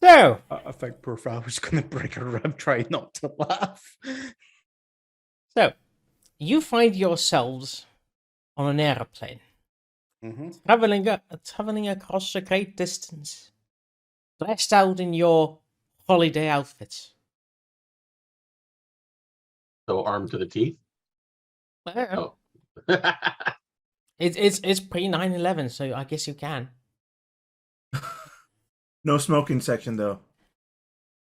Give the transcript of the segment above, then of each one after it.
So, I think poor Val was going to break her rib trying not to laugh. so you find yourselves on an airplane, Mm-hmm. traveling across a great distance, dressed out in your holiday outfits. So armed to the teeth. Uh, Oh. It's pre 9/11, so I guess you can. No smoking section, though.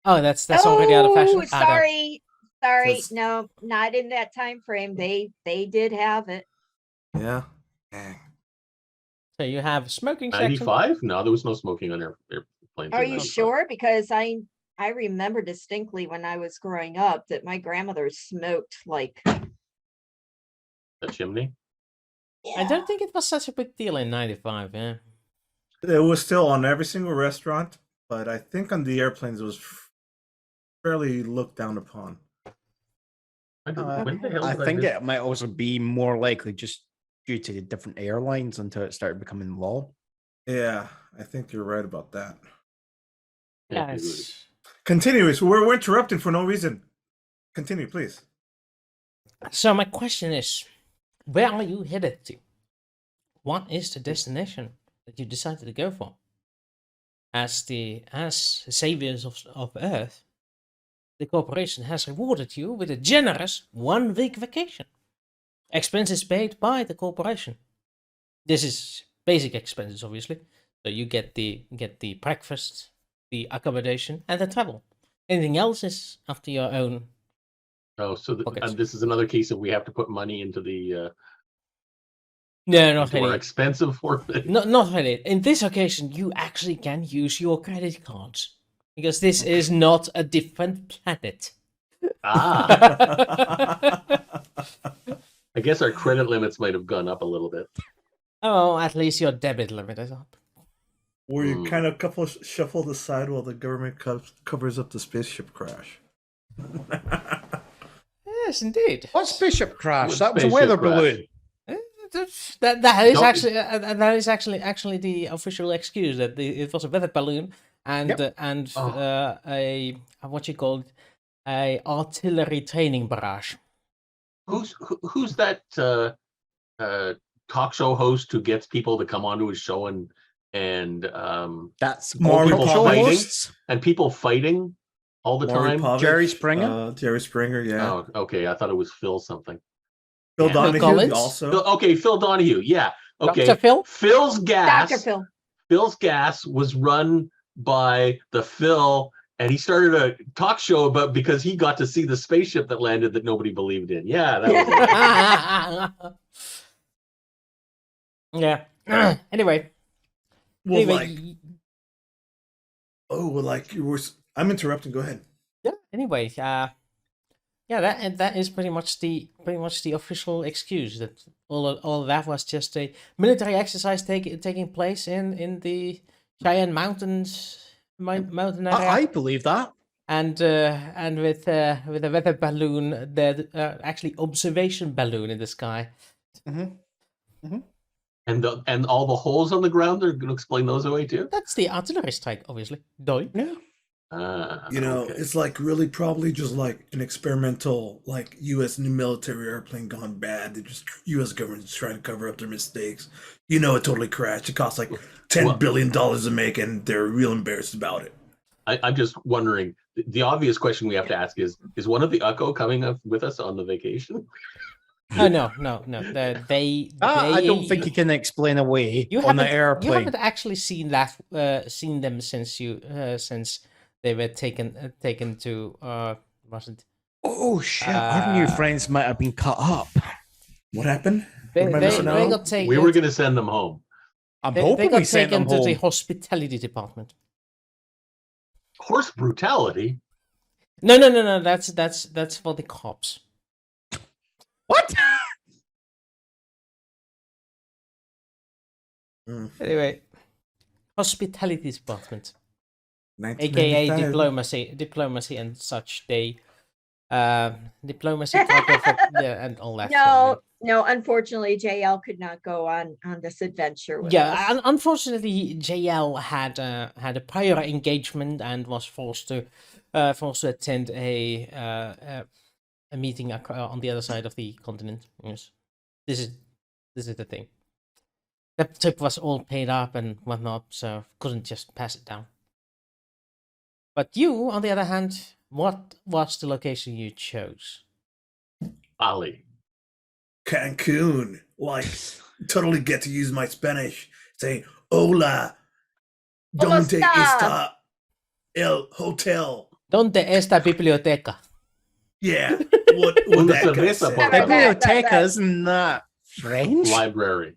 Oh, that's already out of fashion. Sorry. That's- No, not in that time frame. They did have it. Yeah. Dang. So you have smoking section. 95? No, there was no smoking on airplanes. Are in you 95. sure? Because I remember distinctly when I was growing up that my grandmother smoked like The chimney? I don't think it was such a big deal in 95, yeah. It was still on every single restaurant, but I think on the airplanes it was fairly looked down upon. When the hell I did think visit? it might also be more likely just due to the different airlines until it started becoming law. Yeah, I think you're right about that. Yeah, Yes. Continue. So we're interrupting for no reason. Continue, please. So my question is, where are you headed to? What is the destination that you decided to go for? As saviors of Earth, the corporation has rewarded you with a generous 1-week vacation. Expenses paid by the corporation. This is basic expenses, obviously. So you get the breakfast, the accommodation, and the travel. Anything else is after your own. Oh, so Pockets. this is another case of we have to put money into the No, not into our really. expensive forfeit. Not really. In this occasion, you actually can use your credit cards because this is not a different planet. Ah, I guess our credit limits might have gone up a little bit. Oh, at least your debit limit is up. Where you kind of shuffled aside while the government covers up the spaceship crash. Yes, indeed. What spaceship crash? What That was a spaceship weather crash? balloon. That is actually the official excuse that it was a weather balloon and a what you call it, a artillery training barrage. Who's that talk show host who gets people to come onto his show and That's Maury all people show fighting hosts. and people fighting all the Maury time? Povich, Jerry Springer? Jerry Springer, yeah. Oh, okay. I thought it was Phil something. Phil Yeah. Donahue Collins? also. Okay, Phil Donahue. Yeah. Okay. Dr. Phil? Phil's gas. Dr. Phil. Phil's gas was run by the Phil, and he started a talk show about because he got to see the spaceship that landed that nobody believed in. Yeah, that was it. Yeah. Anyway. Well, Anyway, you were. I'm interrupting. Go ahead. yeah. Anyway, yeah, that is pretty much the official excuse that all of that was just a military exercise taking place in the Cheyenne Mountains mountain area, I believe that. and with a weather balloon, the actually observation balloon in the sky. And all the holes on the ground, they're going to explain those away too? That's the artillery strike, obviously. Doi. Yeah. Okay. It's like really probably just like an experimental, like U.S. new military airplane gone bad. They just U.S. government's trying to cover up their mistakes. It totally crashed. It cost like $10 billion to make, and they're real embarrassed about it. I'm just wondering, the obvious question we have to ask is one of the UCO coming up with us on the vacation? Oh no. They I don't think you can explain away on the airplane. You haven't actually seen them since they were taken to was it? Oh shit! Our new friends might have been cut up. What happened? They missing out? got taken. We were going to send them home. I'm They hoping got we sent them taken to the home. hospitality department. Horse brutality? No. That's for the cops. What? Anyway, hospitality department, aka 1995. diplomacy and such. They diplomacy type of and all that. No, unfortunately, Jaelle could not go on this adventure with Yeah, us. unfortunately, Jaelle had a prior engagement and was forced to attend a meeting on the other side of the continent. Yes, this is the thing. That trip was all paid up and whatnot, so couldn't just pass it down. But you, on the other hand, what was the location you chose? Bali. Cancun. Like, totally get to use my Spanish. Saying, hola, ¿Cómo donde está? está el hotel? ¿Dónde está biblioteca? Yeah. What Una that guy cerveza, said. por favor. Biblioteca, isn't that French? Library.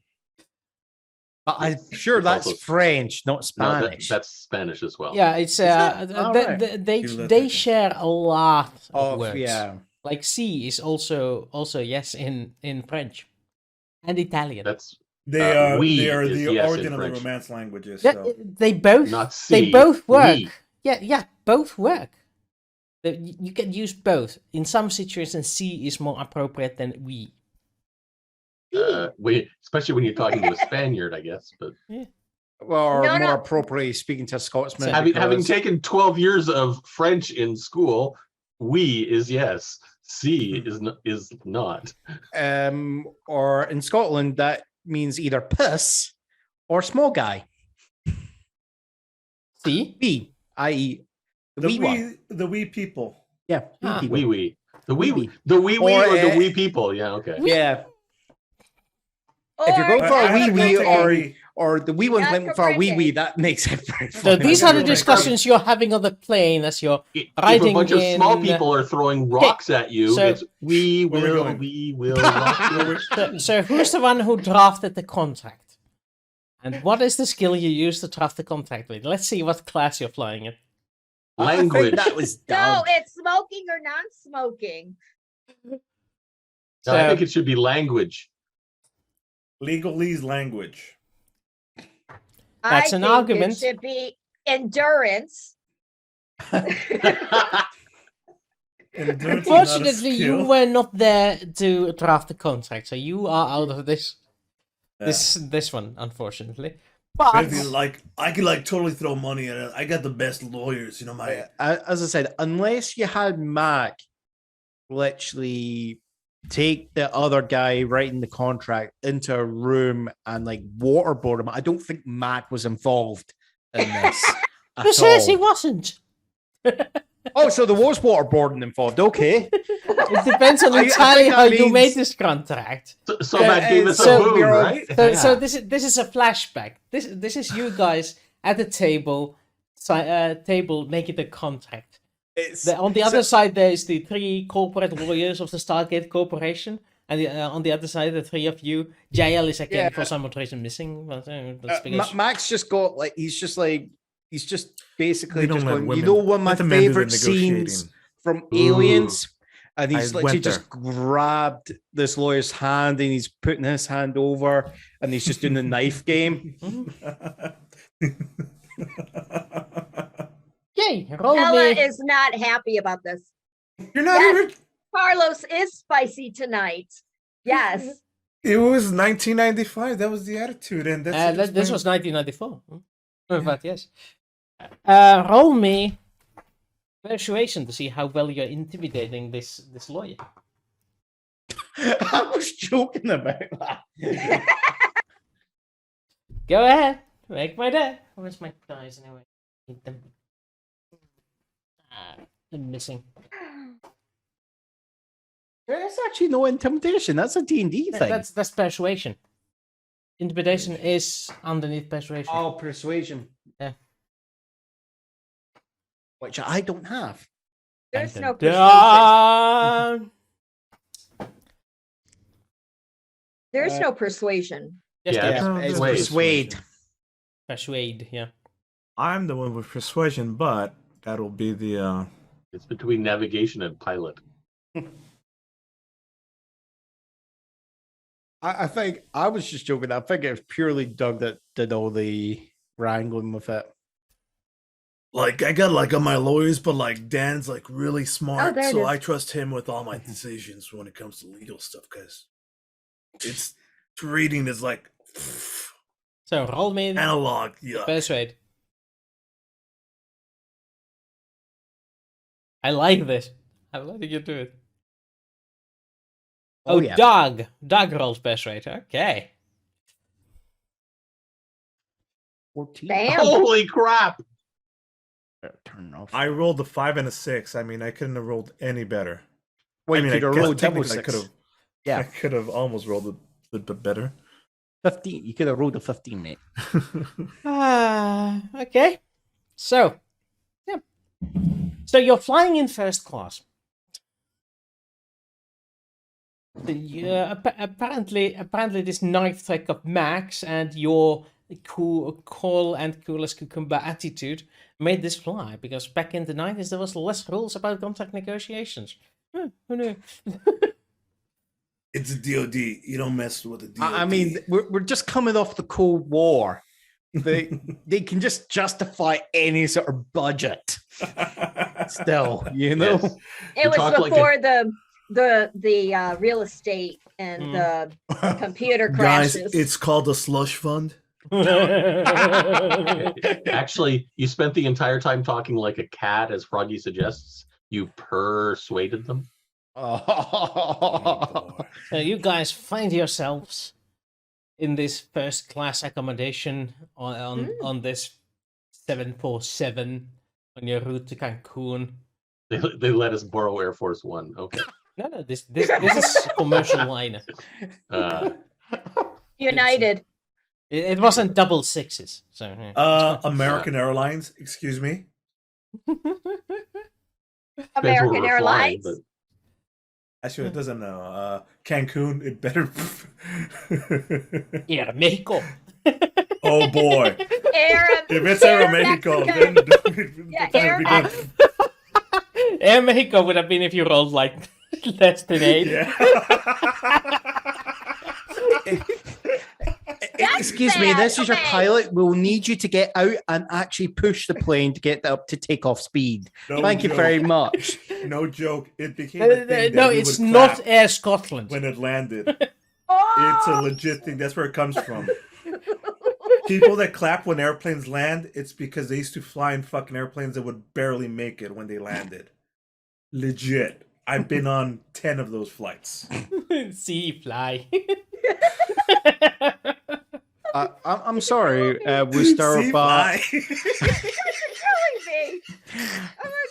But I'm sure that's Also- French, not No, Spanish. that's Spanish as well. Yeah, it's that? Alright. they Biblioteca. share a lot of Oh, words. yeah. Like C is also yes in French and Italian. That's They are we they are is the yes in origin of the French. Romance languages. Yeah, So. they both not they C. both work. we. Yeah, both work. You can use both. In some situations, C is more appropriate than we. Especially when you're talking to a Spaniard, I guess. But Or No, more no. appropriately speaking to a Scotsman. having because- taken 12 years of French in school, we is yes. C is not. Or in Scotland, that means either piss or small guy. C. We, i.e., the wee one. The wee people. Yeah, wee Ah. people. Wee. The Wee wee wee. the wee wee Or, or the uh, wee people. Yeah, okay. Yeah. If you're going Or- for a I wee had to go wee take or a- or the wee one's Not went for a wee wee, comprende. that makes it very So funny. these I are the feel like- discussions you're having on the plane as you're If riding a bunch of small in, people are throwing rocks at you, so- it's we Where we will going? rock you. So who's the one who drafted the contract? And what is the skill you use to draft the contract with? Let's see what class you're flying in. I think Language. that was No, dumb. it's smoking or non-smoking. No, I think it should be language. Legalese language. That's I an think argument. It should be endurance. Endurance is not a Unfortunately, you skill. were not there to draft the contract, so you are out of this this one, unfortunately. But Maybe, like, I could like totally throw money at it. I got the best lawyers, you know. My As I said, unless you had Mac literally take the other guy writing the contract into a room and like waterboard him, I don't think Mac was involved in this. who at says he all. wasn't? Oh, so there was waterboarding involved. Okay. It depends on I entirely think how that you made means- this contract. So that gave us so a boon, we're all- right? So Yeah. this is a flashback. This is you guys at the table, making the contract. It's, On the other side, there is the 3 corporate lawyers of the Stargate Corporation, and on the other side, the 3 of you. Jaelle is again Yeah. for some reason missing. But, that's because Mac's just got like he's just basically We don't just let going. women- You know, one of my let the men do the favorite scenes negotiating. from Ooh. Aliens, and he's I literally went just grabbed this lawyer's hand and he's putting his hand over and he's just doing the knife game. yay, roll Ella me. is not happy about this. You're not Yes. even. Carlos is spicy tonight. Yes. It was 1995. That was the attitude, and that's This was 1994. But yes, roll me persuasion to see how well you're intimidating this lawyer. I was joking about that. Go ahead, make my day. Where's my dice anyway? Need them. They're missing. There's actually no intimidation. That's a D&D thing. That's persuasion. Intimidation is underneath persuasion. Oh, persuasion. Yeah. Which I don't have. There's Dun, no dun, persuasion. dun. There's no persuasion. Yes, Yeah, there it's- is. It's Wait. persuade. Persuade, yeah. I'm the one with persuasion, but that'll be the. It's between navigation and pilot. I think I was just joking. I think it was purely Doug that did all the wrangling with it. Like I got like on my lawyers, but like Dan's like really smart, there it so is. I trust him with all my decisions when it comes to legal stuff because it's reading is like So roll me analog. Yeah. persuade. I like this. I'm letting you do it. Oh, Oh, yeah. dog. Dog rolls persuade. Okay. 14. Damn. Holy crap! Turn off. I rolled a 5 and a 6. I mean, I couldn't have rolled any better. Well, I mean, you I could have guess rolled double technically I could six. have. I Yeah, could have almost rolled a little bit better. 15. You could have rolled a 15, mate. Okay. So, yeah. So you're flying in first class. Apparently, this ninth trick of Max and your cool and cool as cucumber attitude made this fly because back in the 90s there was less rules about contract negotiations. Who knew? It's a DOD. You don't mess with the DOD. I mean, we're just coming off the Cold War. They can just justify any sort of budget. Still, you know. Yes. It You was talk like before the real estate and the computer Guys, crashes. it's called a slush fund. Actually, you spent the entire time talking like a cat, as Froggy suggests. You persuaded them. Oh, So you guys find yourselves in this first class accommodation on this 747 on your route to Cancun. They let us borrow Air Force One. Okay. No, this is commercial liner. United. It wasn't double sixes. So yeah. American Airlines. Excuse me. Depends where American we're flying, Airlines. but Actually, it doesn't know. Cancun. It better. Yeah, Mexico. Oh boy! Air, If it's Air Aeromexico, Mexico. then Yeah, it better Air- be good. Air Mexico would have been if you rolled like less than 8. Yeah. Excuse me, bad. this is your Okay. pilot. We'll need you to get out and actually push the plane to get up to takeoff speed. No Thank you joke. very much. No joke. It became a thing that No, we it's would not clap Air Scotland. when it landed. Oh! It's a legit thing. That's where it comes from. People that clap when airplanes land, it's because they used to fly in fucking airplanes that would barely make it when they landed. Legit. I've been on 10 of those flights. See, fly. I'm sorry, Wooster, See, but fly. You're killing me. Oh my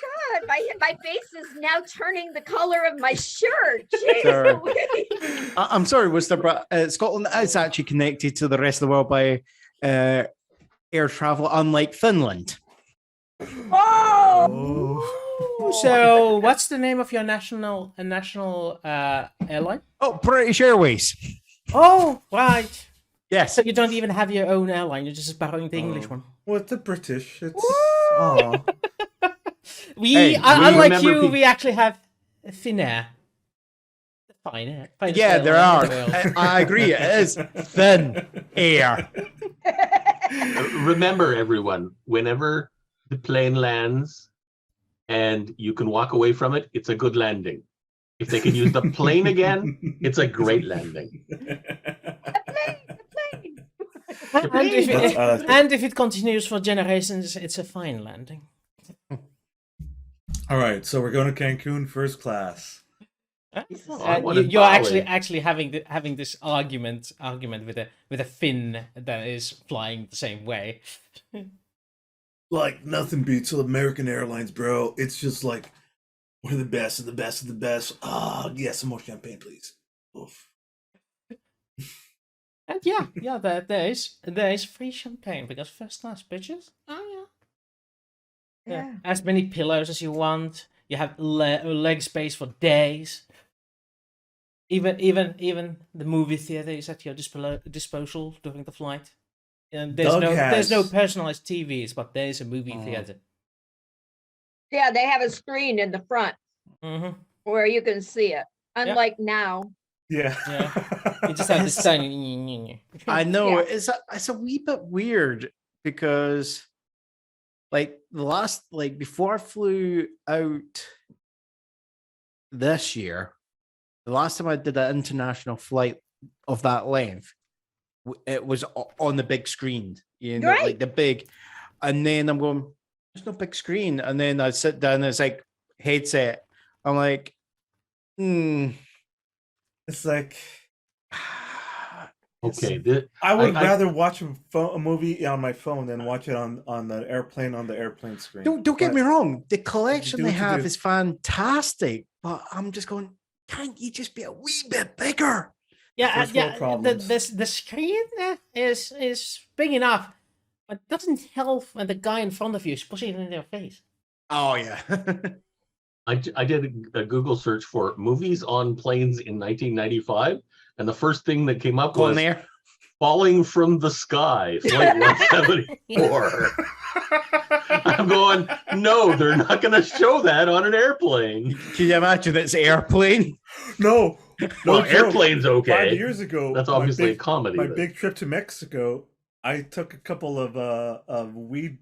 god, my face is now turning the color of my shirt. Jeez Sorry. Louise. I'm sorry, Wooster, but Scotland is actually connected to the rest of the world by air travel, unlike Finland. Oh! So, what's the name of your national airline? Oh, British Airways. Oh, right. Yes. So you don't even have your own airline. You're just borrowing the English one. What the British? It's oh. Hey, Unlike remember you, people- we actually have Finnair. Fine. Yeah, there are. I agree. It is thin air. remember, everyone, whenever the plane lands and you can walk away from it, it's a good landing. If they can use the plane again, it's a great landing. And if it continues for generations, it's a fine landing. All right, so we're going to Cancun first class. What a You're volley. actually having this argument with a Finn that is flying the same way. Like nothing beats American Airlines, bro. It's just like one of the best of the best of the best. Ah, yes, some more champagne, please. Oof. And yeah, there is free champagne because first class, bitches. Oh yeah. As many pillows as you want. You have leg space for days. Even the movie theater is at your disposal during the flight. And there's no personalized TVs, but there is a movie theater. Yeah, they have a screen in the front where you can see it. Unlike now. Yeah. You just have this tiny. I know Yeah. it's a wee bit weird because like the last, like before I flew out this year, the last time I did an international flight of that length, it was on the big screen, you know, Right. like the big, and then I'm going, there's no big screen, and then I sit down and it's like headset. I'm like, It's like Okay, I would rather watch a movie on my phone than watch it on the airplane screen. Don't get me wrong, the collection do they what you have do. is fantastic, but I'm just going, can't you just be a wee bit bigger? Yeah, First world problems. the screen is big enough, but it doesn't help when the guy in front of you is pushing it in their face. Oh yeah. I did a Google search for movies on planes in 1995, and the first thing that came up Go on was there. Falling from the Sky, Flight 174. I'm going, no, they're not going to show that on an airplane. Can you imagine it's airplane? No, Well, joke. airplane's okay. 5 years ago, That's my obviously big- a comedy. My but- big trip to Mexico, I took a couple of weed,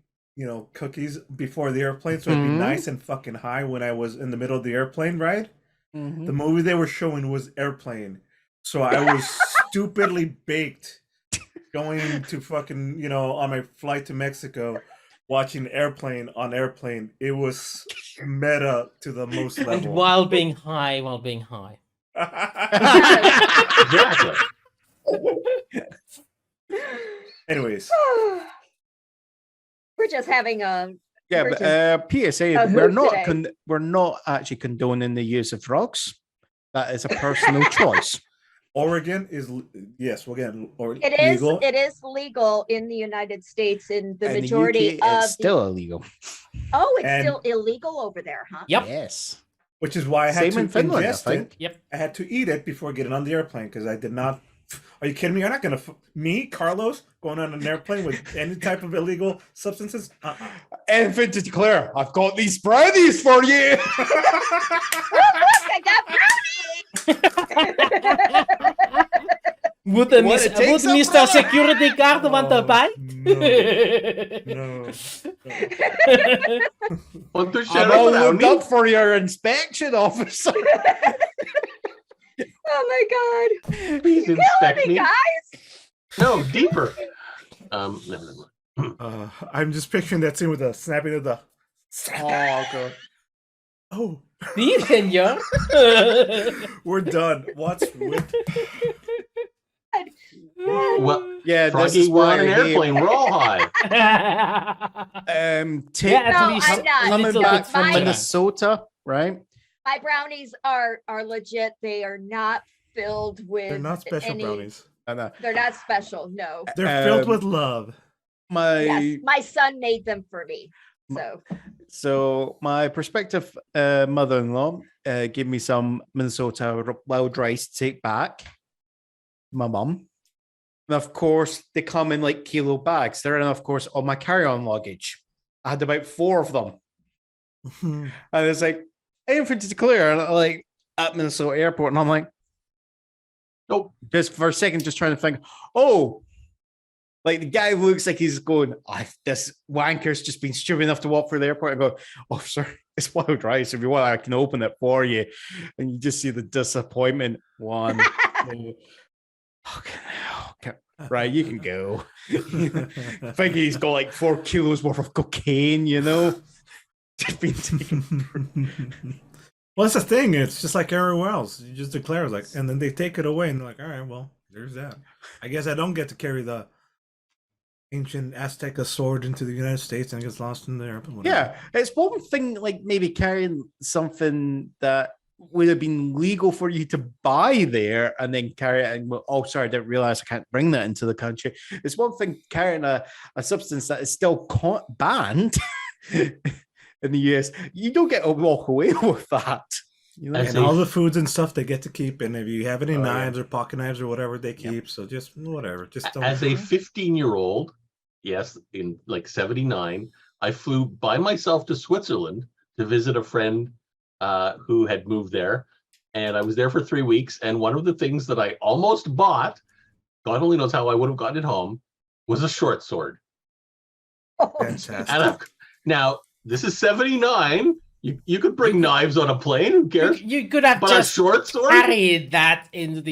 cookies before the airplane, so I'd be Mhm. nice and fucking high when I was in the middle of the airplane ride. Mm-hmm. The movie they were showing was Airplane, so I was stupidly baked going to fucking on my flight to Mexico, watching Airplane on Airplane. It was meta to the most And level. while being high. Exactly. Anyways, We're just having a Yeah, We're but PSA, a we're hoot not today. we're not actually condoning the use of drugs. That is a personal choice. Oregon is legal. it is legal in the United States in the In the majority UK, of it's still illegal. it's And- still illegal over there, huh? Yep. Yes. Which is why I had Same to in Finland, I ingest think. it. Yep. I had to eat it before getting on the airplane because I did not. Are you kidding me? You're not gonna me, Carlos, going on an airplane with any type of illegal substances? Anything to declare? I've got these brownies for you. Look, I got Would What it takes, Mr. umbrella? Security Guard want to Oh, buy? No. Want to I'm share all a looked brownie? up for your inspection officer. Oh my god! Please Killing inspect me, me. guys! No, deeper. Never mind. I'm just picturing that scene with the snapping of the. Oh god. Oh, Die, senor. we're done. What's with? Well, Yeah, this Froggy, is we're why on an I hate- airplane. We're all high. Take Yeah, at No, least I'm not. a coming little back bit from mine- Minnesota, right? My brownies are legit. They are not filled with. They're not special any- brownies. And They're not special. No. They're filled Um, with love. Yes, my son made them for me. So my prospective mother-in-law gave me some Minnesota wild rice to take back. My mum. And of course, they come in like kilo bags. They're in, of course, on my carry-on luggage. I had about 4 of them. And it's like, anything to declare, and like at Minnesota Airport. And I'm like, Nope. just for a second, just trying to think, oh, like the guy looks like he's going, this wanker's just been stupid enough to walk through the airport. I go, oh, sir, it's wild rice. If you want, I can open it for you. And you just see the disappointment. 1, 2, fucking hell. Okay, right, you can go. I think he's got like 4 kilos worth of cocaine, just been taken. Well, that's the thing. It's just like everywhere else. You just declare and then they take it away, and they're like, "All right, well, there's that. I guess I don't get to carry the ancient Azteca sword into the United States and it gets lost in there." Yeah, it's one thing like maybe carrying something that would have been legal for you to buy there and then carry it and oh, sorry, I didn't realize I can't bring that into the country. It's one thing carrying a substance that is still banned in the US. You don't get to walk away with that. As And a- all the foods and stuff they get to keep, and if you have any Oh, yeah. knives or pocket knives or whatever they keep, so just whatever, just don't. As a 15-year-old, yes, in like 79, I flew by myself to Switzerland to visit a friend who had moved there. And I was there for 3 weeks. And one of the things that I almost bought, God only knows how I would have gotten it home, was a short sword. Fantastic. And Now, this is 79. You could bring knives on a plane. Who cares? You could have But a just short sword? carried that in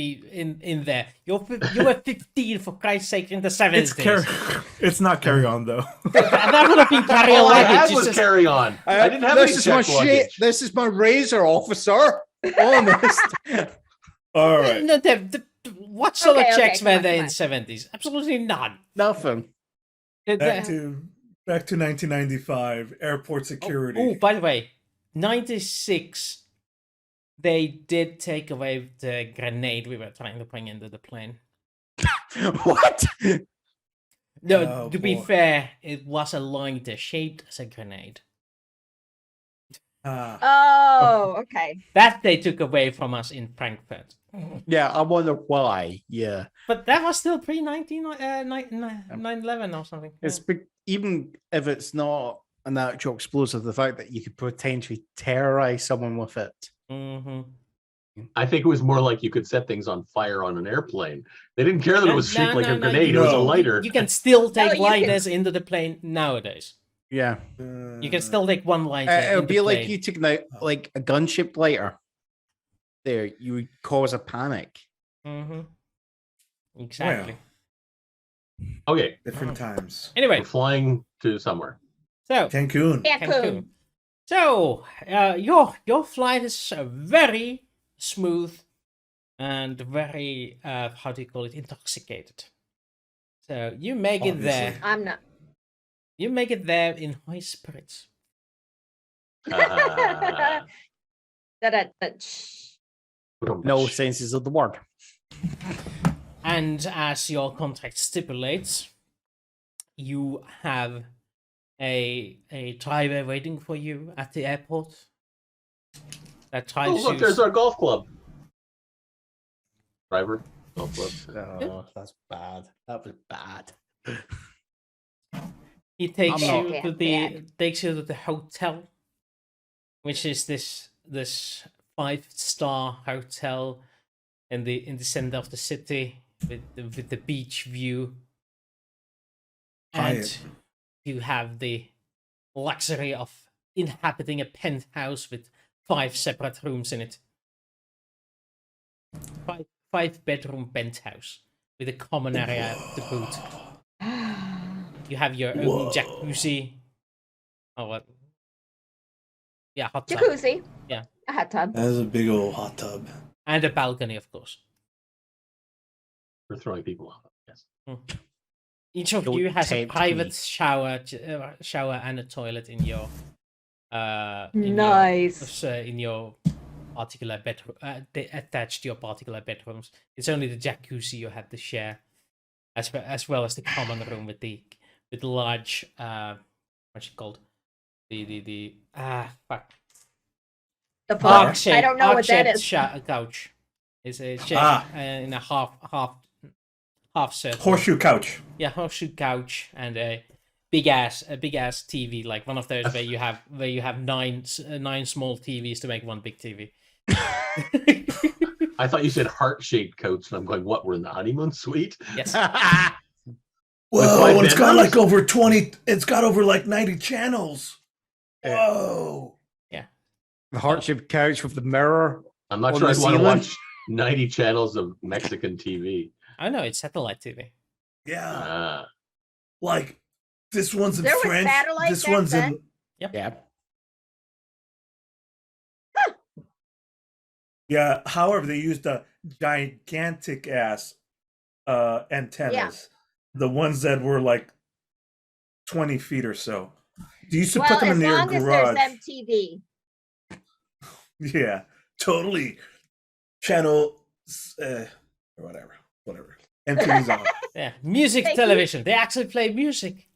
there. You were 15 for Christ's sake in the 70s. It's not carry on though. That would have been carry All I on. had was carry on. I didn't have this any is my check luggage. This is my razor, officer. Honest. All right. No, what sort Okay, of checks come were on, there come in on. 70s? Absolutely none. Nothing. Back to 1995. Airport security. Oh, by the way, 96. They did take away the grenade we were trying to bring into the plane. What? No, Oh, to be boy. fair, it was aligned shaped as a grenade. Oh, okay. That they took away from us in Frankfurt. Yeah, I wonder why. Yeah, But that was still pre 9/11 or something. it's even if it's not an actual explosive, the fact that you could potentially terrorize someone with it. Mm-hmm. I think it was more like you could set things on fire on an airplane. They didn't care that it was shaped like a No, grenade. It was a No. lighter. You can still take you can- lighters into the plane nowadays. Yeah, You can still take one lighter. it would in the be like plane. you taking out like a gun-shaped lighter. There, you would cause a panic. Mm-hmm. Exactly. Okay, Different times. Anyway, we're flying to somewhere. so Cancun. Cancun. So your flight is very smooth and very how do you call it, intoxicated. So you make it there. Obviously. I'm not. You make it there in high spirits. Uh, No senses of the word. And as your contract stipulates, you have a driver waiting for you at the airport. That Oh, drives look, you. there's our golf club. Driver, golf club. Oh, that's bad. That was bad. He takes I'm you not- to Bad. takes you to the hotel, which is this 5-star hotel in the center of the city with the beach view, and Hyatt. you have the luxury of inhabiting a penthouse with 5 separate rooms in it. 5-bedroom penthouse with a common area to boot. You have your own Whoa. jacuzzi. Oh, what? Yeah, hot tub. Jacuzzi. Yeah. A hot tub. That is a big old hot tub. And a balcony, of course. We're throwing people off. Yes. Each of Don't you has a tempt private me. shower and a toilet in your Nice. in your particular bedroom, attached to your particular bedrooms. It's only the jacuzzi you have to share, as well as the common room with the large what's it called? Fuck. The fuck? Arc-shaped- I don't know what that arc-shaped is. Couch. It's a in a half circle. Horseshoe couch. Yeah, horseshoe couch and a big ass TV, like one of those where you have nine small TVs to make one big TV. I thought you said heart-shaped couch, and I'm going, what? We're in the honeymoon suite? Yes. Whoa, five and it's got bedrooms? like over 20. It's got over like 90 channels. Whoa. The heart-shaped couch with the mirror. I'm not On sure the I'd want to ceiling? watch 90 channels of Mexican TV. I know it's satellite TV. Yeah. Ah. Like this one's in There was French. satellite This back one's then? in. Yeah. Yeah. However, they used the gigantic ass antennas. Yeah. The ones that were like 20 feet or so. You used to Well, put them as in your long as garage. there's MTV. Yeah, totally. Channel, whatever. MTV's on. Yeah, music Thank you. television. They actually play music.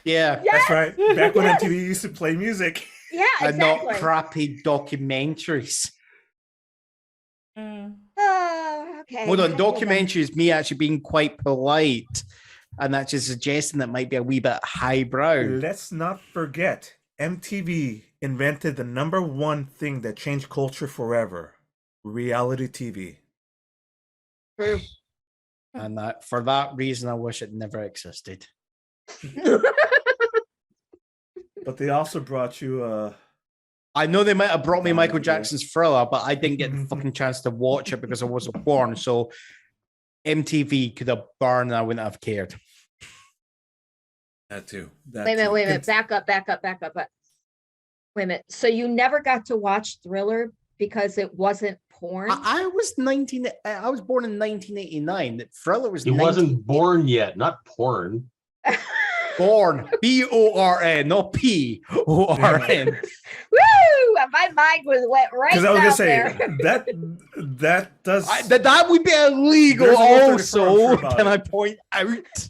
Yeah. Yeah, That's right. Back when Yes. MTV used to play music. yeah, And not exactly. crappy documentaries. Oh, okay. Hold on, I feel bad. documentary is me actually being quite polite and actually suggesting that might be a wee bit highbrow. Let's not forget, MTV invented the number one thing that changed culture forever: reality TV. True. And that for that reason, I wish it never existed. But they also brought you I know they might have brought me Oh, Michael yeah. Jackson's Thriller, but I didn't get the fucking chance to watch it because I wasn't born. So MTV could have burned and I wouldn't have cared. that too. Wait a minute. Back up. Wait a minute. So you never got to watch Thriller because it wasn't porn? I was born in 1989. Thriller was He wasn't born yet, not porn. born. BORN, not PORN. Woo! My mind went right Because I was down gonna say there. that does That would be illegal There's a Rule 34 I'm also, sure about can it. I point out?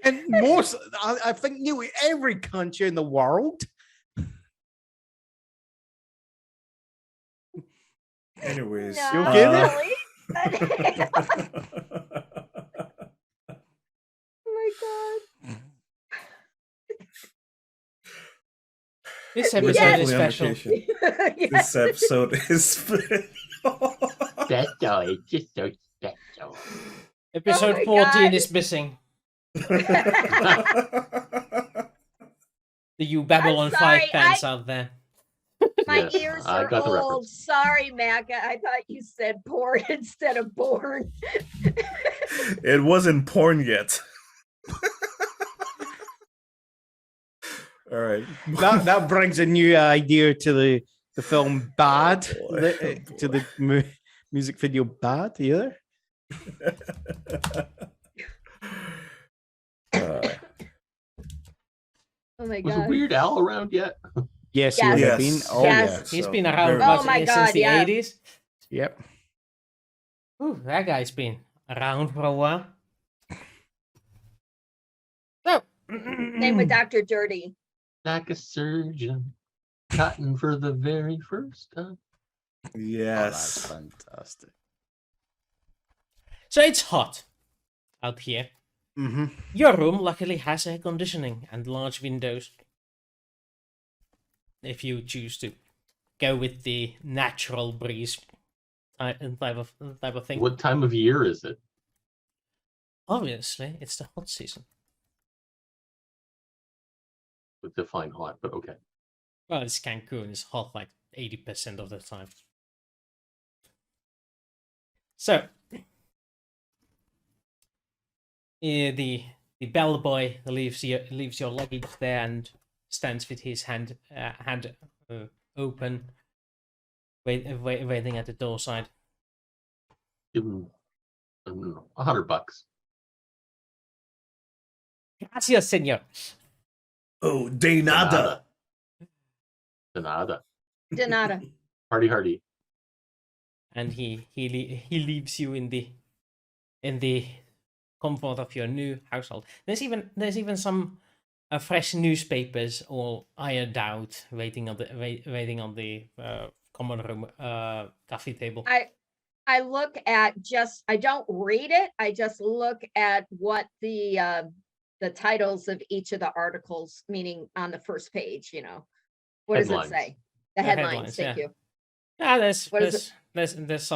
And most, I think nearly every country in the world. anyways. No, You okay there? really? Oh my god. This We're episode definitely is on special. vacation. Yes. This episode is special. It's just so special. Episode my 14 God. is missing. The you Babylon 5 sorry, fans out there. My Yes, ears I are got the old. reference. Sorry, Mac. I thought you said porn instead of born. It wasn't porn yet. All right. That brings a new idea to the film Bad, boy. to the music video Bad, yeah? Oh my Was god. Weird Al around yet? Yes, he Yes. would have Yes. been. Oh, Yes. He's So, been around very about Oh my since God, the yeah. 80s. yeah. Yep. Ooh, that guy's been around for a while. So, Name with Dr. Dirty. Like a surgeon, cutting for the very first time. Yes. Oh, that's fantastic. so it's hot out here. Mm-hmm. Your room luckily has air conditioning and large windows. If you choose to go with the natural breeze type of thing. What time of year is it? Obviously, it's the hot season. Would define hot, but okay. Well, it's Cancun. It's hot like 80% of the time. So, the bellboy leaves your luggage there and stands with his hand open, waiting at the door side. Give him $100. Gracias, señor. Oh, de nada. De nada. Donata. Hardy. And he leaves you in the comfort of your new household. There's even some fresh newspapers all ironed out, waiting on the common room coffee table. I look at I don't read it. I just look at what the titles of each of the articles, meaning on the first page, what does it Headlines. say? The The headlines. headlines, Thank yeah. you. Yeah, What is there's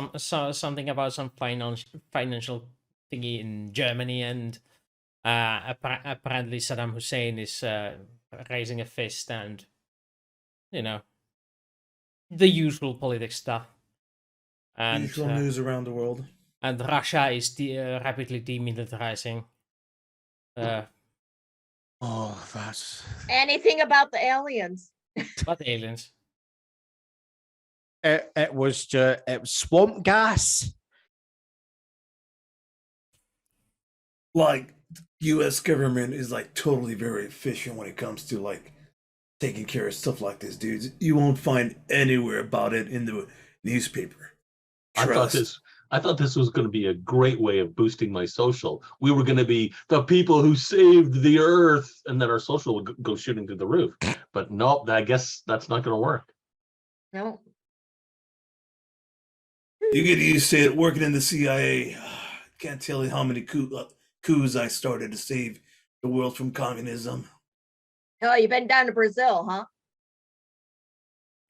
something about some financial thingy in Germany, and apparently Saddam Hussein is raising a fist, and the usual politics stuff. And Usual news around the world. and Russia is rapidly demilitarizing. Oh, that's Anything about the aliens? But aliens. it was swamp gas. Like, U.S. government is like totally very efficient when it comes to like taking care of stuff like this, dudes. You won't find anywhere about it in the newspaper. Trust. I thought this was going to be a great way of boosting my social. We were going to be the people who saved the earth, and then our social would go shooting through the roof. But no, I guess that's not going to work. No. You get used to it working in the CIA. Can't tell you how many coups I started to save the world from communism. Oh, you've been down to Brazil, huh?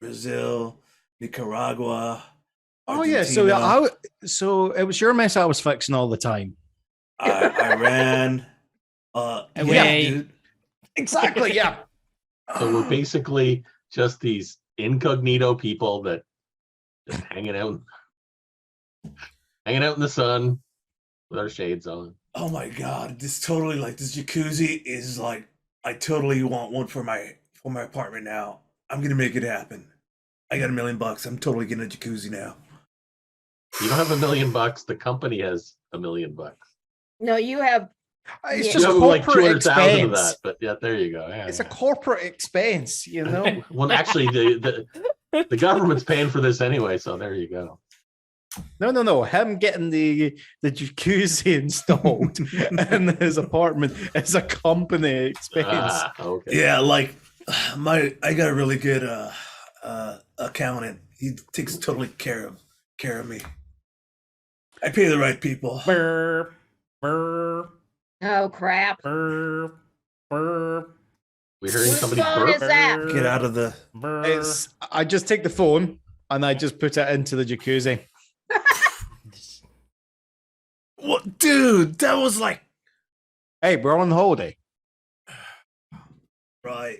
Brazil, Nicaragua. Oh yeah, Argentina, so it was your mess I was fixing all the time. Iran. Yeah, Away. dude. Exactly. Yeah. So we're basically just these incognito people that just hanging out in the sun with our shades on. Oh my god, this totally like this jacuzzi is like I totally want one for my apartment now. I'm gonna make it happen. I got $1 million. I'm totally getting a jacuzzi now. You don't have $1 million. The company has $1 million. No, you have. It's Yeah. just You have like corporate 200,000 of expense. that, but yeah, there you go. Yeah, It's yeah. a corporate expense, you know. Well, actually, the government's paying for this anyway, so there you go. No. Him getting the jacuzzi installed in his apartment is a company expense. Ah, okay. Yeah, like I got a really good accountant. He takes totally care of me. I pay the right people. Burr, burr, Oh crap! burr, burr, We're hearing Whose somebody phone burp. is that? Get out of the burr. I just take the phone and I just put it into the jacuzzi. what, dude? That was like Hey, we're on holiday. right.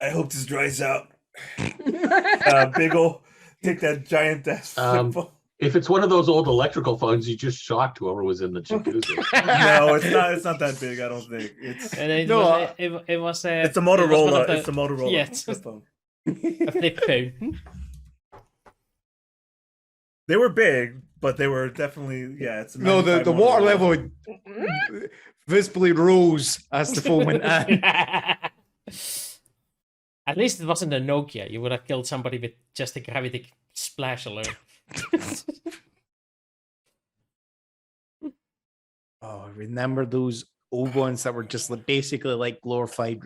I hope this dries out. Big ol' take that giant ass. Um, flip phone. If it's one of those old electrical phones, you just shocked whoever was in the jacuzzi. No, it's not. It's not that big. I don't think it's. And it No, was, it was It's a it was one Motorola. of the- It's a Motorola Yeah, flip phone. a flip phone. They were big, but they were definitely It's a No, the 95 water Motorola. level visibly rose as the phone went in. At least it wasn't a Nokia. You would have killed somebody with just a gravity splash alert. Oh, remember those old ones that were just like basically like glorified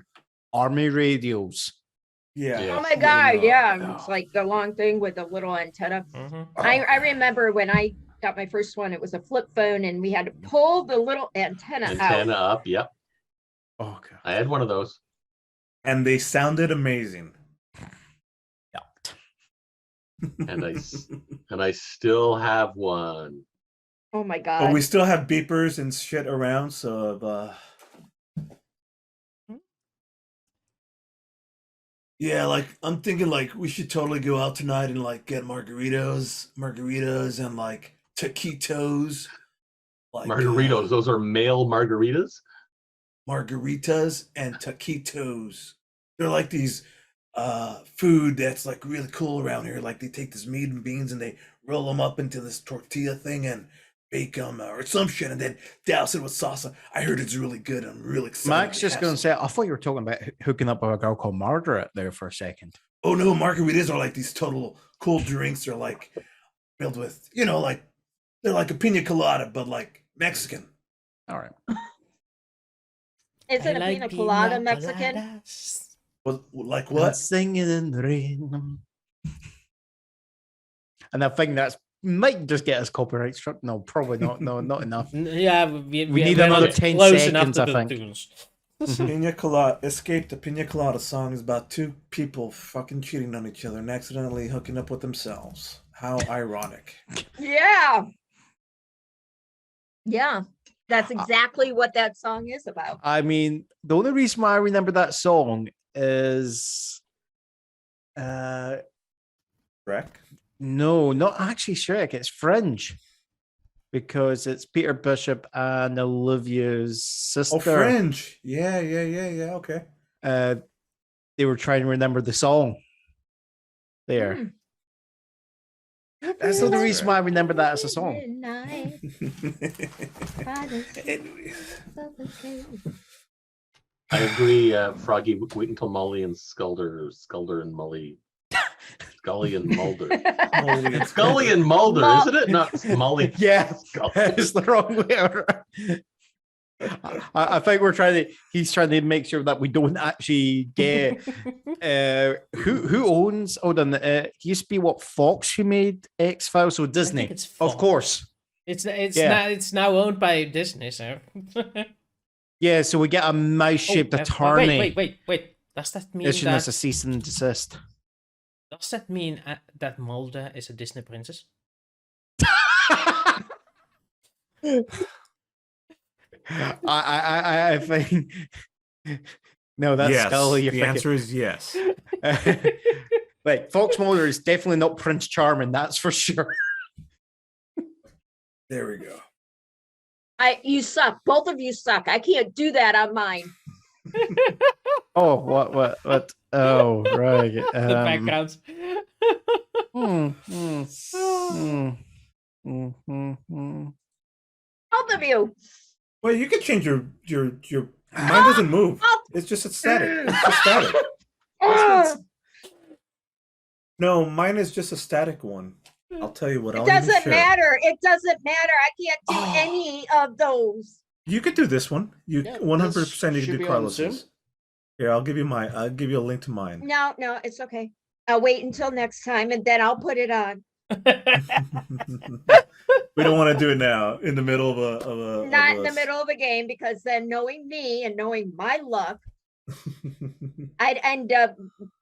army radios? Yeah. Yeah. Oh my god! Yeah, Oh. it's like the long thing with the little antenna. Mhm. I remember when I got my first one. It was a flip phone, and we had to pull the little antenna Antenna out. up. Yep. Oh god. I had one of those. And they sounded amazing. And I still have one. Oh my But god! we still have beepers and shit around, so yeah, like I'm thinking like we should totally go out tonight and like get margaritas and like taquitos. Like Margaritos. Those are male margaritas. margaritas and taquitos. They're like these food that's like really cool around here. Like they take this meat and beans and they roll them up into this tortilla thing and bake them or some shit and then douse it with salsa. I heard it's really good. I'm really excited. Max to just have going to some. say, I thought you were talking about hooking up with a girl called Margaret there for a second. Oh no, margaritas are like these total cool drinks. They're like filled with, like they're like a pina colada, but like Mexican. All right. Is it a pina colada Mexican? coladas. Like What? what? Singing in the rain. And I think that's might just get us copyright struck. No, probably not. No, not enough. Yeah, We need we're another not 10 close enough seconds, to I the think. tunes. Pina colada. Escape the Pina Colada song is about two people fucking cheating on each other and accidentally hooking up with themselves. How ironic. Yeah. Yeah. That's exactly what that song is about. I mean, the only reason why I remember that song is Shrek? no, not actually Shrek, it's Fringe. Because it's Peter Bishop and Olivia's sister. Oh, Fringe. Yeah. Okay. They were trying to remember the song there. Hmm. That's the only reason why I remember that as a song. Midnight, I agree, Froggy. Wait until Molly and Scully and Molly. Scully and Mulder. It's Scully and Mulder, isn't it? Not Molly. Yeah, Scully. it's the wrong way around. I think he's trying to make sure that we don't actually get who owns. Hold on, it used to be what, Fox who made X-Files, so Disney, it's of Fox. course. It's now owned by Disney, so. Yeah, so we get a mouse-shaped attorney. Wait. Does that mean Issuing us a that? cease and desist. Does that mean that Mulder is a Disney princess? I think no, that's yes. Scully. You're The thinking. answer is yes. Like Fox Mulder is definitely not Prince Charming, that's for sure. There we go. You suck. Both of you suck. I can't do that on mine. Oh, what? Oh, right. The backgrounds. Both of you. Well, you can change your mine doesn't move. It's just static. It's just static. Oh, No, mine is just a static one. I'll tell you what. it I'll even doesn't share. matter. It doesn't matter. I can't do Oh. any of those. You could do this one. You Yeah, 100% you this can should do be on Zoom. Carlos's. Here, I'll give you mine. I'll give you a link to mine. No, it's okay. I'll wait until next time and then I'll put it on. We don't want to do it now in the middle of a. Not in the middle of a game, because then knowing me and knowing my luck, I'd end up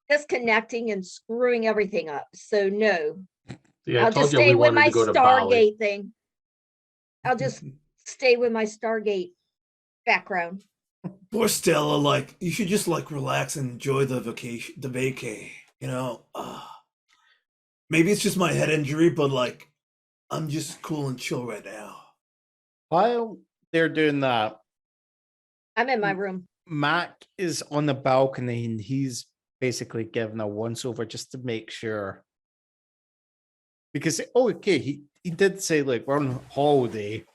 disconnecting and screwing everything up. So no, See, I I'll told just you we stay with wanted my to go to Bali. Stargate thing. I'll just stay with my Stargate background. Poor Stella, like you should just like relax and enjoy the vacation, the vacay. You know, maybe it's just my head injury, but like I'm just cool and chill right now. While they're doing that, I'm in my room. Mac is on the balcony and he's basically given a once over just to make sure. Because he did say like we're on holiday,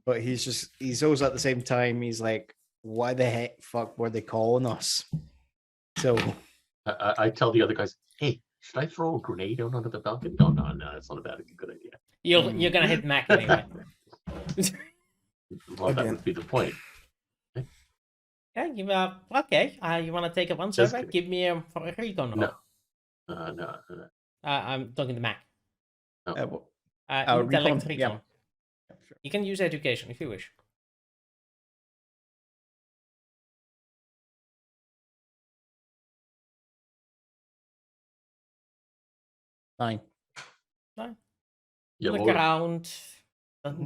but he's also at the same time he's like, why the heck fuck were they calling us? So I tell the other guys, hey, should I throw a grenade out onto the balcony? No, that's not a good idea. You're gonna hit Mac anyway. Well, that Again. would be the point. Yeah, okay. You want to take a once Just over? kidding. Give me a recon roll. No. I'm talking to Mac. recon, Intellect yeah. recon. You can use education if you wish. Nine. Yeah, Look well, around.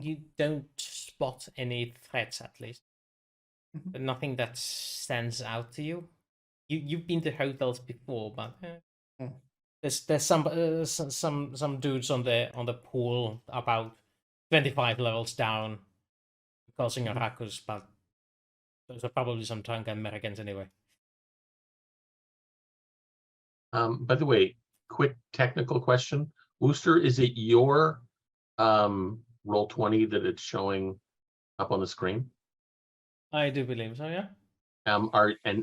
You don't spot any threats, at least. But nothing that stands out to you. You've been to hotels before, but there's some dudes on the pool about 25 levels down, causing a ruckus. But those are probably some drunk Americans anyway. by the way, quick technical question. Wooster, is it your roll 20 that it's showing up on the screen? I do believe so. Yeah.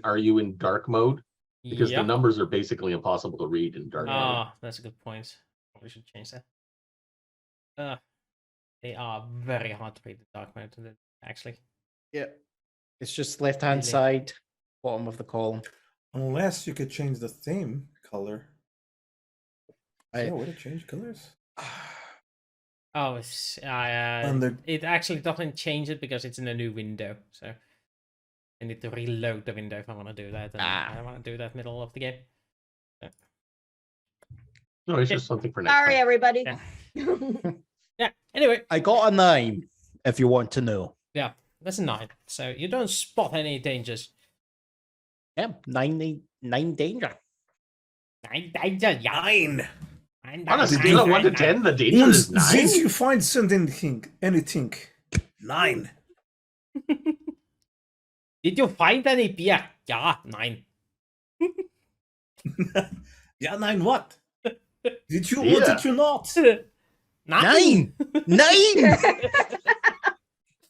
Are you in dark mode? Because yeah. the numbers are basically impossible to read in dark mode. Ah, that's a good point. We should change that. They are very hard to read the dark mode, actually. Yeah. It's just left hand Really? side, bottom of the column. Unless you could change the theme color. I- Is there a way to change colors? Oh, it's Under- it actually doesn't change it because it's in a new window. So I need to reload the window if I want to do that. And I don't want to do that middle of the game. No, it's just something for next Sorry, time. everybody. Yeah. Yeah. Anyway, I got a 9, if you want to know. yeah, that's a 9. So you don't spot any dangers. Yeah, 9 danger. 9 danger. Yeah. 9. On a scale of 1 to 10, the danger is 9. Since you find anything, 9. Did you find any beer? Yeah, 9. Yeah, 9 what? Did you or Yeah. did you not? 9. 9!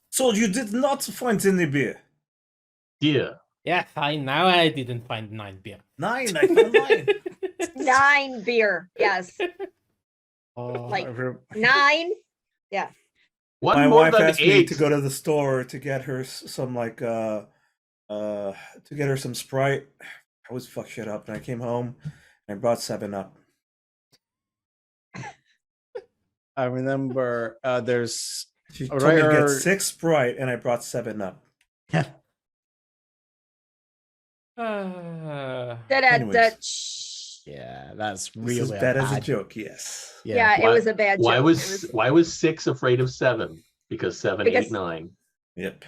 So you did not find any beer. Yeah. Yeah, fine. Now I didn't find 9 beer. 9, I found 9. 9 beer. Yes. Oh, Like- every- 9. One My more wife than asked me 8. to go to the store to get her some like to get her some Sprite. I was fuck shit up, and I came home and I brought 7-Up. I remember there's She All told me to right, get 6 Sprite, and I brought 7-Up. yeah, Anyways. yeah, that's This really is bad as a bad. joke, yes. Yeah, it was a bad joke. Why It was 6 afraid of 7? Because 7, Because- 8, 9. Yep.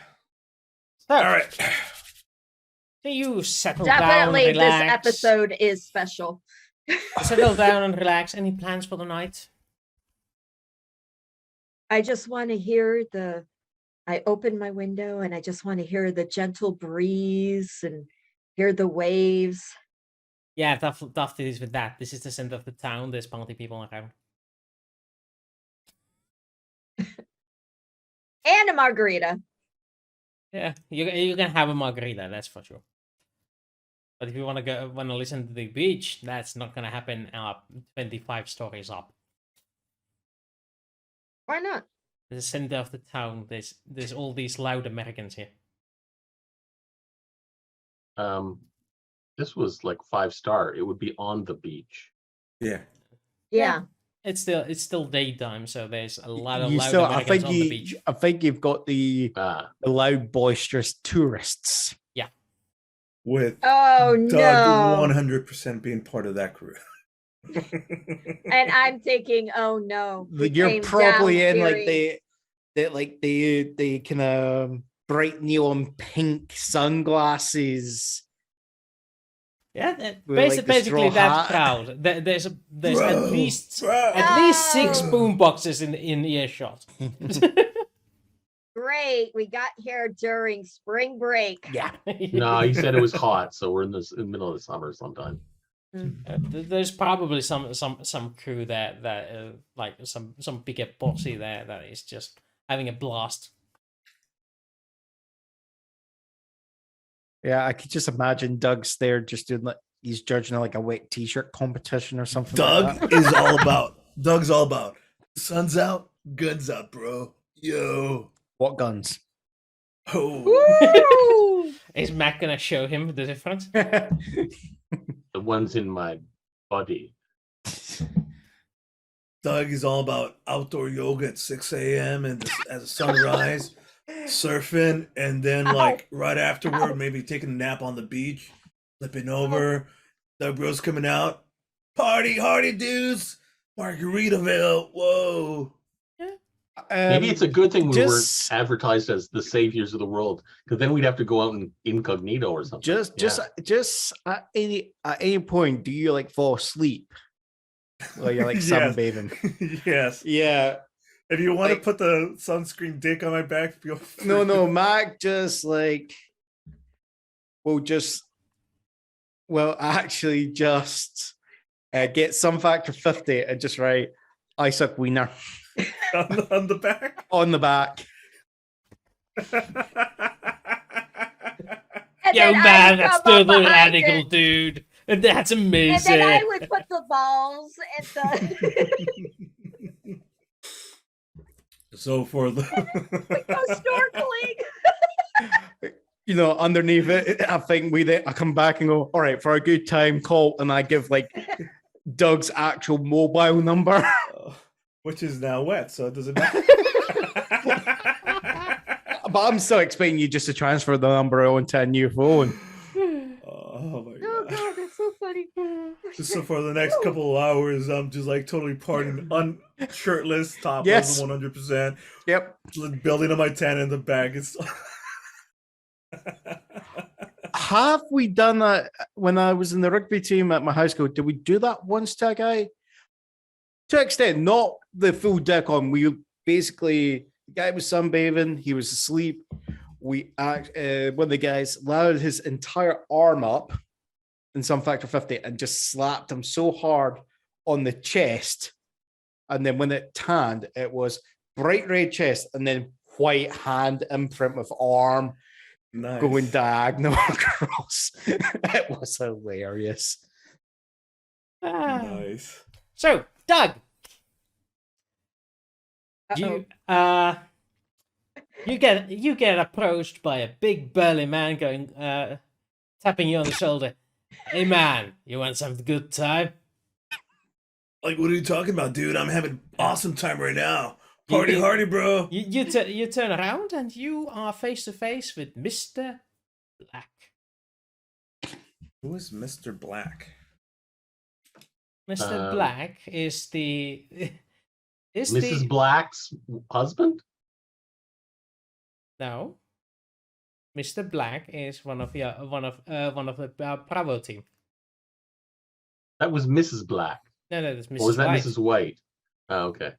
So, All right. do you settle Definitely down, this relax? episode is special. Settle down and relax. Any plans for the night? I just want to hear I open my window and I just want to hear the gentle breeze and hear the waves. Yeah, tough it is with that. This is the center of the town. There's party people around. And a margarita. Yeah, you can have a margarita, that's for sure. But if you want to listen to the beach, that's not gonna happen. 25 stories up. Why not? The center of the town. There's all these loud Americans here. This was like 5-star. It would be on the beach. Yeah. Yeah. It's still daytime, so there's a lot of You loud still, Americans on the beach. I think you've got the loud, boisterous tourists. With Oh Doug no. 100% being part of that crew. And I'm thinking, oh no. we You're came probably down in like fearing- the kind of bright neon pink sunglasses. Yeah, With, like, the basically straw that hat. crowd. There's at Bro, least bro. at least 6 Oh. boom boxes in earshot. Great. We got here during spring break. Yeah. No, he said it was hot, so we're in the middle of the summer sometime. There's probably some crew that like some bigger posse there that is just having a blast. Yeah, I could just imagine Doug's there just doing like he's judging like a wet t-shirt competition or something. Doug like is all about. Doug's all about. Sun's out, guns out, bro. Yo. what guns? Oh. Woo! Is Mac gonna show him the difference? The ones in my body. Doug is all about outdoor yoga at 6 a.m. and as the sunrise, surfing, and then like right afterward, maybe taking a nap on the beach, flipping over. Doug Bros coming out. Party hardy dudes. Margaritaville. Whoa. Maybe it's a good thing we just- weren't advertised as the saviors of the world, because then we'd have to go out in incognito or something. Just at any point, do you like fall asleep? Well, you're like Yes. sunbathing. Yes. Yeah. If you want Like- to put the sunscreen dick on my back, feel free. No, Mac just like actually just get some factor 50 and just write I suck wiener on the back. on the back. And Yo, then I man, would that's come up totally behind radical, it, dude. That's And amazing. then I would put the balls at the So for the go snorkeling. You know, underneath it, I think I come back and go, all right, for a good time, call, and I give like Doug's actual mobile number. which is now wet, so it doesn't matter. But I'm still expecting you just to transfer the number onto a new phone. Oh my Oh god. god, that's so funny. So for the next couple of hours, I'm just like totally partying, shirtless, topless, Yes. 100%, Yep. building on my tent in the back. It's Have we done that when I was in the rugby team at my high school? Did we do that once to a guy? To an extent, not the full deck on. We basically, the guy was sunbathing, he was asleep. One of the guys loaded his entire arm up in some factor 50 and just slapped him so hard on the chest. And then when it tanned, it was bright red chest and then white hand imprint of arm. nice. Going diagonal across. It was hilarious. Ah. Nice. So, Doug, Uh-oh. you get approached by a big burly man going tapping you on the shoulder. Hey man, you want some good time? Like, what are you talking about, dude? I'm having awesome time right now. You- Party you- hardy, bro. You turn around and you are face to face with Mr. Black. Who is Mr. Black? Mr. Black is Mrs. Black's husband? no. Mr. Black is one of the Bravo team. That was Mrs. Black. No, that's Mrs. Or was that White. Mrs. White? Oh, okay.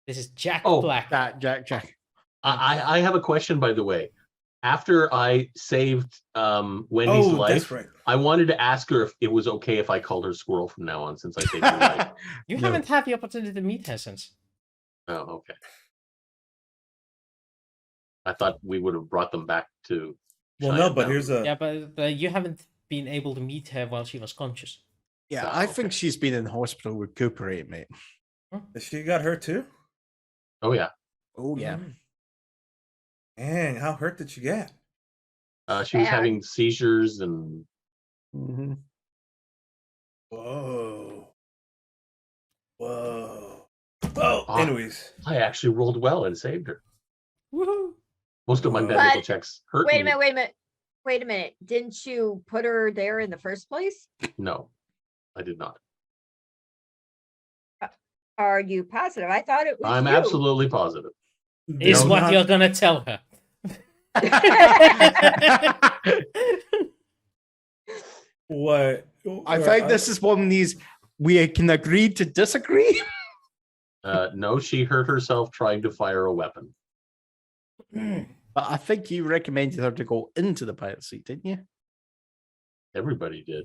This is Jack Oh, Black. Jack. I have a question, by the way. After I saved Wendy's Oh, life, that's right. I wanted to ask her if it was okay if I called her Squirrel from now on, since I saved her life. You No. haven't had the opportunity to meet her since. Oh, okay. I thought we would have brought them back to. Well, Cheyenne no, but Mountain. here's a. Yeah, but you haven't been able to meet her while she was conscious. Yeah, Oh, I okay. think she's been in hospital recuperating, mate. She got hurt too. Oh yeah, Oh yeah. Dang, how hurt did she get? she was Bad. having seizures and Mm-hmm. Whoa. Oh, Ah. anyways. I actually rolled well and saved her. Woohoo! Most of my But- medical checks hurt Wait a me. Wait a minute. Didn't you put her there in the first place? No, I did not. Are you positive? I thought it was I'm you. absolutely positive. Is No, what not- you're gonna tell her. What? I think this is one of these we can agree to disagree. No, she hurt herself trying to fire a weapon. But I think you recommended her to go into the pilot seat, didn't you? Everybody did.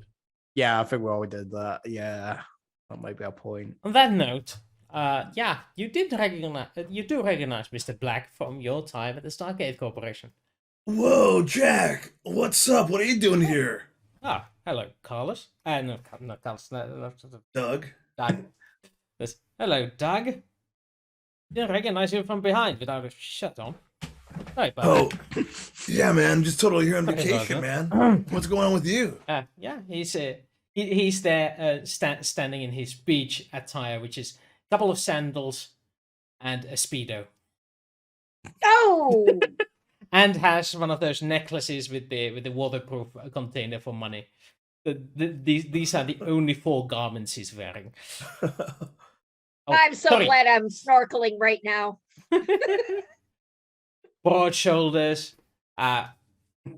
Yeah, I think we all did that. Yeah, that might be a point. On that note, yeah, you do recognize Mr. Black from your time at the Stargate Corporation. Whoa, Jack! What's up? What are you doing here? Ah, hello, Carlos. No, Carlos. No, Doug? Doug. Hello, Doug. Didn't recognize you from behind without a shirt on. Right, Oh, yeah, man. Just totally here on Okay, vacation, Doug. man. What's going on with you? Yeah, he's there standing in his beach attire, which is a couple of sandals and a speedo, Oh, and has one of those necklaces with the waterproof container for money. These are the only 4 garments he's wearing. Oh, I'm so sorry. glad I'm snorkeling right now. Broad shoulders,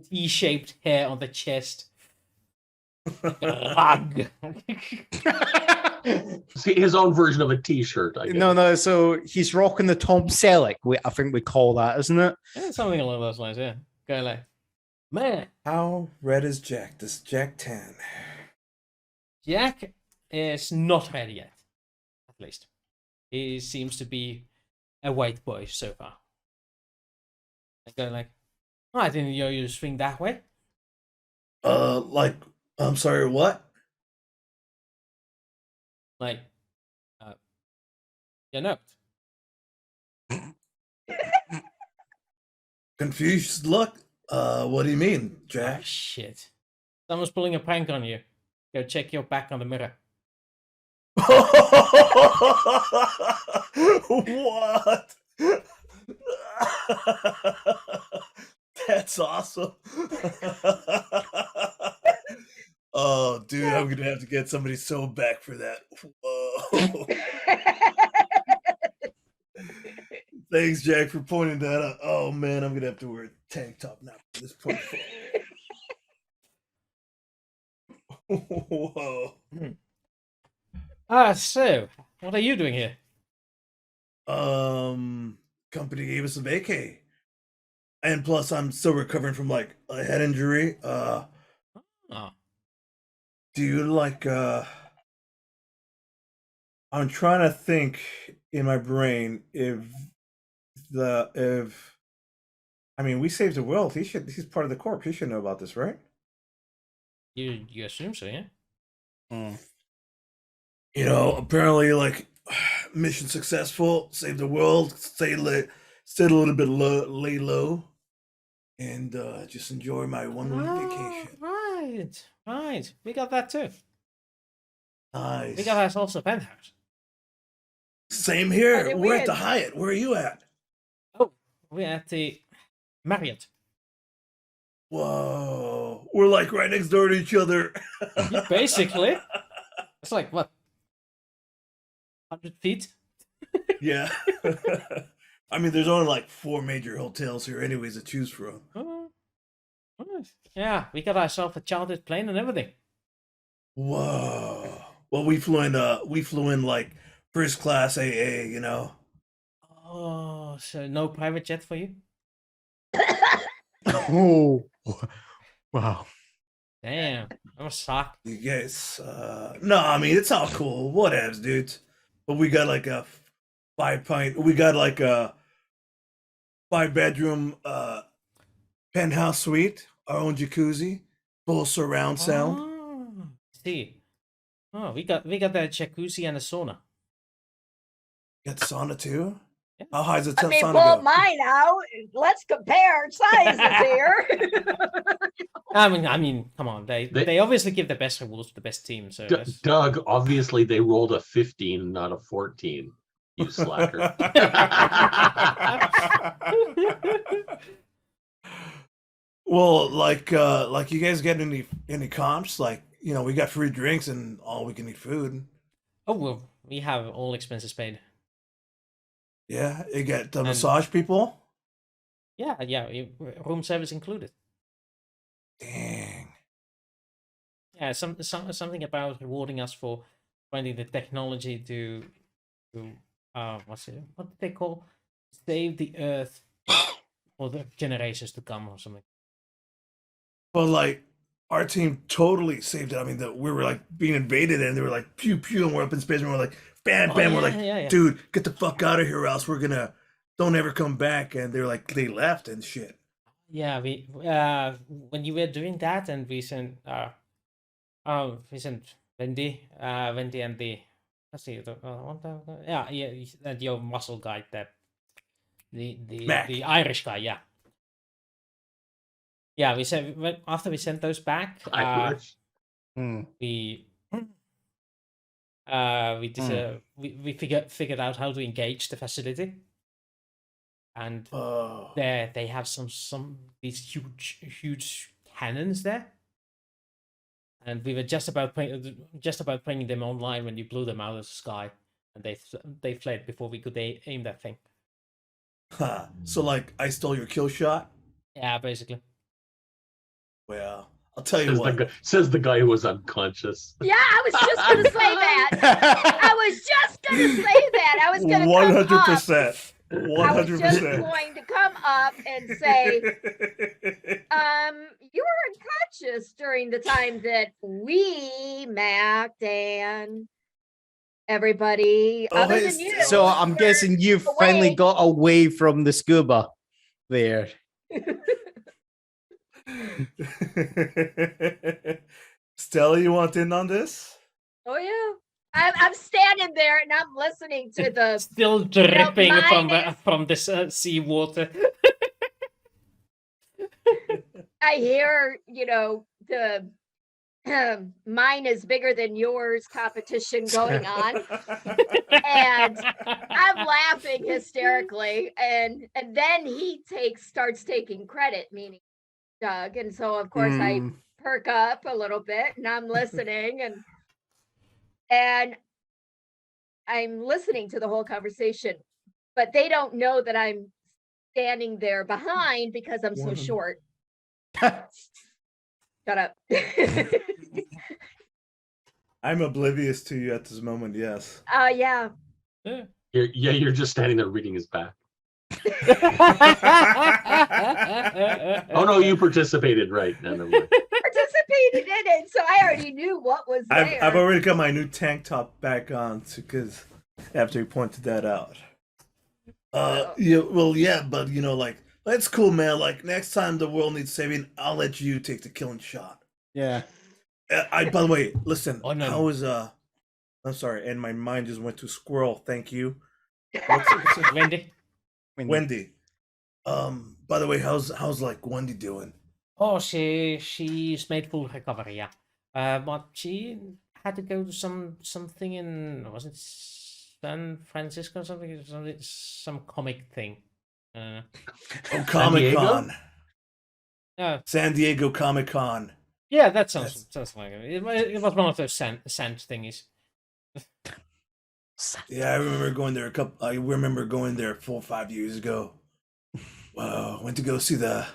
T-shaped hair on the chest. Rug. See, his own version of a T-shirt. I guess. No. So he's rocking the Tom Selleck. I think we call that, isn't it? Yeah, something along those lines, yeah. Go like, man, How red is Jack? This Jack 10. Jack is not ready yet. At least. He seems to be a white boy so far. I go like, oh, I didn't know you swing that way. Like, I'm sorry, what? Like, you know. Confused look. What do you mean, Ah, Jack? shit. Someone's pulling a prank on you. Go check your back on the mirror. What? That's awesome. Oh, dude, I'm gonna have to get somebody sewn back for that. Whoa. Thanks, Jack, for pointing that out. Oh man, I'm gonna have to wear a tank top now for this point. Whoa. So, what are you doing here? Company gave us a vacay. And plus I'm still recovering from like a head injury. Oh, Do you like I'm trying to think in my brain if I mean we saved the world. He's part of the Corp. He should know about this, right? you assume so, yeah? You know, apparently like mission successful, saved the world, stayed a little bit lay low, and just enjoy my 1 week vacation. Right. We got that too. Nice. We got ourselves a penthouse. Same Oh, here. did We're we? at the Hyatt. Where are you at? Oh, we're at the Marriott. Whoa. We're like right next door to each other. Basically. It's like, what? 100 feet? Yeah. I mean, there's only like 4 major hotels here anyways to choose from. Oh, Yeah, we got ourselves a chartered plane and everything. Whoa. Well, we flew in like first class AA, you know. Oh, so no private jet for you? Oh, wow. Damn, that was suck. You guys, no, I mean it's all cool, whatevs, dude. But we got like a we got like a 5-bedroom penthouse suite, our own jacuzzi, full surround sound. Oh, see. Oh, we got the jacuzzi and a sauna. Got the sauna too. Yeah. How high is the I mean, sauna pull go? mine out. Let's compare sizes here. I mean, come on. They obviously give the best rewards to the best team. So that's... Doug, obviously they rolled a 15, not a 14. You slacker. Well, like you guys get any comps? Like, you know, we got free drinks and all we can eat food. Oh well, we have all expenses paid. Yeah, you get the And- massage people. Yeah, room service included. Dang. Yeah, something about rewarding us for finding the technology to what did they call, save the Earth for the generations to come or something. But like our team totally saved it. I mean, we were like being invaded and they were like pew pew and we're up in space and we're like bam Oh, bam. We're yeah, like, yeah. dude, get the fuck out of here, or else we're gonna don't ever come back. And they're like they left and shit. Yeah, we when you were doing that, and we sent Wendy and the let's see and your muscle guy, that Mac. the Irish guy, yeah, we said after we sent those back, Irish. we we figured out how to engage the facility, and Oh, there they have some these huge cannons there, and we were just about bringing them online when you blew them out of the sky, and they fled before we could aim that thing. huh. So like I stole your kill shot. Yeah, basically. Well, I'll tell you what. Says the guy who was unconscious. Yeah, I was just gonna say that. I was just gonna say that. I was gonna 100%. come up. I was just 100%. going to come up and say, you were unconscious during the time that we, Mac, Dan, everybody, Oh, other hey, than you. So I'm guessing you've away. finally got away from the scuba there. Stella, you want in on this? Oh yeah. I'm standing there and I'm listening to the Still dripping mine from this seawater. I hear, the mine is bigger than yours competition going on. And I'm laughing hysterically. And then he starts taking credit, meaning Doug. And so of course I perk up a little bit and I'm listening and I'm listening to the whole conversation, but they don't know that I'm standing there behind because I'm so short. Shut up. I'm oblivious to you at this moment, yes. Yeah. You're just standing there reading his back. Oh no, you participated, right? No, never mind. Participated in it, so I already knew what was there. I've already got my new tank top back on because after you pointed that out. Yeah, well, yeah, but like that's cool, man. Like next time the world needs saving, I'll let you take the killing shot. Yeah. By the way, listen. Oh, no. How is I'm sorry, and my mind just went to squirrel. Thank you, Wendy. Wendy. By the way, how's like Wendy doing? Oh, she's made full recovery, yeah. But she had to go to something in, was it San Francisco or something? Some comic thing. Oh, Comic Con. Yeah, San Diego Comic Con. yeah, that sounds like it. It was one of those sand thingies. Yeah, I remember going there I remember going there 4 or 5 years ago. Wow, went to go see the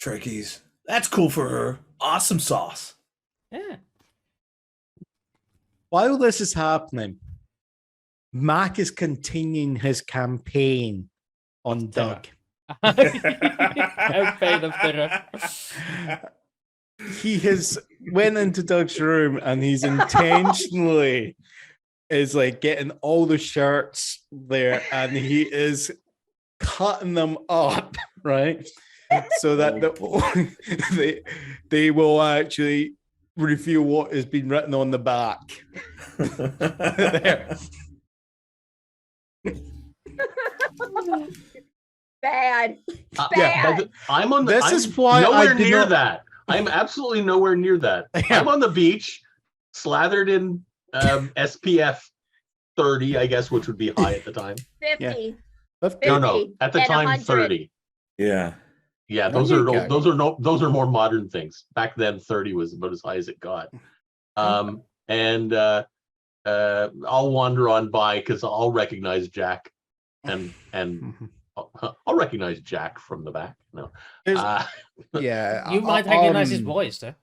Trekkies. That's cool for her. Awesome sauce. Yeah. While this is happening, Mac is continuing his campaign on terror. Doug. Campaign of terror. He has went into Doug's room and he's intentionally is like getting all the shirts there and he is cutting them up, right? So that they will actually reveal what has been written on the back. There. Bad. Yeah, Bad. but I'm on the. This I'm is why nowhere I did near not- that. I'm absolutely nowhere near that. Yeah. I'm on the beach, slathered in SPF 30, I guess, which would be high at the time. 50. No, 50 at the and time 100. 30. Yeah. Yeah, There those you are go. those are more modern things. Back then, 30 was about as high as it got. And I'll wander on by because I'll recognize Jack, and I'll recognize Jack from the back. No, There's- yeah, You might recognize his um, voice, though.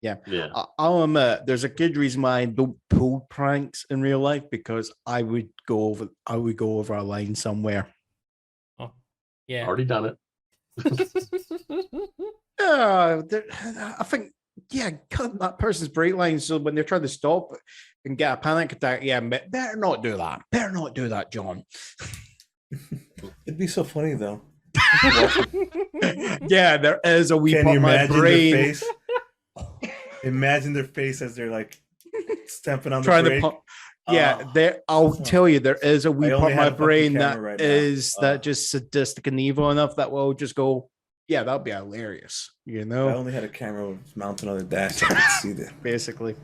yeah. I'll admit there's a good reason why I don't pull pranks in real life because I would go over a line somewhere. Oh, yeah. Already done it. I think cut that person's brake line so when they're trying to stop and get a panic attack, better not do that. Better not do that, John. It'd be so funny though. Yeah, there is a wee Can part you of my imagine brain their face? Imagine their face as they're like stamping on the trying to brake. pump. Yeah, Oh. there. I'll tell you, there is a wee I part only of my had a fucking brain camera that right now. is Oh. that just sadistic and evil enough that will just go, yeah, that'd be hilarious. You I know, only had a camera mounted on the dash. I could see that. basically.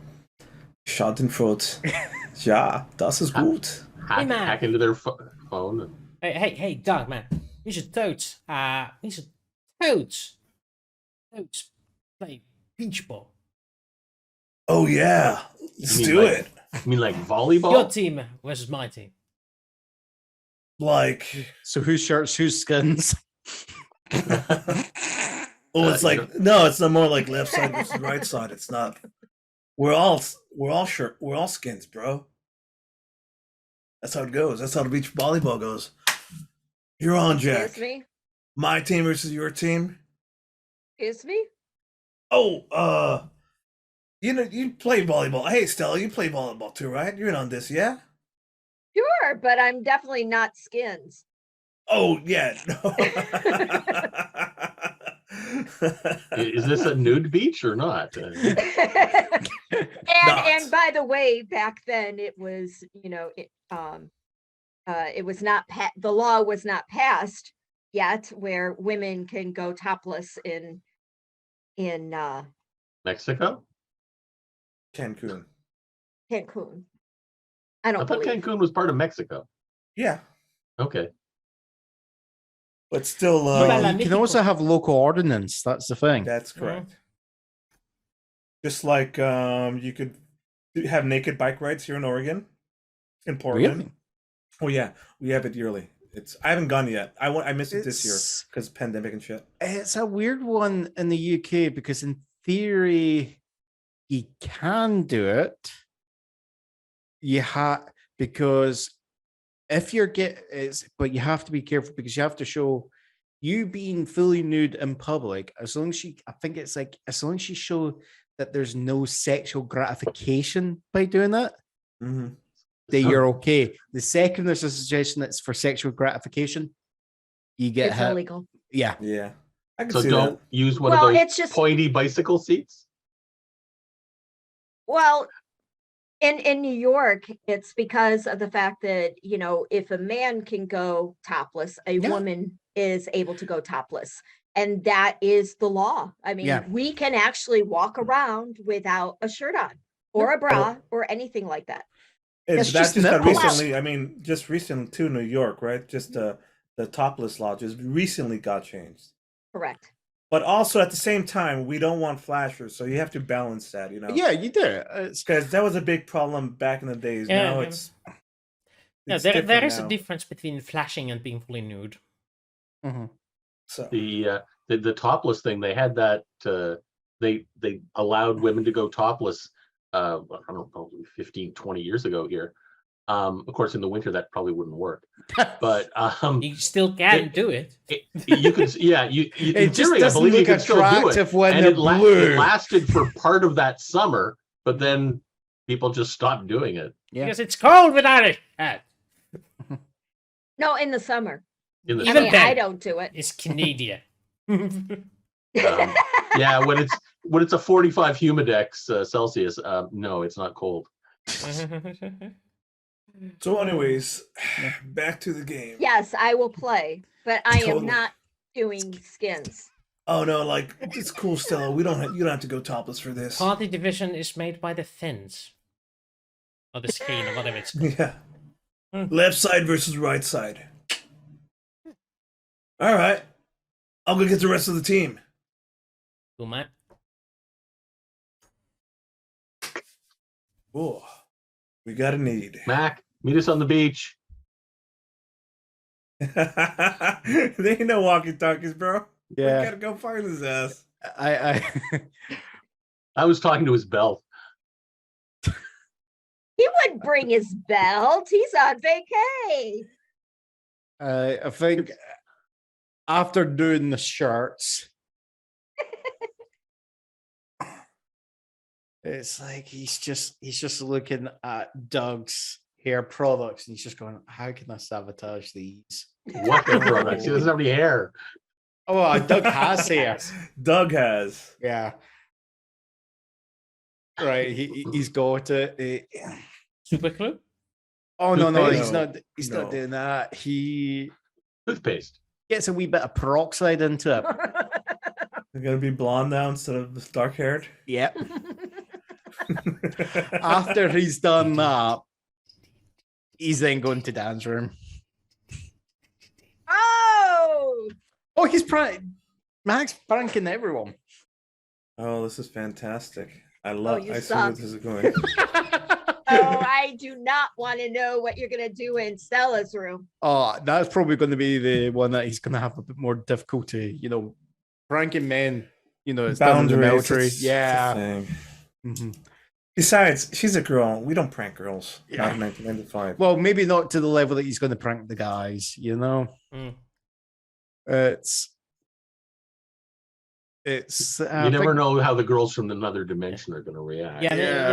Schadenfreude. Ja, das ist gut. Hey, man. Hack into their phone. Hey, Doug, man. We should totes play beach ball. Oh yeah, let's You mean do like- it. I mean, like Your volleyball. team versus my team. Like, So whose shirts, whose skins? oh, it's you like no, it's not more like left side versus right side. It's not. We're all skins, bro. That's how it goes. That's how the beach volleyball goes. You're on, Jack. Excuse me? My team versus your team. Excuse me? Oh, you play volleyball. Hey, Stella, you play volleyball too, right? You're in on this, yeah? Sure, but I'm definitely not skins. Oh, yeah. Is this a nude beach or not? and Not. by the way, back then it was, it was not the law was not passed yet where women can go topless in Mexico? Cancun. Cancun. I I don't thought believe. Cancun was part of Mexico. Yeah, Okay. but still, Well, You can also have local ordinance. That's the thing. that's correct. Just like you could have naked bike rides here in Oregon, in Portland. Really? Oh yeah, we have it yearly. I haven't gone yet. I missed it this year It's- because pandemic and shit. It's a weird one in the UK because in theory you can do it. Because if you're but you have to be careful because you have to show you being fully nude in public. As long as as long as you show that there's no sexual gratification by doing that, Mm-hmm. then you're okay. The second there's a suggestion that's for sexual gratification, you get It's hit. illegal. Yeah. Yeah, I can So see don't that. use one Well, of those it's just pointy bicycle seats. well, in New York, it's because of the fact that, if a man can go topless, a Yeah. woman is able to go topless. And that is the law. I mean, Yeah. we can actually walk around without a shirt on or a bra or anything like that. And It's that just just got nipples. recently. I mean, just recently to New York, right? Just the topless law just recently got changed. Correct. But also at the same time, we don't want flashers, so you have to balance that, Yeah, you do. It's because that was a big problem back in the days. Yeah, Now yeah. it's Yeah, it's there different is a now. difference between flashing and being fully nude. Mhm. So The the topless thing, they had that they allowed women to go topless I don't know, 15, 20 years ago here. Of course, in the winter that probably wouldn't work, but You still can do it. you could, yeah, you It in just theory, I doesn't believe you look could still do it, attractive when and they're it blue. lasted for part of that summer, but then people just stopped doing it. Yeah. Because it's cold without it. No, in the summer. In the I Even mean, then. I don't do it. It's Canadian. yeah, when it's a 45 humidex Celsius, no, it's not cold. So, anyways, back to the game. Yes, I will play, but I am Totally. not doing skins. Oh no, like it's cool, Stella. You don't have to go topless for this. Party division is made by the fins. Or the screen, or whatever it's called. Yeah. Left side versus right side. All right. I'll go get the rest of the team. Cool, man. Oh, we got a need. Mac, meet us on the beach. They ain't no walkie-talkies, bro. We Yeah. gotta go find his ass. I I was talking to his belt. He wouldn't bring his belt. He's on vacay. I think after doing the shirts, it's like he's just looking at Doug's hair products and he's just going, how can I sabotage these? What the products? He doesn't have any hair. Oh, Doug has hair. Doug has. Yeah. Right, he's got it. Super clue? Oh no, Toothpaste? he's No. not doing that. He Toothpaste. gets a wee bit of peroxide into it. They're gonna be blonde now instead of dark haired. Yep. After he's done that, he's then going to Dan's room. Oh, Oh, Max pranking everyone. Oh, this is fantastic. I love. you I see where suck. this is going. oh, I do not want to know what you're gonna do in Stella's room. Oh, that's probably going to be the one that he's going to have a bit more difficulty. Pranking men. It's done in the military. it's a Yeah. thing. Mhm. Besides, she's a girl. We don't prank girls. Yeah. Not in 1995. Well, maybe not to the level that he's going to prank the guys. Mm. It's. You never know how the girls from another dimension are going to react. Yeah. Yeah,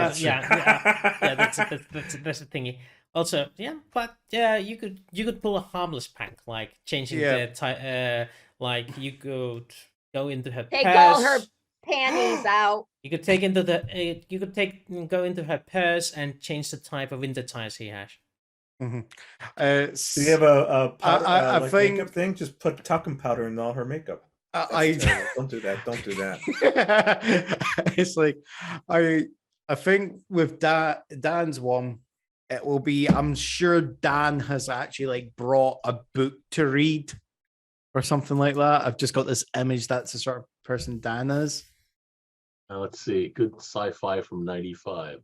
That's the thingy. Also, but you could pull a harmless prank, like changing the like you could go into her Take purse. all her panties out. You could go into her purse and change the type of winter ties he has. Do you have a powder, I like think- makeup thing? Just put talcum powder in all her makeup. That's terrible. Don't do that. Don't do that. It's like I think with Dan's one, it will be. I'm sure Dan has actually brought a book to read or something like that. I've just got this image. That's the sort of person Dan is. Let's see. Good sci-fi from 95.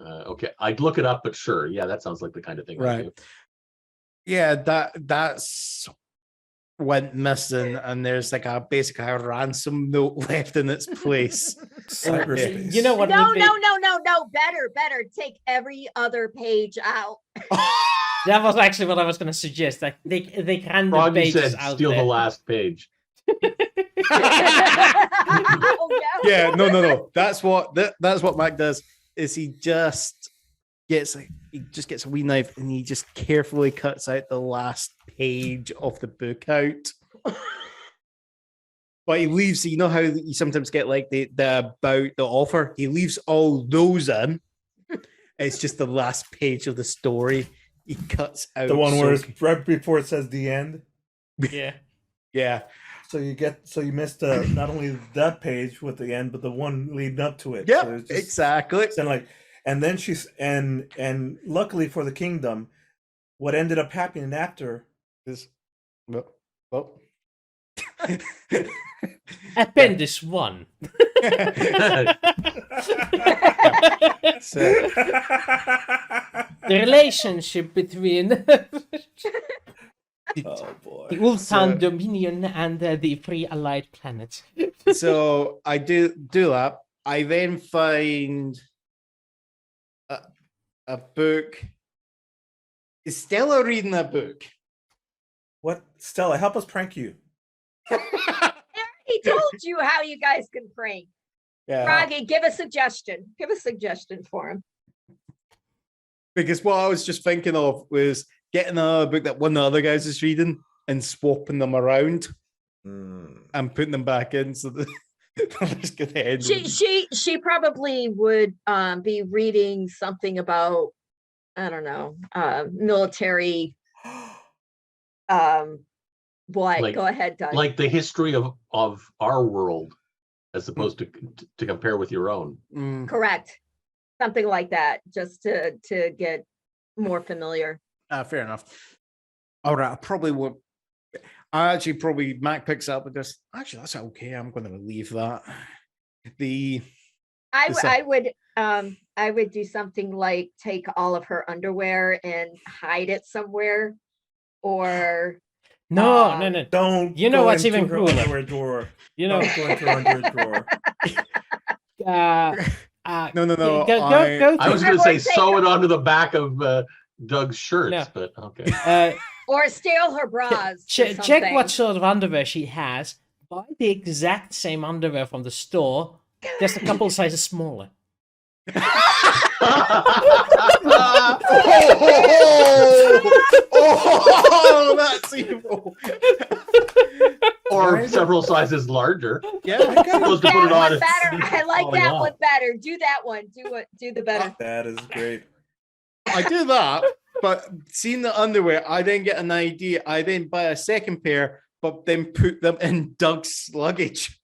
Okay, I'd look it up, but sure. Yeah, that sounds like the kind of thing. I Right. do. Yeah, that's went missing, and there's basically a ransom note left in its place. Cyberspace. You know what? No, would be- no. Better. Take every other page out. That was actually what I was going to suggest. Like they can the Froggy pages said, out steal there. the last page. Oh, no. Yeah, no. That's what Mac does. Is he just gets a wee knife and he just carefully cuts out the last page of the book out. But he leaves. You know how you sometimes get the about the offer. He leaves all those in. It's just the last page of the story. He cuts out The one where so- it's right before it says the end. Yeah. yeah. So you missed not only that page with the end, but the one leading up to it. Yeah, So it's just- exactly. and then she's and luckily for the kingdom, what ended up happening after Is well. Appendix 1. So, The relationship between oh boy. The Ulfan So- Dominion and the Free Allied Planets. So I do that. I then find a book. Is Stella reading a book? What, Stella? Help us prank you. He told you how you guys can prank. Yeah. Froggy, give a suggestion. Give a suggestion for him. Because what I was just thinking of was getting a book that one of the other guys is reading and swapping them around and putting them back in so that they're just gonna end. She probably would be reading something about, I don't know, military. What? Like- Go ahead, Doug. Like the history of our world, as opposed to compare with your own. Mm. Correct. Something like that, just to get more familiar. Fair enough. All right, I probably won't. I actually probably Mac picks up and goes, actually, that's okay. I'm going to leave that. I would do something like take all of her underwear and hide it somewhere, or No, no. Don't. You know go what's into even her cooler? underwear drawer. You know, Don't go into her underwear drawer. No, Go I was going to say Everyone take sew it. it onto the back of Doug's shirts, No. but okay. or steal her bras. or check something. what sort of underwear she has. Buy the exact same underwear from the store, just a couple sizes smaller. Oh, that's evil. Or several sizes larger. Yeah. Supposed to put it That on. one better. I like Oh, that yeah. one better. Do that one. Do the better. That is great. I do that, but seeing the underwear, I then get an idea. I then buy a second pair, but then put them in Doug's luggage.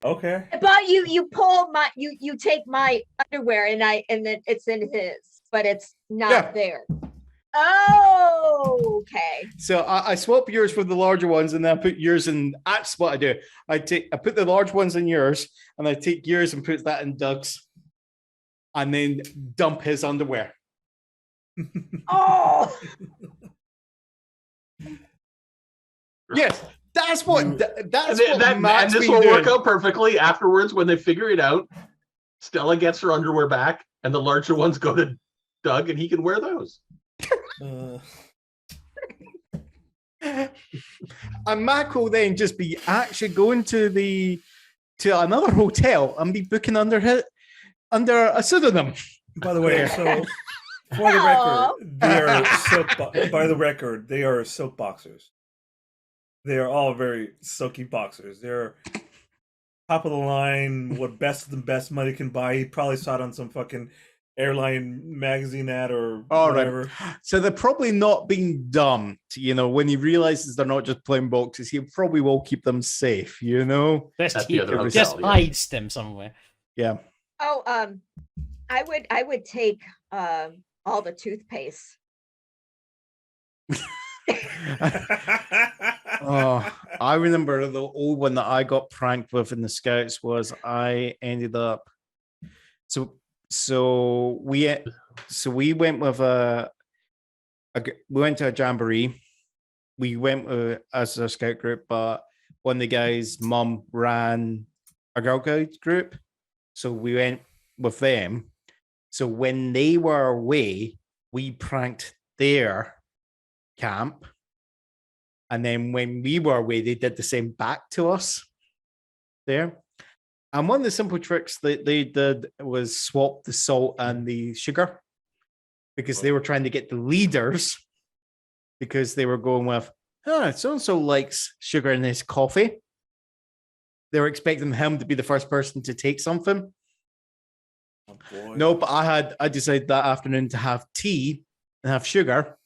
Okay. But you pull my you take my underwear and then it's in his, but it's not Yeah. there. Oh, okay. So I swap yours for the larger ones, and then I put yours in. That's what I do. I put the large ones in yours, and I take yours and put that in Doug's, and then dump his underwear. Oh, Yes, that's what. You- That's And, what Matt's and this been will work doing. out perfectly afterwards when they figure it out. Stella gets her underwear back, and the larger ones go to Doug, and he can wear those. And Mac will then just be actually going to another hotel and be booking under a pseudonym. By the way, so for the record, by the record, they are silk boxers. They are all very silky boxers. They're top of the line, what best of the best money can buy. He probably saw it on some fucking airline magazine ad or All right. whatever. So they're probably not being dumped. When he realizes they're not just plain boxes, he probably will keep them safe. Just At the other hotel, just yeah. hides them somewhere. Yeah. oh, I would take all the toothpaste. Oh, I remember the old one that I got pranked with in the Scouts was I ended up. So we went with we went to a jamboree. We went as a scout group, but one of the guys' mum ran a Girl Guide group, so we went with them. So when they were away, we pranked their camp. And then when we were away, they did the same back to us there. And one of the simple tricks that they did was swap the salt and the sugar because they were trying to get the leaders because they were going with, so-and-so likes sugar in his coffee. They were expecting him to be the first person to take something. Oh, boy. No, but I decided that afternoon to have tea and have sugar.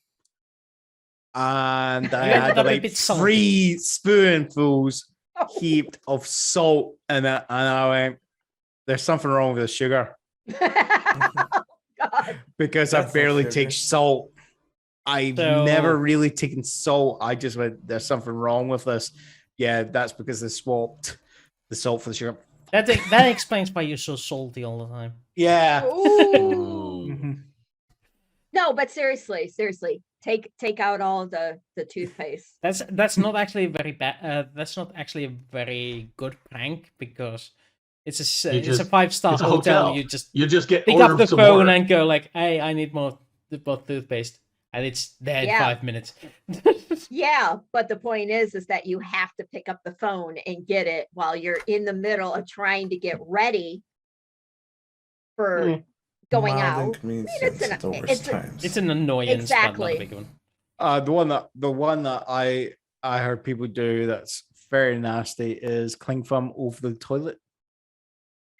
And I ended had up a like bit salty. 3 spoonfuls heaped of salt in it. And I went, there's something wrong with the sugar God. because I That's not barely sugar. take salt. I've So- never really taken salt. I just went, there's something wrong with this. Yeah, that's because they swapped the salt for the sugar. That explains why you're so salty all the time. Yeah. Ooh. Mhm. No, but seriously, take out all the toothpaste. That's not actually very bad. That's not actually a very good prank because it's You it's a just- 5-star it's a hotel. hotel. You just You just get pick up ordered the some phone more. and go like, "Hey, I need more toothpaste," and it's there in Yeah. 5 minutes. Yeah, but the point is that you have to pick up the phone and get it while you're in the middle of trying to get ready for going Mild out. inconvenience it's at the worst it's a- times. It's an annoyance, but not Exactly. a big one. The one that I heard people do that's very nasty is cling film over the toilet.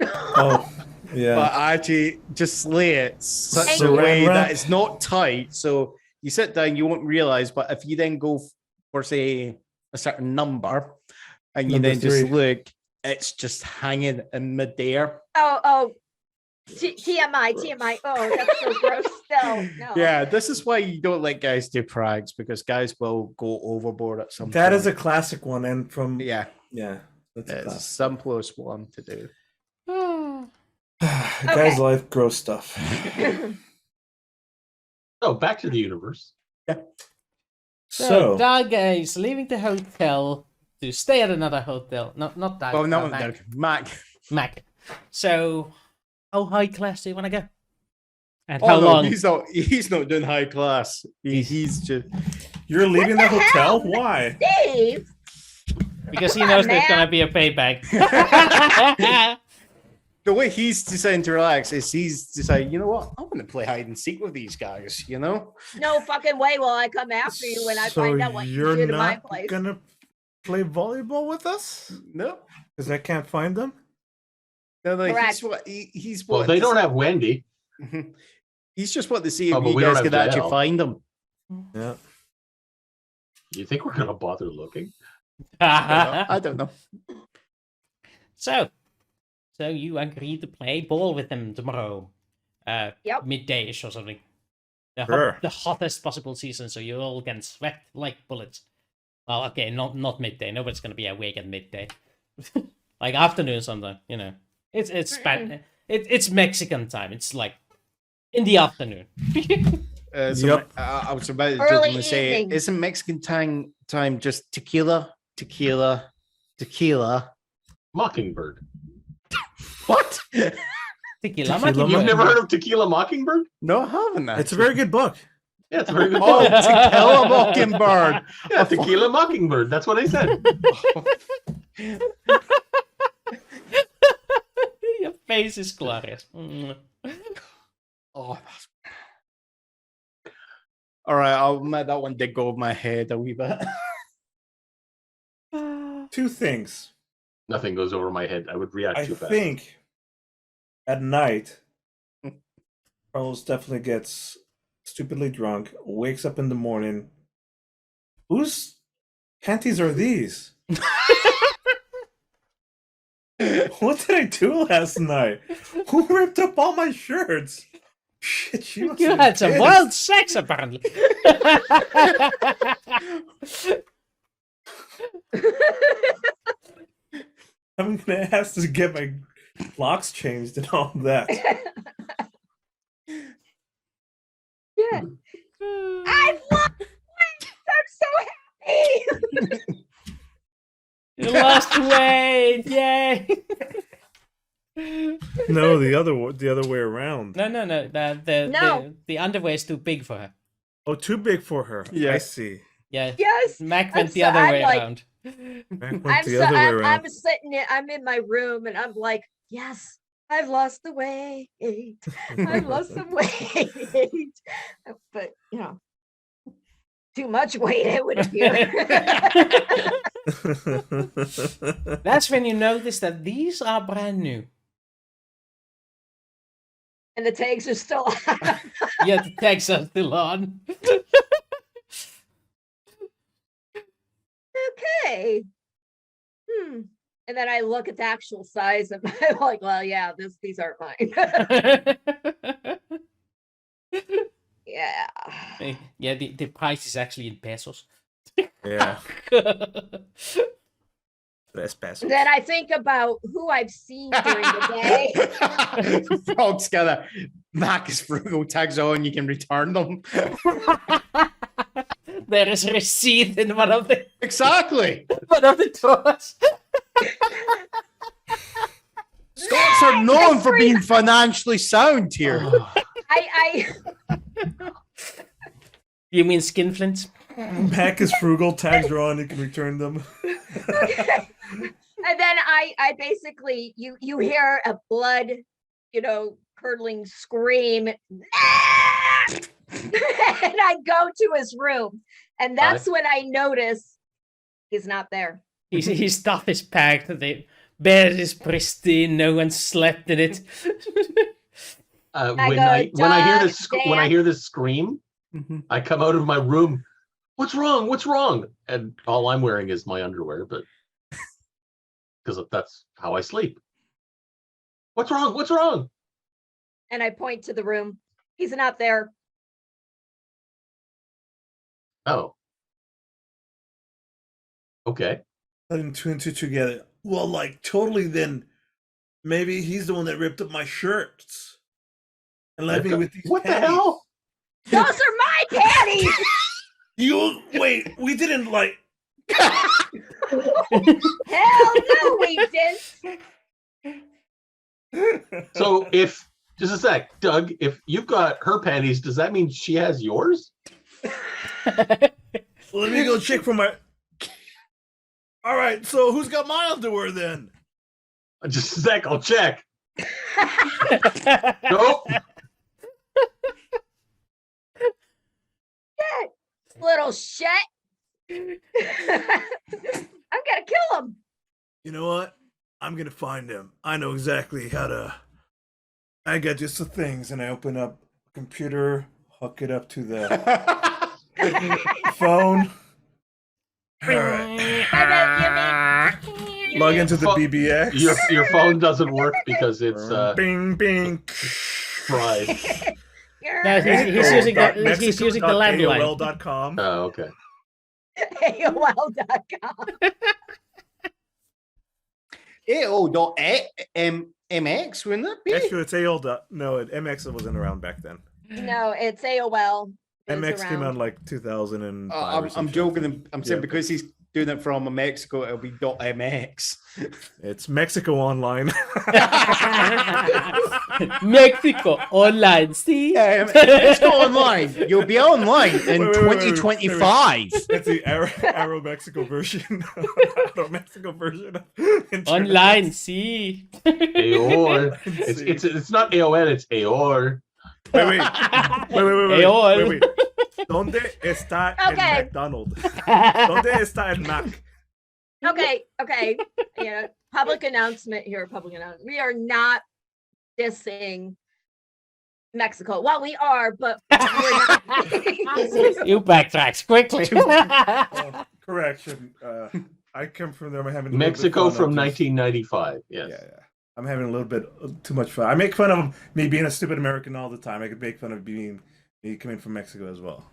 Oh, yeah. But actually just lay it such a Saran way wrap? that it's not tight. So you sit down, you won't realize, but if you then go for say a certain number and you Number then just 3. look, it's just hanging in midair. Oh, TMI. Oh, that's so gross. Still, no. Yeah, this is why you don't let guys do pranks because guys will go overboard at some That point. is a classic one, and from yeah, that's a it's the classic. simplest one to do. Guy's Okay. life, gross stuff. Oh, back to the universe. So So, Darga is leaving the hotel to stay at another hotel. Not Darga. Well, no, Mac. Mac. Mac. So, how high class do you want to go? And Oh how no, long? he's not doing high class. He's just you're leaving the What the hotel? hell? Why? Dave, Because he Come knows on, there's man. gonna be a payback. the way he's deciding to relax is he's deciding, you know what, I'm going to play hide and seek with these guys. You know, no fucking way will I come after you when I find out what you you're did to my not place. gonna play volleyball with us? no, Because I can't find them? no, Correct. he's Well, what they don't have Wendy. He's just wanting to see Oh, if but you we don't guys have could actually Jaelle. find them. Yeah. You think we're gonna bother looking? I don't know. So you agree to play ball with him tomorrow, Yep. midday-ish or something. Sure. The hottest possible season, so you all can sweat like bullets. Well, okay, not midday. Nobody's gonna be awake at midday. Like afternoon sometime, you know. It's Mexican time. It's like in the afternoon. So I was about to Early jokingly say, evening. isn't Mexican time just tequila? Mockingbird. What? Tequila, Tequila Mockingbird. You've never heard of Tequila Mockingbird? No, I haven't. It's a very good book. Yeah, it's a very good Oh, book. Tequila Mockingbird. Yeah, Tequila Mockingbird. That's what I said. Your face is glorious. Oh, that's... All right, I'll admit that one did go over my head a wee bit. 2 things. Nothing goes over my head. I would react I too fast. think at night, Carlos definitely gets stupidly drunk, wakes up in the morning. Whose panties are these? What did I do last night? Who ripped up all my shirts? Shit, she must You have had some pissed. wild sex, apparently. I'm gonna ask to get my locks changed and all that. Yeah. I've lost weight. I'm so happy. You lost weight, yay! No, the other way around. No. No. The underwear is too big for her. Oh, too big for her. Yeah. I see. Yeah, Yes. Mac I'm went the so- other I'm way like- around. Back went the other way around. I'm sitting in, I'm in my room and I'm like, yes, I've lost the weight. I've lost some weight. But you know, too much weight, it would appear. That's when you notice that these are brand new. And the tags are still on. Yeah, the tags are still on. Okay. And then I look at the actual size and I'm like, well, yeah, these aren't mine. Yeah. Yeah, the price is actually in pesos. Yeah. Trespassers. Then I think about who I've seen during the day. Frog's got a Mac is frugal tags on. You can return them. There is a receipt in one of the Exactly. drawers. Scots are known for being financially sound here. I You mean skinflints? Mac is frugal, tags are on, you can return them. and then I basically you hear a blood, curdling scream. And I go to his room, and that's when I notice he's not there. His stuff is packed. The bed is pristine. No one slept in it. When I I go, when I hear "Doug, this when I Dan." hear this scream, I come out of my room. What's wrong? What's wrong? And all I'm wearing is my underwear, but because that's how I sleep. What's wrong? What's wrong? And I point to the room. He's not there. Oh. Okay. Putting two and two together. Well, like totally. Then maybe he's the one that ripped up my shirts and left me with these. What the panties. hell? Those are my panties. You wait. We didn't like. Hell no, we didn't. So if just a sec, Doug, if you've got her panties, does that mean she has yours? Let me go check for my. All right. So who's got my underwear then? Just a sec, I'll check. Nope. Little shit. I'm gonna kill him. You know what? I'm gonna find him. I know exactly how to. I got just the things, and I open up a computer, hook it up to the phone. All right. Log into the BBX. Your phone doesn't work because it's Bing bing. fried. No, he's using the landline. AOL.com. Oh, okay. AOL.com. AO.MX, wouldn't it be? Actually, it's AOL. No, MX wasn't around back then. No, it's AOL. It was MX came around. out like 2005. I'm joking. I'm saying Yeah. because he's doing it from Mexico, it'll be .mx. It's Mexico Online. Mexico online. See? Yeah, it's not online. You'll be online in Wait, 2025. It's the Aero Mexico version. Aero Mexico version. of internet. Online. See? Aor. It's not AON, it's Aor. Wait. AOL. Wait. ¿Dónde está el Okay. MacDonald? ¿Dónde está el Mac? Okay. Public announcement here. We are not dissing Mexico. Well, we are, but we're not. You backtracks quickly. Correction. I come from there. I'm having a little bit Mexico fun. from I'm just- 1995. Yes. Yeah. I'm having a little bit too much fun. I make fun of me being a stupid American all the time. I could make fun of me coming from Mexico as well.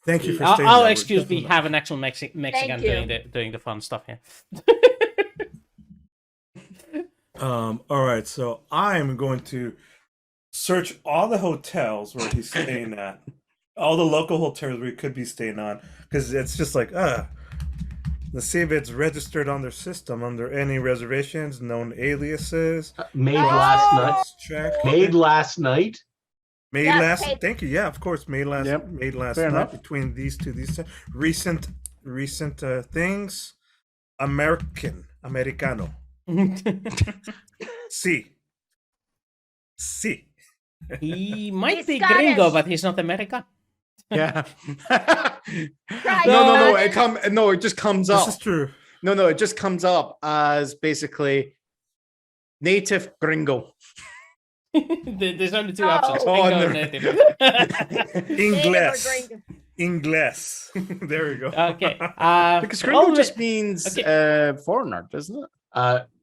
Thank you for staying. I'll there. excuse me. Have an actual Mexican Thank you. doing the fun stuff here. All right, so I'm going to search all the hotels where he's staying at, all the local hotels where he could be staying on, because it's just like, let's see if it's registered on their system under any reservations, known aliases. Made last night. Let's check. Made last night. Made Yeah, last. paid- Thank you. Yeah, of course. Made last. Yep, Made last fair night enough. between these two. Recent things. Americano. Sí. He might He's be Scottish. gringo, but he's not American. Yeah. Right. No. It just comes This up. is true. No, it just comes up as basically native gringo. There's only two Oh. options: Oh, gringo no. or native. Ingles. Gringo. Ingles. There we go. Okay. Because gringo oh, just means okay. foreigner, doesn't it?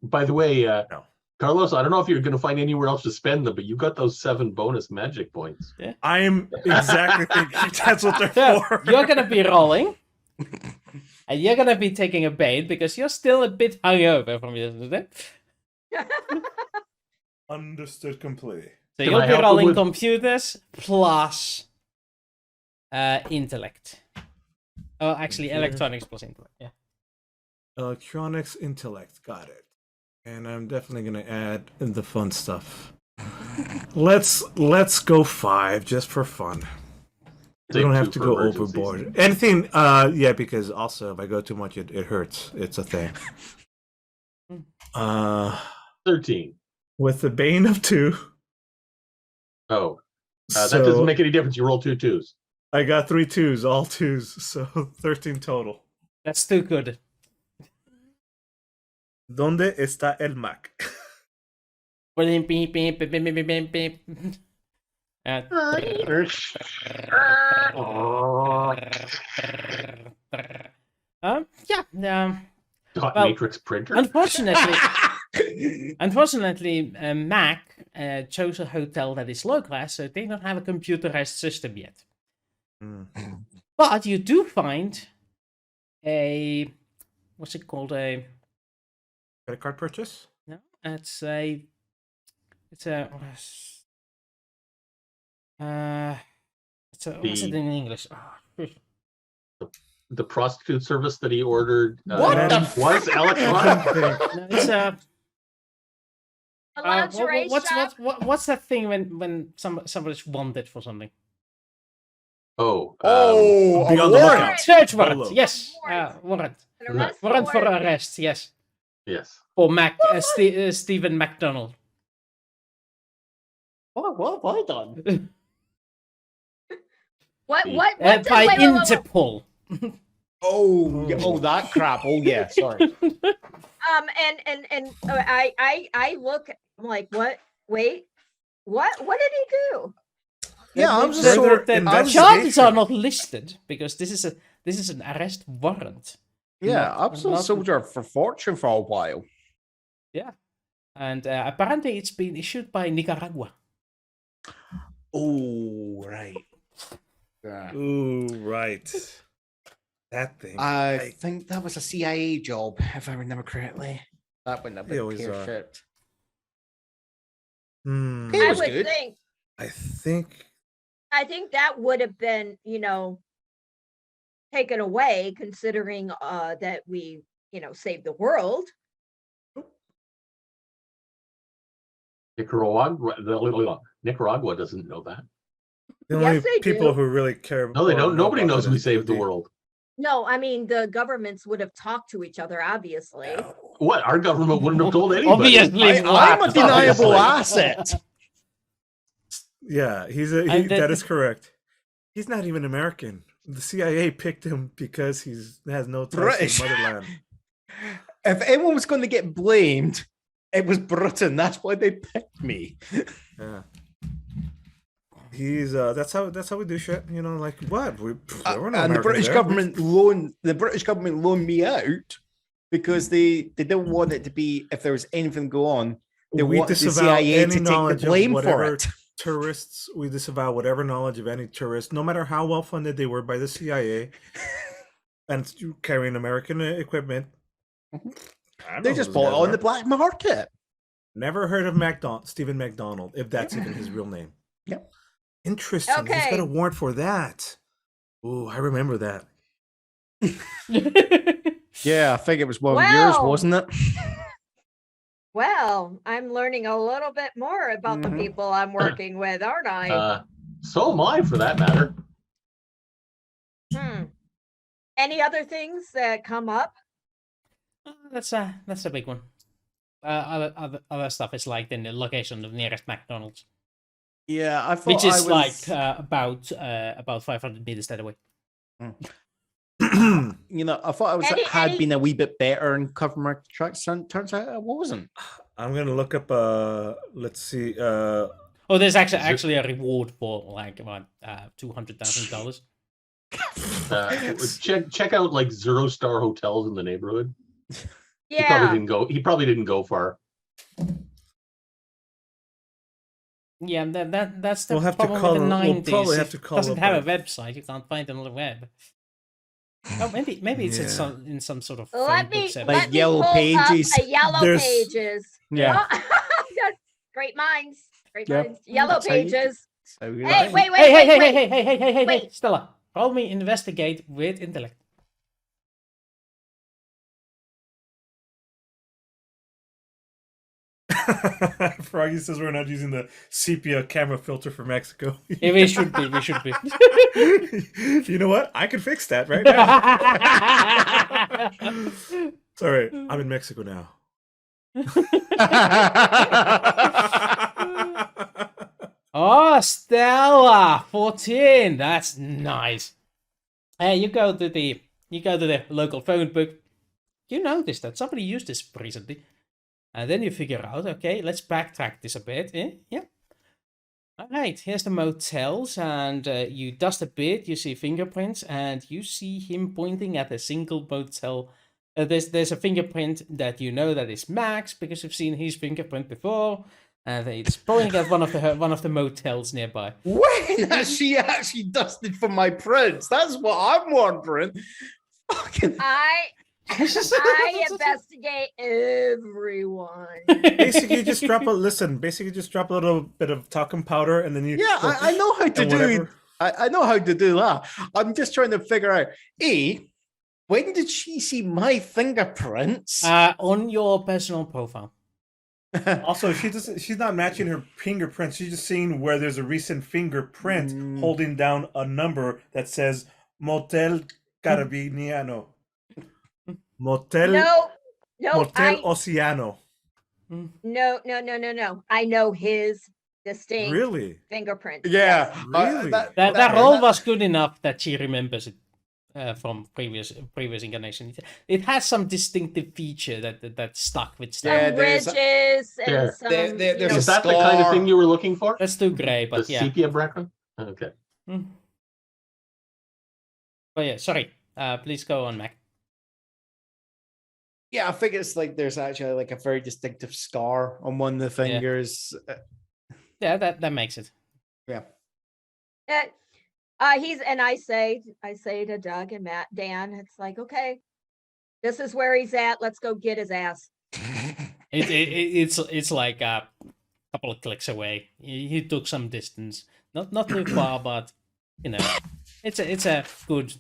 By the way, No. Carlos, I don't know if you're going to find anywhere else to spend them, but you got those 7 bonus magic points. I am exactly thinking that's what they're So for. you're gonna be rolling And you're gonna be taking a bait because you're still a bit hungover from yesterday. Understood completely. So Can you'll I be help him rolling with- computers plus intellect. Oh, actually, Computer. electronics plus intellect. Yeah. Electronics, intellect, got it. And I'm definitely gonna add the fun stuff. Let's go 5 just for fun. We Save don't 2 have to for go emergencies. overboard. Anything, yeah, because also if I go too much, it hurts. It's a thing. 13. With the bane of 2. Oh, that so doesn't make any difference. You roll 2 2s. I got 3 2s, all 2s, so 13 total. That's too good. ¿Dónde está el Mac? Beep, beep, beep, beep, beep, beep, beep, beep. Yeah. Dot Well, matrix printer. Unfortunately, Mac chose a hotel that is low class, so they don't have a computerized system yet. But you do find a what's it called? A Credit card purchase? no, it's a what's it The- in English? Oh, The prostitute service that he ordered What the was electronic. no, it's a A lingerie shop. what's that thing when somebody's wanted for something? Oh, Oh, Be a on the warrant. lookout. Search warrant. Hello. Yes, Warrant. warrant. An arrest Warrant for warrant. arrest. Yes, yes. for Stephen MacDonald. What have I done? What? What? By Wait, wait, wait, wait. Interpol. Oh, yeah, oh, that crap. Oh, yeah. Sorry. I look. I'm like, what? Wait, what? What did he do? Yeah, I'm Further just sort of. The investigation. charges are not listed because this is an arrest warrant. Yeah, not- I've sold not- soldier for fortune for a while. And apparently it's been issued by Nicaragua. Oh, right. Yeah. Ooh, right. That thing. I think that was a CIA job, if I remember correctly. That wouldn't have They been always are. pear-shaped. Hmm, It I was would good. think. I think that would have been, taken away, considering that we, saved the world. Nicaragua doesn't know that. the Yes, only they people do. who really care. No, they or don't. know Nobody about knows it we is saved the DoD. world. No, I mean the governments would have talked to each other, obviously. What? Our government wouldn't have told anybody. Obviously, I'm a deniable Obviously. asset. Yeah, And that is correct. He's not even American. The CIA picked him because has no ties British. to the motherland. If anyone was going to get blamed, it was Britain. That's why they picked me. Yeah. He's that's how we do shit. Like what? There were no And the Americans British there. government loaned me out because they didn't want it to be, if there was anything go on, they We wanted the disavow CIA any to take knowledge the of blame for whatever it. Tourists, we disavow whatever knowledge of any tourist, no matter how well funded they were by the CIA, and carrying American equipment. I don't They know just who bought it those on guys the are. black market. Never heard of Stephen MacDonald, if that's even his real name. Yep. Interesting. He's got Okay. a warrant for that. Ooh, I remember that. Yeah, I think it was one of yours, Well, wasn't it? Well, I'm learning a little bit more about the Mhm. people I'm working with, aren't I? So am I, for that matter. Any other things that come up? That's a big one. Other stuff is like the location of the nearest McDonald's, Yeah, I thought which is I was, like about 500 meters that away. I thought had Any- been a wee bit better in covering my tracks, and turns out it wasn't. I'm gonna look up. Let's see. Oh, there's actually a reward for like about $200,000. Check out like 0-star hotels in the neighborhood. He Yeah. probably didn't go far. Yeah, that's the We'll have to problem call with the him- we'll 90s. probably have It to call doesn't up have a- a website. You can't find it on the web. Oh, maybe it's Yeah. in some sort of Let phone me book set. Like let me yellow pull pages. up a yellow There's- pages. Yeah. Oh, that's great minds. Great Yep. minds. Yellow That's how you do- pages. So we Hey, like- wait, Hey, wait, hey, wait, hey, wait. hey, hey, hey, hey, hey, hey, Wait. Stella, roll me investigate with intellect. Froggy says we're not using the sepia camera filter for Mexico. Yeah, we should be. We should be. You know what? I can fix that right now. It's all right. I'm in Mexico now. Oh, Stella, 14. That's nice. Hey, you go to the local phone book. You notice that somebody used this recently, and then you figure out, okay, let's backtrack this a bit. Yeah. All right, here's the motels, and you dust a bit. You see fingerprints, and you see him pointing at a single motel. There's a fingerprint that you know that is Max because you've seen his fingerprint before, and it's pointing at one of the motels nearby. When has she actually dusted for my prints? That's what I'm wondering. Fucking. I investigate everyone. Basically, just drop a little bit of talcum powder, and then you. Yeah, I know how to and do. whatever. I know how to do that. I'm just trying to figure out. When did she see my fingerprints? On your personal profile. Also, she's not matching her fingerprints. She's just seeing where there's a recent fingerprint holding down a number that says Motel Carabiniano. Motel No, Motel Oceano. no. I know his distinct Really? fingerprint. Yeah, Yes. Really? That roll was good enough that she remembers it from previous incarnation. It has some distinctive feature that stuck with Some Stella. Yeah, there's a- ridges and There- some. there- you there's know, a Is that the kind of scar. thing you were looking for? That's too grey, The but yeah. sepia background? Okay. Mm. But yeah, sorry. Please go on, Mac. Yeah, I think it's like there's actually like a very distinctive scar on one of the fingers. Yeah, that makes it. Yeah. I say to Doug and Dan, it's like, okay, this is where he's at. Let's go get his ass. It's like a couple of clicks away. He took some distance, not too far, but you know, it's a good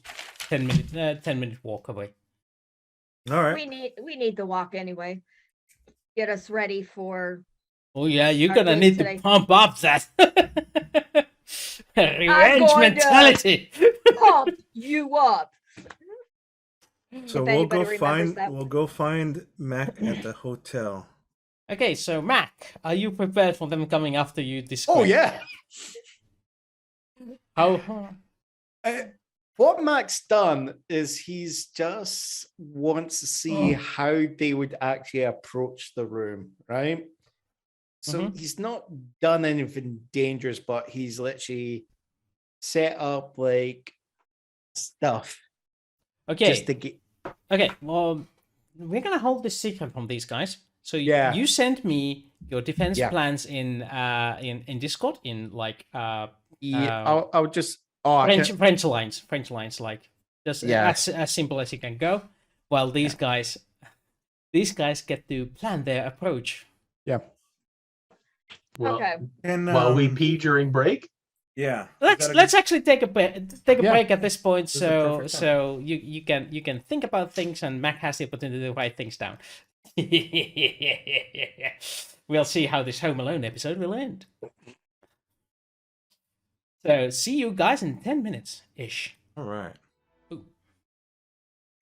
10-minute walk away. All right. We need the walk anyway. Get us ready for. Oh yeah, you're Our gonna date need today. to pump up that revenge going to- mentality. Pump you up. So If we'll anybody remembers that. go find Mac at the hotel. Okay, so Mac, are you prepared for them coming after you this Oh quick? yeah. How? What Mac's done is he's just wants to see how they would actually approach the room, right? So he's not done anything dangerous, but he's literally set up like stuff Okay. just to get. Okay. Well, we're gonna hold this secret from these guys. So Yeah. you sent me your defense Yeah. plans in Discord in like Yeah, I'll just. Oh, I can't- French lines, like just Yeah. as simple as you can go. While these guys get to plan their approach. yeah. Well, Okay. And while we pee during break? yeah. Let's actually take a Yeah. break at this point, This is the perfect time. so you can think about things, and Mac has the opportunity to write things down. We'll see how this Home Alone episode will end. So see you guys in 10 minutes ish. All right.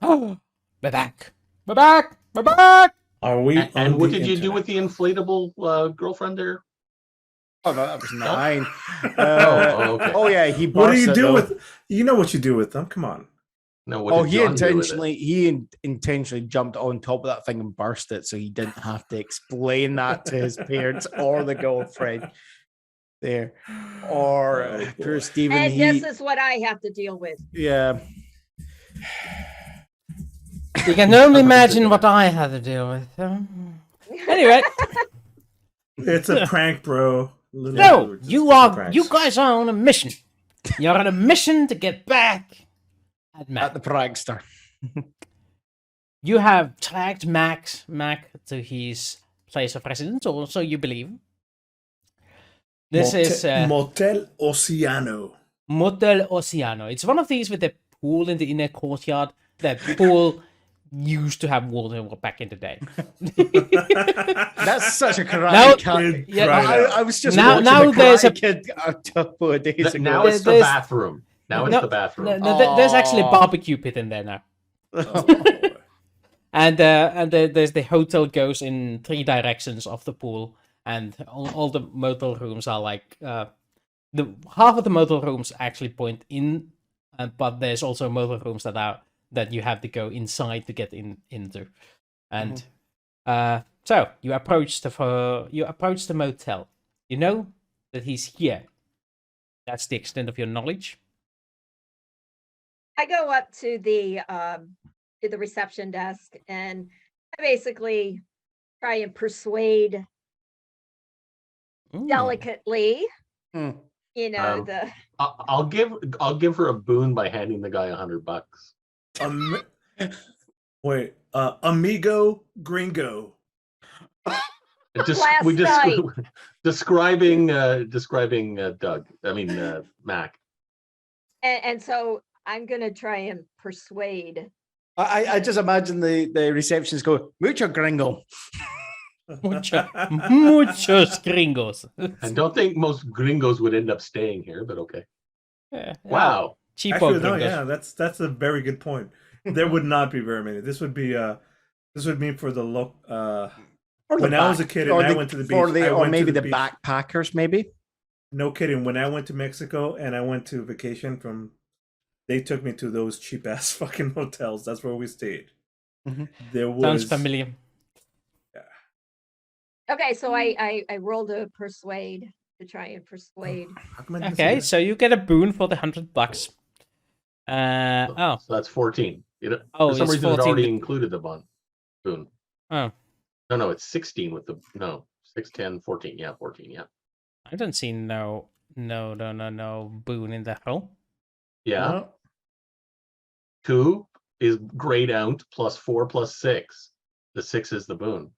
Oh, we're back. We're back. We're back. Are we? And on what the did you do internet? with the inflatable girlfriend there? Oh no, that was mine. Okay. Oh yeah, he. What do burst you it, do though. with? You know what you do with them? Come on. No, what Oh, did he John do with it? intentionally jumped on top of that thing and burst it, so he didn't have to explain that to his parents or the girlfriend. There, or Oh, poor boy. Stephen. And He, this is what I have to deal with. yeah. You can only imagine what I had to deal with. Anyway, It's a prank, bro. Literally, no, it's just you a are. prank. You guys are on a mission. You're on a mission to get back At Mac. at the prankster. You have tracked Mac to his place of residence, or so you believe. This is Motel Oceano. Motel Oceano. It's one of these with a pool in the inner courtyard. The pool used to have water back in the day. That's such a karate Now- kid. Yeah, I was just Now- watching now the there's Karate a- Kid a couple of days ago. Now it's the There's- bathroom. Now it's No, the bathroom. There's actually a Aw. barbecue pit in there now. And there's the hotel goes in 3 directions of the pool, and all the motel rooms are like the half of the motel rooms actually point in, but there's also motel rooms that you have to go inside to get into, and so you approach the motel. You know that he's here. That's the extent of your knowledge. I go up to the reception desk and I basically try and persuade Ooh. delicately, Mm. you know, Um, I'll give her a boon by handing the guy $100. Wait, amigo gringo. Last We night. describing Doug. I mean Mac. and so I'm gonna try and persuade. I just imagine the receptionist go, mucho gringo. Muchos gringos. I don't think most gringos would end up staying here, but okay. Yeah, Wow. cheapo Actually, no, gringos. yeah, that's a very good point. There would not be very many. This would mean for the look. Or When the I was a back- kid or and I the- went to the for beach, the- I or went to maybe the the beach. backpackers, maybe. No kidding. When I went to Mexico and I went to vacation they took me to those cheap ass fucking hotels. That's where we stayed. Mhm. There was Sounds familiar. Okay, so I rolled a persuade to try and persuade. How come I didn't see Okay, that? so you get a boon for the $100. Oh, So that's 14. Oh, For some it's reason, it 14 already with- included the boon. oh, No, it's 16 with the 6, 10, 14. Yeah, 14. Yeah. I don't see no boon in that roll. Yeah. No. 2 is grayed out plus 4 plus 6. The 6 is the boon.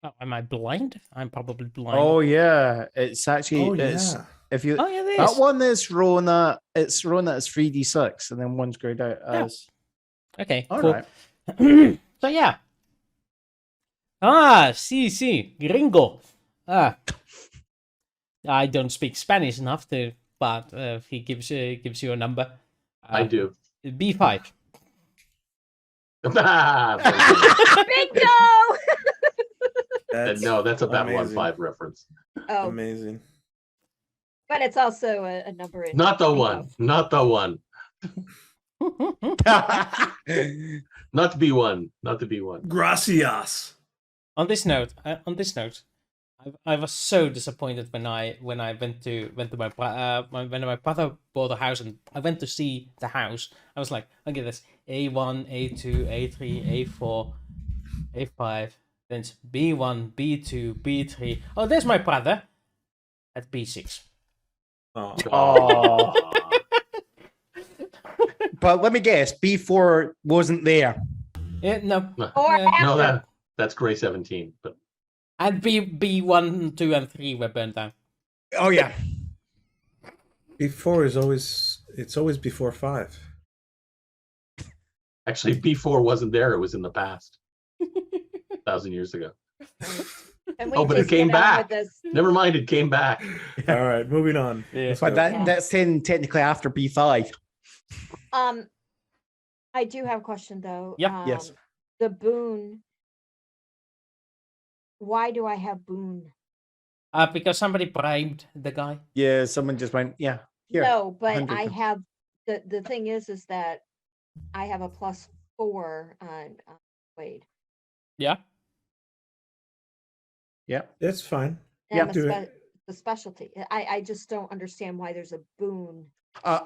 Oh, am I blind? I'm probably blind. Oh yeah, it's actually Oh it's yeah. if you Oh, yeah, there that is. one is rolling at it's rolling at 3d6 and then one's grayed out Yeah. as Okay, all cool. right. So yeah. Ah, sí, gringo. Ah, I don't speak Spanish enough to, but he gives you a number. I do. B5. Bingo! No, that's a Babylon amazing. 5 reference. Oh, Amazing. but it's also a number in Not the bingo. one. Not the one. Not to be one. Not to be one. Gracias. On this note, I was so disappointed when I went to when my brother bought a house and I went to see the house. I was like, okay, there's A1, A2, A3, A4, A5, then it's B1, B2, B3. Oh, there's my brother at B6. Oh. Oh. But let me guess, B4 wasn't there. Yeah, no, Or Yeah. No, after. that's Gray 17. But and B1, 2, and 3 were burned down. Oh yeah. Before is always before 5. actually, B4 wasn't there. It was in the past. 1,000 years ago. And we Oh, but it just came get on back. with this. Never mind, it came back. All right, moving on. Yeah. Let's But go. that that's technically after B5. I do have a question though. Yeah, yes. The boon. Why do I have boon? Because somebody bribed the guy. Yeah, someone just went, yeah, here. No, but 100 I comes. have the thing is that I have a +4 on Wade. Yeah. Yeah. It's fine. And Yeah. I'm a Do it. the specialty. I just don't understand why there's a boon.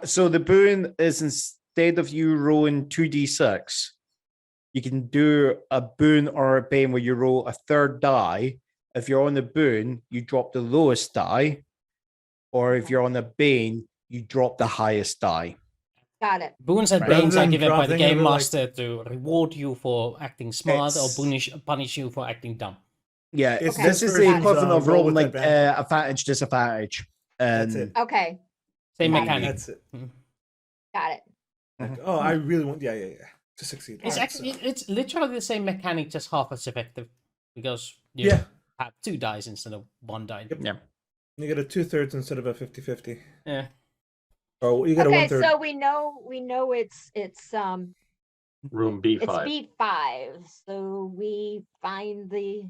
So the boon is instead of you rolling 2d6, you can do a boon or a bane where you roll a third die. If you're on the boon, you drop the lowest die, or if you're on the bane, you drop the highest die. Got it. Boons and Right. banes are Rather than given by the dropping game it, like- master to reward you for acting smart or It's- punish you for acting dumb. Yeah, It's Okay. this is just the versions, equivalent of roll rolling with like advantage. advantage, disadvantage. That's And it. Okay. Same Got it. mechanic. That's it. Got it. Like, oh, I really want. Yeah, to succeed. It's Alright, actually so- it's literally the same mechanic, just half as effective because you Yeah. have 2 dice instead of 1 die. Yep. yeah. You get a 2/3 instead of a 50-50. Yeah. Oh, you get a Okay, 1/3. so we know it's Room it's B5. B5. So we find the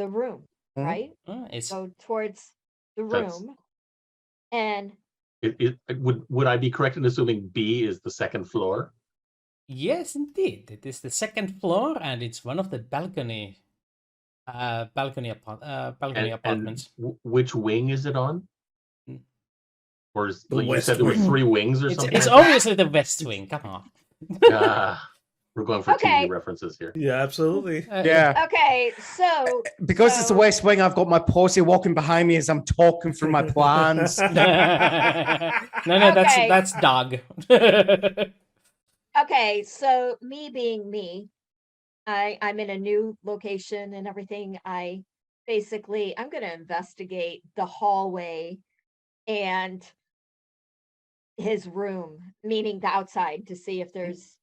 room, Mhm. right? It's Go towards the That's- room. And Would I be correct in assuming B is the second floor? yes, indeed. It is the 2nd floor, and it's one of the balcony apartments. Which wing is it on? Mm. Or is, The like you west said there were wing. 3 wings or It's something? it's like that? obviously the west wing. Come on. Ah, we're going for Okay. TV references here. Yeah, absolutely. Yeah. okay, so Because it's the So- West Wing, I've got my posse walking behind me as I'm talking through my plans. no, Okay. that's Doug. okay, so me being me, I'm in a new location and everything. I'm gonna investigate the hallway and his room, meaning the outside, to see if there's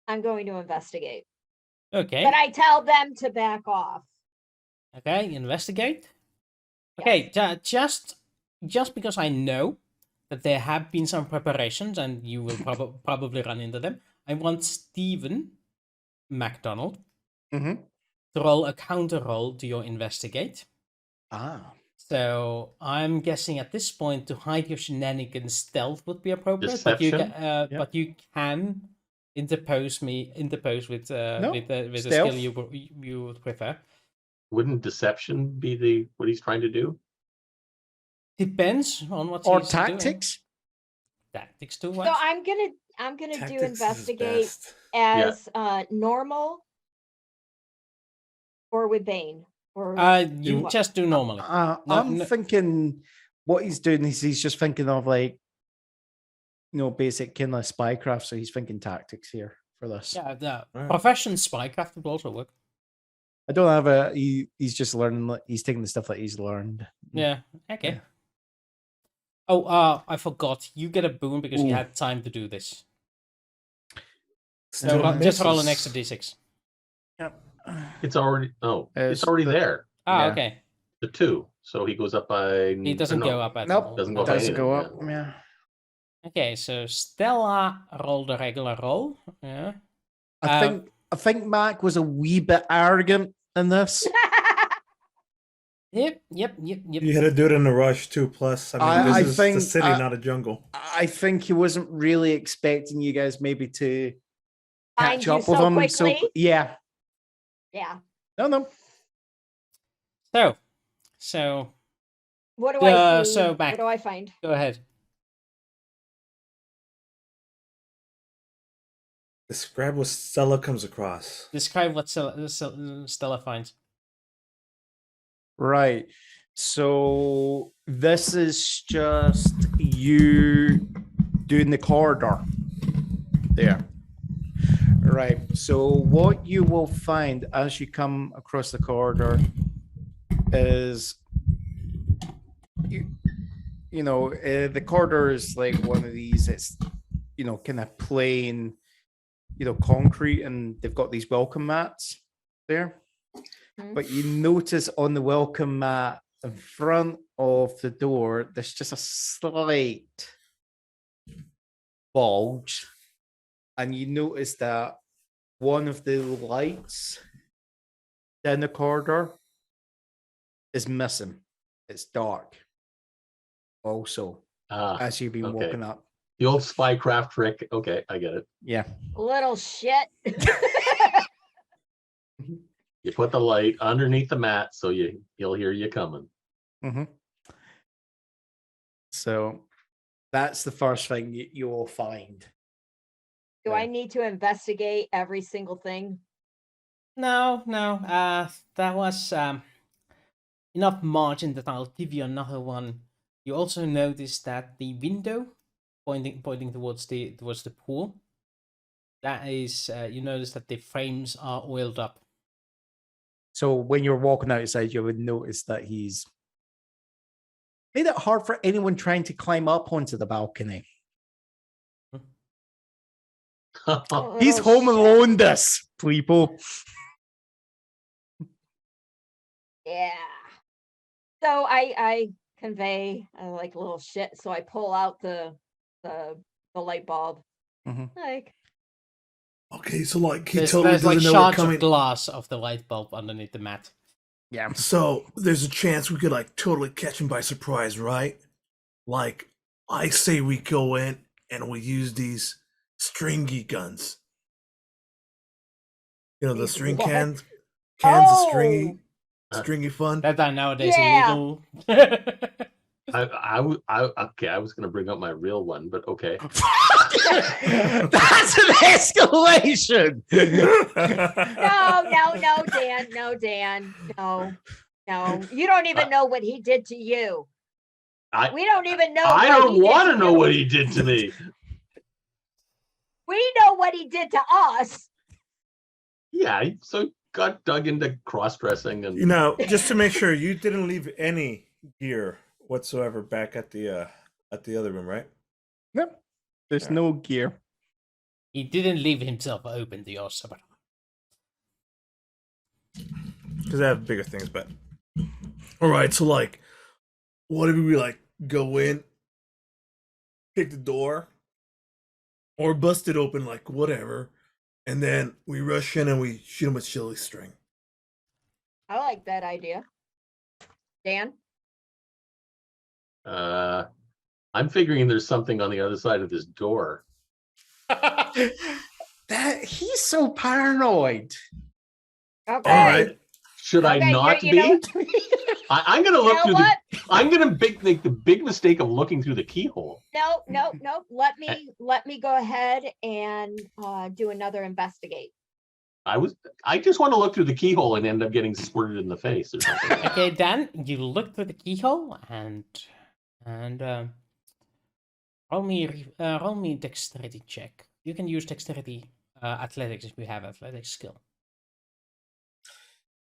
I'm going to investigate. Okay. But I tell them to back off. Okay, investigate. Okay, just because I know that there have been some preparations and you will probably run into them, I want Stephen MacDonald hmm to roll a counter roll to your investigate. Ah. So I'm guessing at this point to hide your shenanigans, stealth would be appropriate. Deception? But you can interpose with No, with a stealth. skill you would prefer. Wouldn't deception be what he's trying to do? Depends on what Or he's doing. tactics. Tactics too. So What? I'm gonna do Tactics is investigate best. as normal or with Bane. Or You what? just do normally. No, I'm no- thinking what he's doing is he's just thinking of like, basic kind of spycraft. So he's thinking tactics here for this. Yeah, the Right. profession spycraft would also work. I don't have he's just learning. He's taking the stuff that he's learned. Yeah. Okay. Yeah. Oh, I forgot. You get a boon because you Ooh. had time to do this. So Still just roll an misses. extra d6. It's already it's It's already the- there. Ah, Yeah. okay. The 2. So he goes up by He doesn't go up at Nope. all. Doesn't go up Doesn't go up. anything, Yeah. Okay, so Stella rolled a regular roll. Yeah. I think Mac was a wee bit arrogant in this. Yep. You had to do it in a rush too. Plus, I mean, I this is think, the city, not a jungle. I think he wasn't really expecting you guys maybe to Find catch you up with so him. quickly? Yeah. Yeah. No. So What do I see? so back. What do I find? go ahead. Describe what Stella comes across. Describe what Stella finds. Right. So this is just you doing the corridor there. Right. So what you will find as you come across the corridor is the corridor is like one of these. It's kind of plain, concrete, and they've got these welcome mats there. Mhm. But you notice on the welcome mat in front of the door, there's just a slight bulge. And you notice that one of the lights down the corridor is missing. It's dark. Also, as you've been okay. walking up. The old spycraft trick. Okay, I get it. Yeah. Little shit. You put the light underneath the mat so he'll hear you coming. Mm-hmm. So that's the first thing you will find. Do I need to investigate every single thing? No. That was enough margin that I'll give you another one. You also notice that the window pointing towards the pool. That is, you notice that the frames are oiled up. So when you're walking outside, you would notice that he's made it hard for anyone trying to climb up onto the balcony. He's Oh, home shit. alone, this people. Yeah. So I convey like a little shit. So I pull out the light bulb. Mhm. Like, Okay, so like he There's totally like doesn't know we're shards coming. of glass of the light bulb underneath the mat. Yeah. So there's a chance we could like totally catch him by surprise, right? Like I say we go in and we use these stringy guns. You know, the These string what? cans of Oh! stringy fun. That are nowadays Yeah. illegal. Okay, I was gonna bring up my real one, but okay. That's an escalation. No, Dan. No, Dan. No. You don't even know what he did to you. We don't even know. I what don't he did want to to know you. what he did to me. We know what he did to us. Yeah, he so got dug into cross-dressing and You know, just to make sure you didn't leave any gear whatsoever back at the other room, right? Yep. There's no gear. He didn't leave himself open to your sabotage. Because I have bigger things, but all right. So like, what if we like go in, pick the door, or bust it open, like whatever, and then we rush in and we shoot him with chili string. I like that idea. Dan? I'm figuring there's something on the other side of this door. That he's so paranoid. Okay. All right. Should I Okay, not you know be? I'm gonna You look know through what? I'm gonna make the big mistake of looking through the keyhole. No. Let me go ahead and do another investigate. I just want to look through the keyhole and end up getting squirted in the face or something. Okay, Dan, you look through the keyhole and roll me dexterity check. You can use dexterity athletics if you have athletics skill.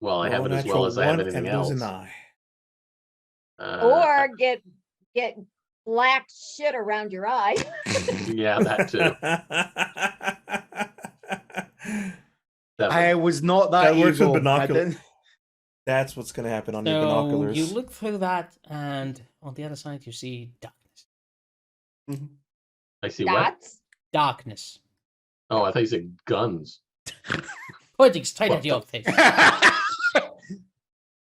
Well, I Roll have a it as well natural as I have one anything and lose else. an eye. Or get black shit around your eye. Yeah, that too. I was not that That works with evil. binocular- I didn't- That's what's gonna happen on your So binoculars. you look through that, and on the other side you see darkness. I see what? Dots? Darkness. Oh, I thought you said guns. Pointing straight What at your face.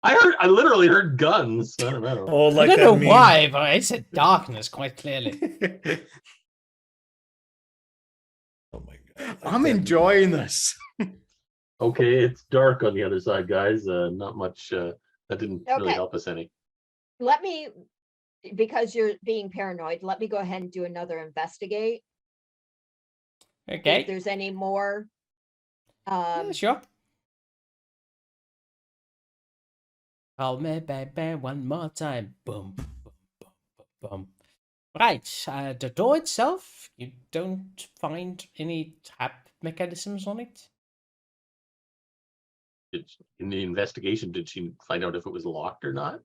I literally heard guns. I don't know. Oh, like I that don't know meme. why, but I said darkness quite clearly. Oh my god! I'm enjoying this. Okay, it's dark on the other side, guys. Not much. That didn't really Okay. help us any. Let me, because you're being paranoid, let me go ahead and do another investigate. If Okay. there's any more. Yeah, sure. Call me baby one more time. Boom, boom, boom, boom, boom. Right, the door itself, you don't find any tap mechanisms on it. In the investigation, did she find out if it was locked or not?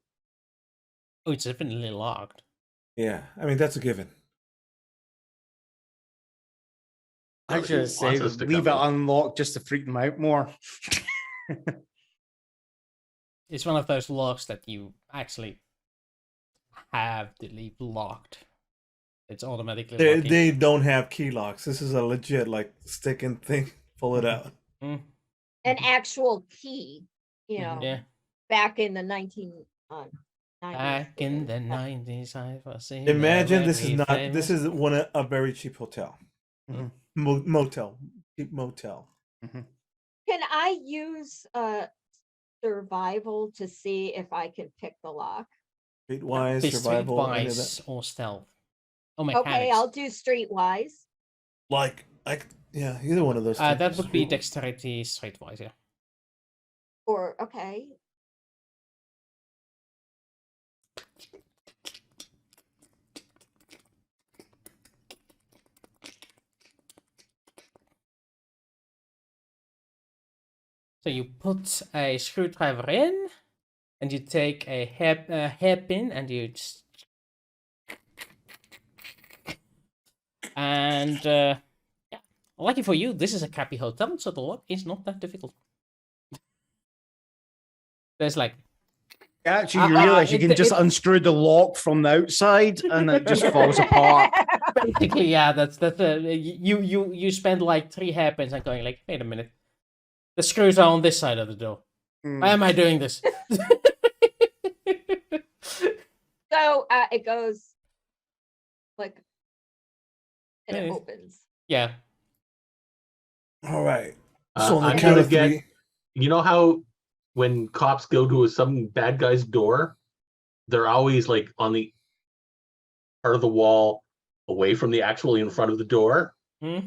Oh, it's definitely locked. Yeah, I mean that's a given. I Well, he just say wants us to leave it come in. unlocked just to freak them out more. It's one of those locks that you actually have to leave locked. It's automatically They locking. they don't have key locks. This is a legit like stick and thing. Pull it out. Mm, An actual key, yeah. back in the 90s. Back in the 90s, I was in Imagine a this is very not. famous- This is a very cheap hotel, Mhm. motel, cheap motel. Can I use survival to see if I can pick the lock? Streetwise, Be survival, any of streetwise that. or stealth. Oh, mechanics. Okay, I'll do streetwise. Like yeah, either one of those. things. That would be dexterity streetwise, yeah. Or okay. So you put a screwdriver in, and you take a hairpin, and you just... And yeah, lucky for you, this is a crappy hotel, so the lock is not that difficult. There's like... Actually, you realize you can just unscrew the lock from the outside, and it just falls apart. Basically, yeah, that's you spend like 3 hairpins and going like, wait a minute, the screws are on this side of the door. Why am I doing this? So it goes like, and it Yeah. opens. Yeah. All right. So on the I'm count gonna of get. three. You know how when cops go to some bad guy's door, they're always like on the part of the wall away from the actually in front of the door. Hmm?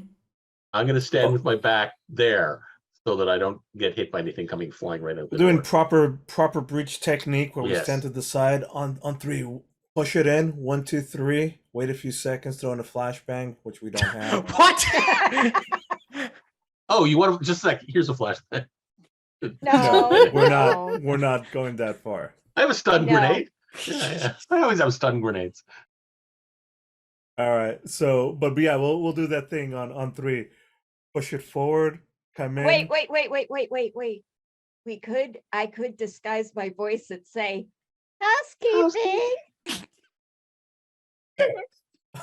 I'm gonna stand with my back there so that I don't get hit by anything coming flying right out the We're doing door. proper breach technique where we Yes. stand to the side on 3. Push it in. 1, 2, 3. Wait a few seconds. Throw in a flashbang, which we don't have. What? Oh, you want to just like here's a flashlight. No, we're no. not. We're not going that far. I have a stun No. grenade. Yeah. I always have stun grenades. All right. So, but yeah, we'll do that thing on 3. Push it forward. Come in. Wait. I could disguise my voice and say, housekeeping.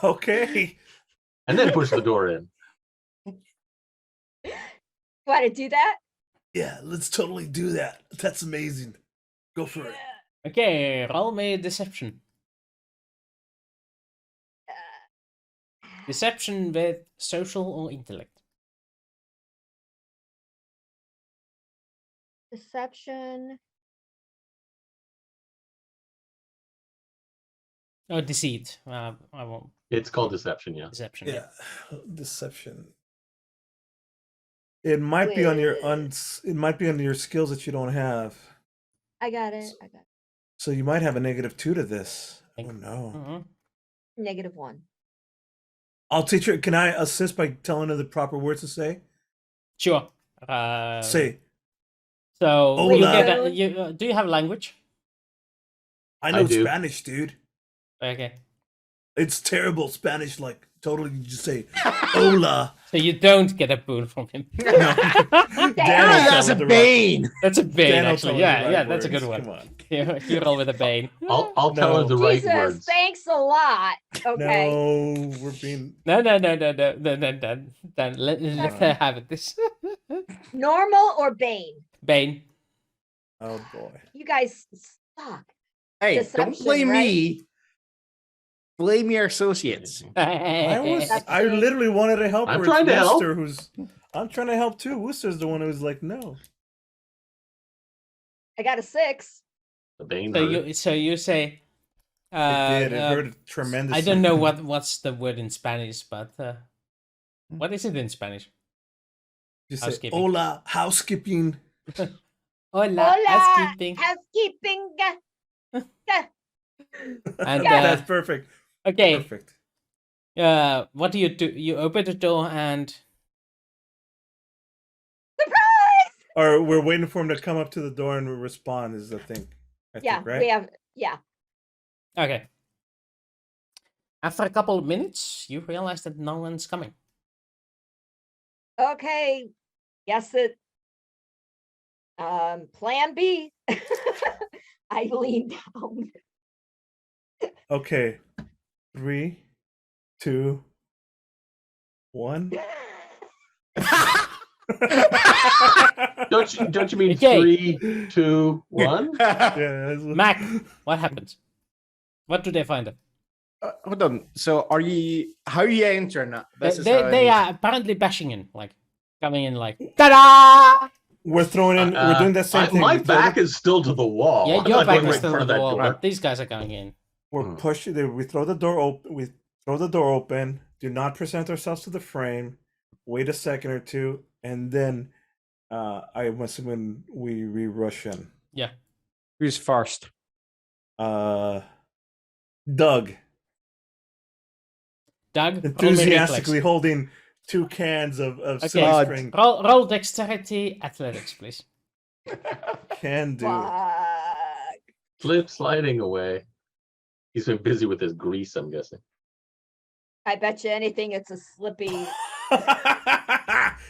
Okay. And then push the door in. Want to do that? Yeah, let's totally do that. That's amazing. Go for it. Okay, roll me deception. Deception with social or intellect. Deception. Oh, deceit. I won't. It's called deception, yeah. Deception. Yeah, deception. It might be on your it might be under your skills that you don't have. I got it. So you might have a -2 to this. Oh Thank- no. Mhm. -1. I'll teach her. Can I assist by telling her the proper words to say? Sure. Say. So Hola. you get do you have language? I know do. Spanish, dude. Okay. It's terrible Spanish. Like totally, you just say "Hola." So you don't get a boon from him. Dan will That's tell a her the bane. That's a bane, Dan will actually. tell her the Yeah, right that's a good words. one. Come on. You roll with a bane. I'll tell her No. the right Jesus, words. thanks a lot. Okay. No, we're being. No. Let her have it. This Normal or Bane? bane. Oh boy. You guys suck. Hey, don't Deception, blame right? me. Blame your associates. I literally wanted to help I'm her. trying It's to help. Wooster I'm trying to help too. Wooster's the one who's like, no. I got a 6. The Bane. So you say. It did. It hurt tremendously. I don't know what's the word in Spanish, but what is it in Spanish? You say, Housekeeping. "Hola, housekeeping." Hola, Hola, housekeeping. housekeeping. And That's perfect. okay, Perfect. what do? You open the door and Surprise! Or we're waiting for him to come up to the door and respond. Is the thing. I Yeah, think, right? we have. Yeah. okay. After a couple of minutes, you realize that no one's coming. Okay. Yes, it. Plan B. I lean down. Okay. 3, 2, 1. Don't you mean Okay. 3, 2, 1? Yeah. Mac, what happens? What do they find? Hold on. So, how are you entering that? They are apparently bashing in, like coming in, like ta-da! We're throwing in. We're doing that same thing. My We throw back the- is still to the wall. Yeah, I'm your not back going is right in still front on of the that wall, door. but these guys are coming in. We're pushing. We throw the door open. We throw the door open. Do not present ourselves to the frame. Wait a second or two, and then I'm assuming we rush in. Yeah. Who's first? Doug Doug, roll me enthusiastically reflex. holding 2 cans of Okay. silly string. Roll dexterity athletics, please. Can do. Fuck. Slip sliding away. He's been busy with his grease, I'm guessing. I bet you anything it's a slippy.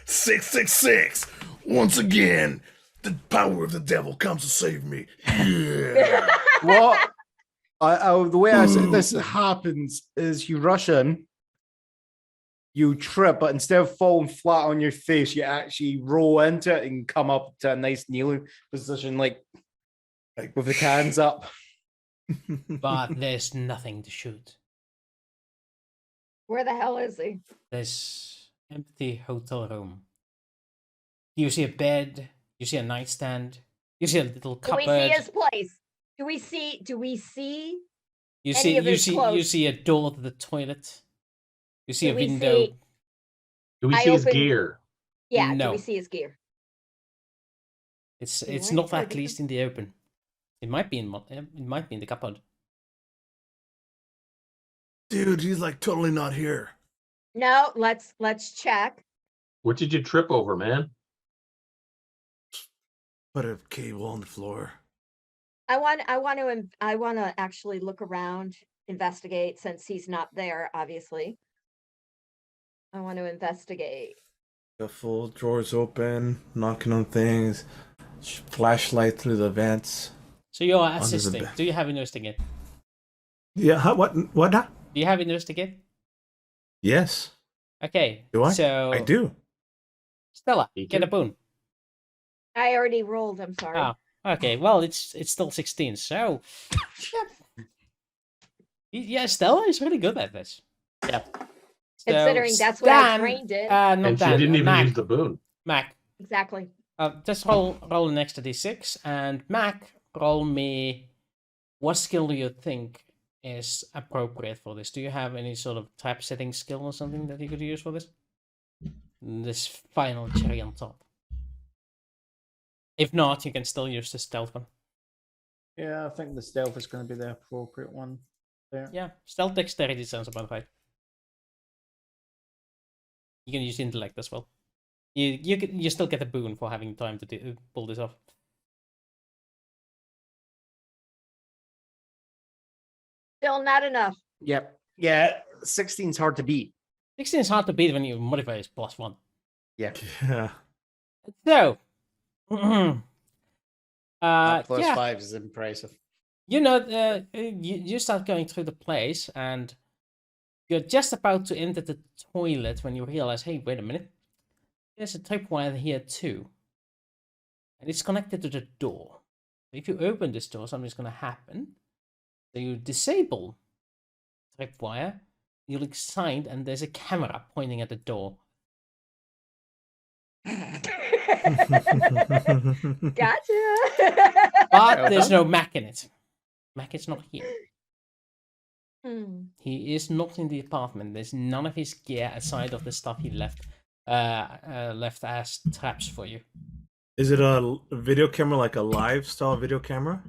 666. Once again, the power of the devil comes to save me. Yeah. What? The way I said this happens is you rush in, you trip, but instead of falling flat on your face, you actually roll into it and come up to a nice kneeling position, like with the cans up. But there's nothing to shoot. Where the hell is he? This empty hotel room. You see a bed, you see a nightstand, you see a little Do we cupboard. see his place? Do we see? You any see of you his see you clothes? see a door to the toilet. You see Do a we window. see- Do we I see his opened- gear? Yeah. Do No. we see his gear? It's Where not is it? at least in the open. It might be in the cupboard. Dude, he's like totally not here. No. Let's check. What did you trip over, man? Put a cable on the floor. I want to actually look around, investigate, since he's not there. Obviously, I want to investigate. The full drawers open, knocking on things, flashlight through the vents. So you're the assisting. bed. Do you have investigate? Yeah, what now? Do you have investigate? Yes, Okay. do I? So I do. Stella, Me get a too. boon. I already rolled. I'm sorry. Oh, okay. Well, it's still 16. So yeah, Stella is really good at this. Yep. So, Considering that's what I Stan, trained in. not And she Dan, didn't even Mac, use the boon. Mac, Exactly. just roll an extra d6, and Mac, roll me. What skill do you think is appropriate for this? Do you have any sort of trap setting skill or something that you could use for this? This final cherry on top. If not, you can still use the stealth one. Yeah, I think the stealth is going to be the appropriate one there. Yeah, stealth dexterity sounds about right. You can use intellect as well. You still get a boon for having time to pull this off. Still not enough. Yep. Yeah, 16's hard to beat. 16 is hard to beat when your modifier is +1. Yeah. Yeah. So, Plus yeah, 5 is impressive. you know, you start going through the place, and you're just about to enter the toilet when you realize, hey, wait a minute, there's a tripwire here too, and it's connected to the door. If you open this door, something's going to happen. So you disable tripwire, you look signed, and there's a camera pointing at the door. Gotcha. But there's no Mac in it. Mac is not here. Hmm. He is not in the apartment. There's none of his gear aside of the stuff he left as traps for you. Is it a video camera, like a live style video camera?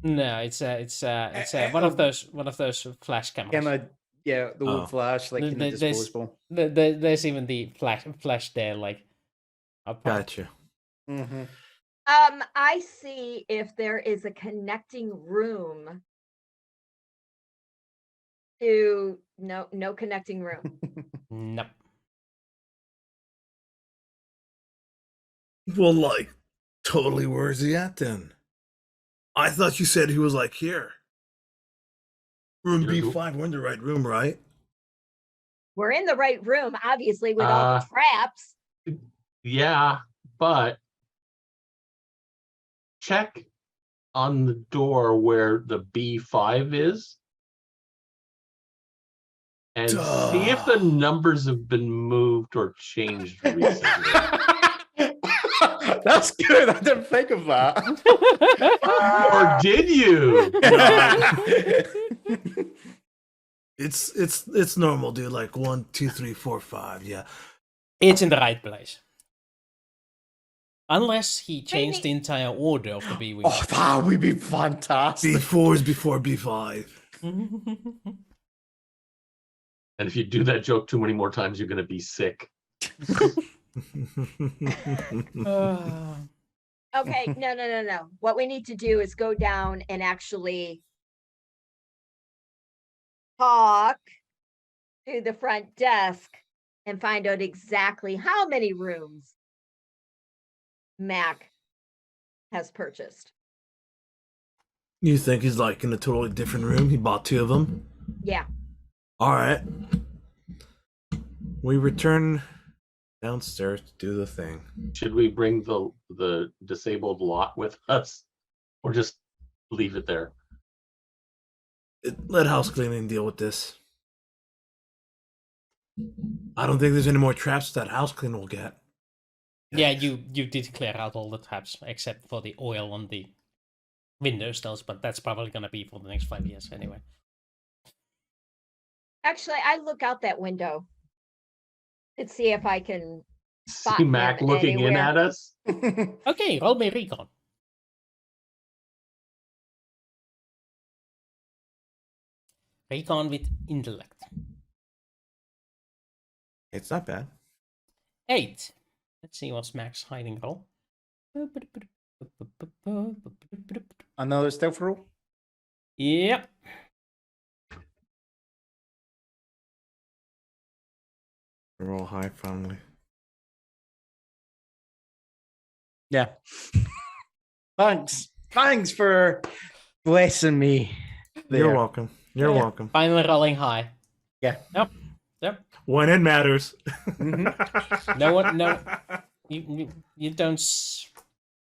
No, it's one of those flash cameras. Kind of, yeah, the Oh. old flash, like in the There's- disposable. There's even the flash there, like. Up front. Gotcha. Mm-hmm. I see if there is a connecting room to no connecting room. Nope. Well, like, totally, where is he at then? I thought you said he was like here. Room Here, B5, we're in the right room, right? We're in the right room, obviously, with all the traps. Yeah, but check on the door where the B5 is and see if the numbers have been moved or changed recently. That's good. I didn't think of that. Or did you? It's normal, dude. Like 1, 2, 3, 4, 5. Yeah. It's in the right place. Unless he changed the entire order of the B-Wing. Oh, that would be fantastic. B4 is before B5. And if you do that joke too many more times, you're going to be sick. Okay, no. What we need to do is go down and actually talk to the front desk and find out exactly how many rooms Mac has purchased. You think he's like in a totally different room? He bought 2 of them? Yeah. All right. We return downstairs to do the thing. Should we bring the disabled lot with us, or just leave it there? Let house cleaning deal with this. I don't think there's any more traps that house cleaning will get. Yeah, you did clear out all the traps except for the oil on the windows, but that's probably gonna be for the next 5 years anyway. Actually, I look out that window and see if I can spot See Mac him looking in anywhere. at us. Okay, roll me recon. Recon with intellect. It's not bad. 8. Let's see what's Mac's hiding roll. Another stealth roll. Yep. Roll high finally. Yeah. Thanks for blessing me. You're there. welcome. You're Yeah. welcome. Finally rolling high. Yeah. Yep. When it matters. Mhm. No one. No. You don't.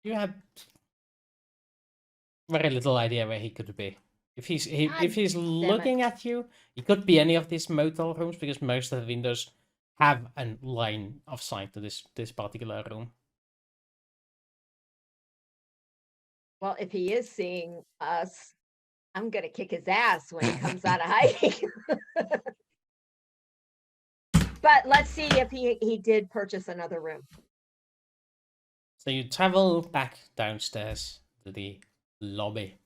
You have very little idea where he could be. If he's if he's looking at you, he could be any of these motel rooms because most of the windows have a line of sight to this particular room. Well, if he is seeing us, I'm gonna kick his ass when he comes out of hiding. But let's see if he did purchase another room. So you travel back downstairs to the lobby.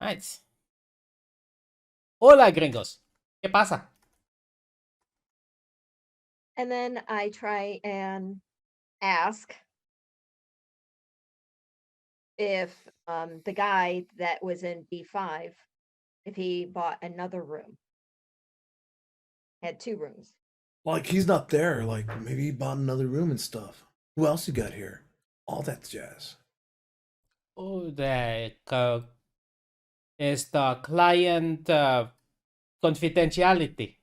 Right. Hola, gringos. ¿Qué pasa? And then I try and ask if the guy that was in B5, if he bought another room. Had 2 rooms. Like he's not there. Like maybe he bought another room and stuff. Who else you got here? All that jazz. Oh, is the client confidentiality.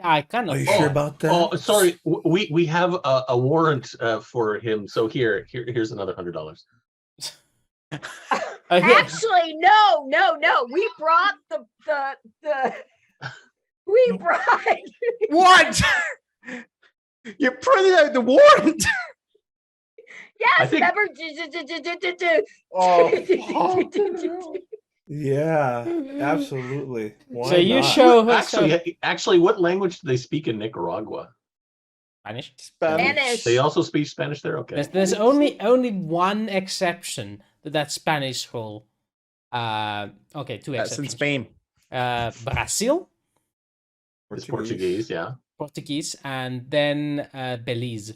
I kind Are of. you sure about that? Oh, sorry. We have a warrant for him. So here's another $100. Actually, no. We brought the we brought What? You printed out the warrant. I yes, think- remember Oh, Yeah, absolutely. Why So you not? show her Actually, what language do they speak in Nicaragua? Spanish. Spanish. They also speak Spanish there. Okay. There's only one exception to that Spanish rule. Okay, 2 That's in exceptions. Spain. Brazil, It's Portuguese, yeah. Portuguese, and then Belize.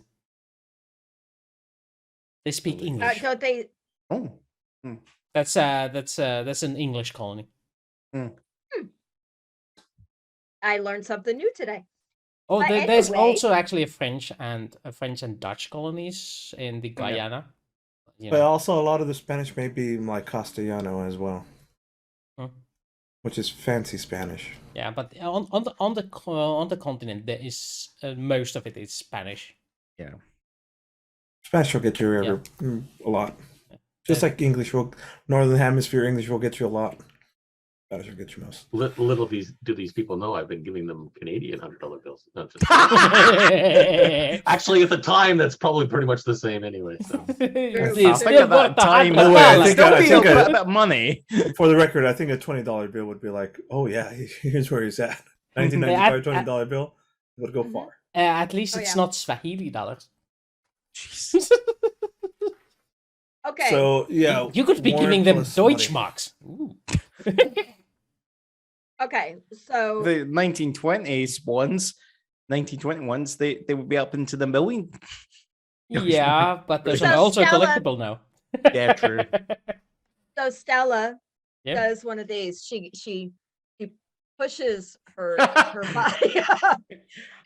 They speak Belize. English. don't they? Oh. That's an English colony. I learned something new today. Oh, But there's anyway- also actually a French and Dutch colonies in the Guyana. You But know. also a lot of the Spanish may be like Castellano as well, which is fancy Spanish. Yeah, but on the continent there is most of it is Spanish. Yeah. Spanish will get you a lot. Just like English will, Northern Hemisphere English will get you a lot. Spanish will get you most. Little do these people know I've been giving them Canadian $100 bills. No, just actually, at the time, that's probably pretty much the same anyway. So. I Still think at that worth time, $100. I think still I- being a think I- bit of money. For the record, I think a $20 bill would be like, oh yeah, here's where he's at. 1995 $20 bill would go far. At least Oh, it's yeah. not Swahili dollars. Jeez. Okay. So yeah, You could be warrant giving them plus money. Deutschmarks. Ooh. okay. So The 1920s ones, 1920 ones, they would be up into the million. Yeah, but those So are also Stella- collectible now. Yeah, true. So Stella Yeah. does one of these. She pushes her body up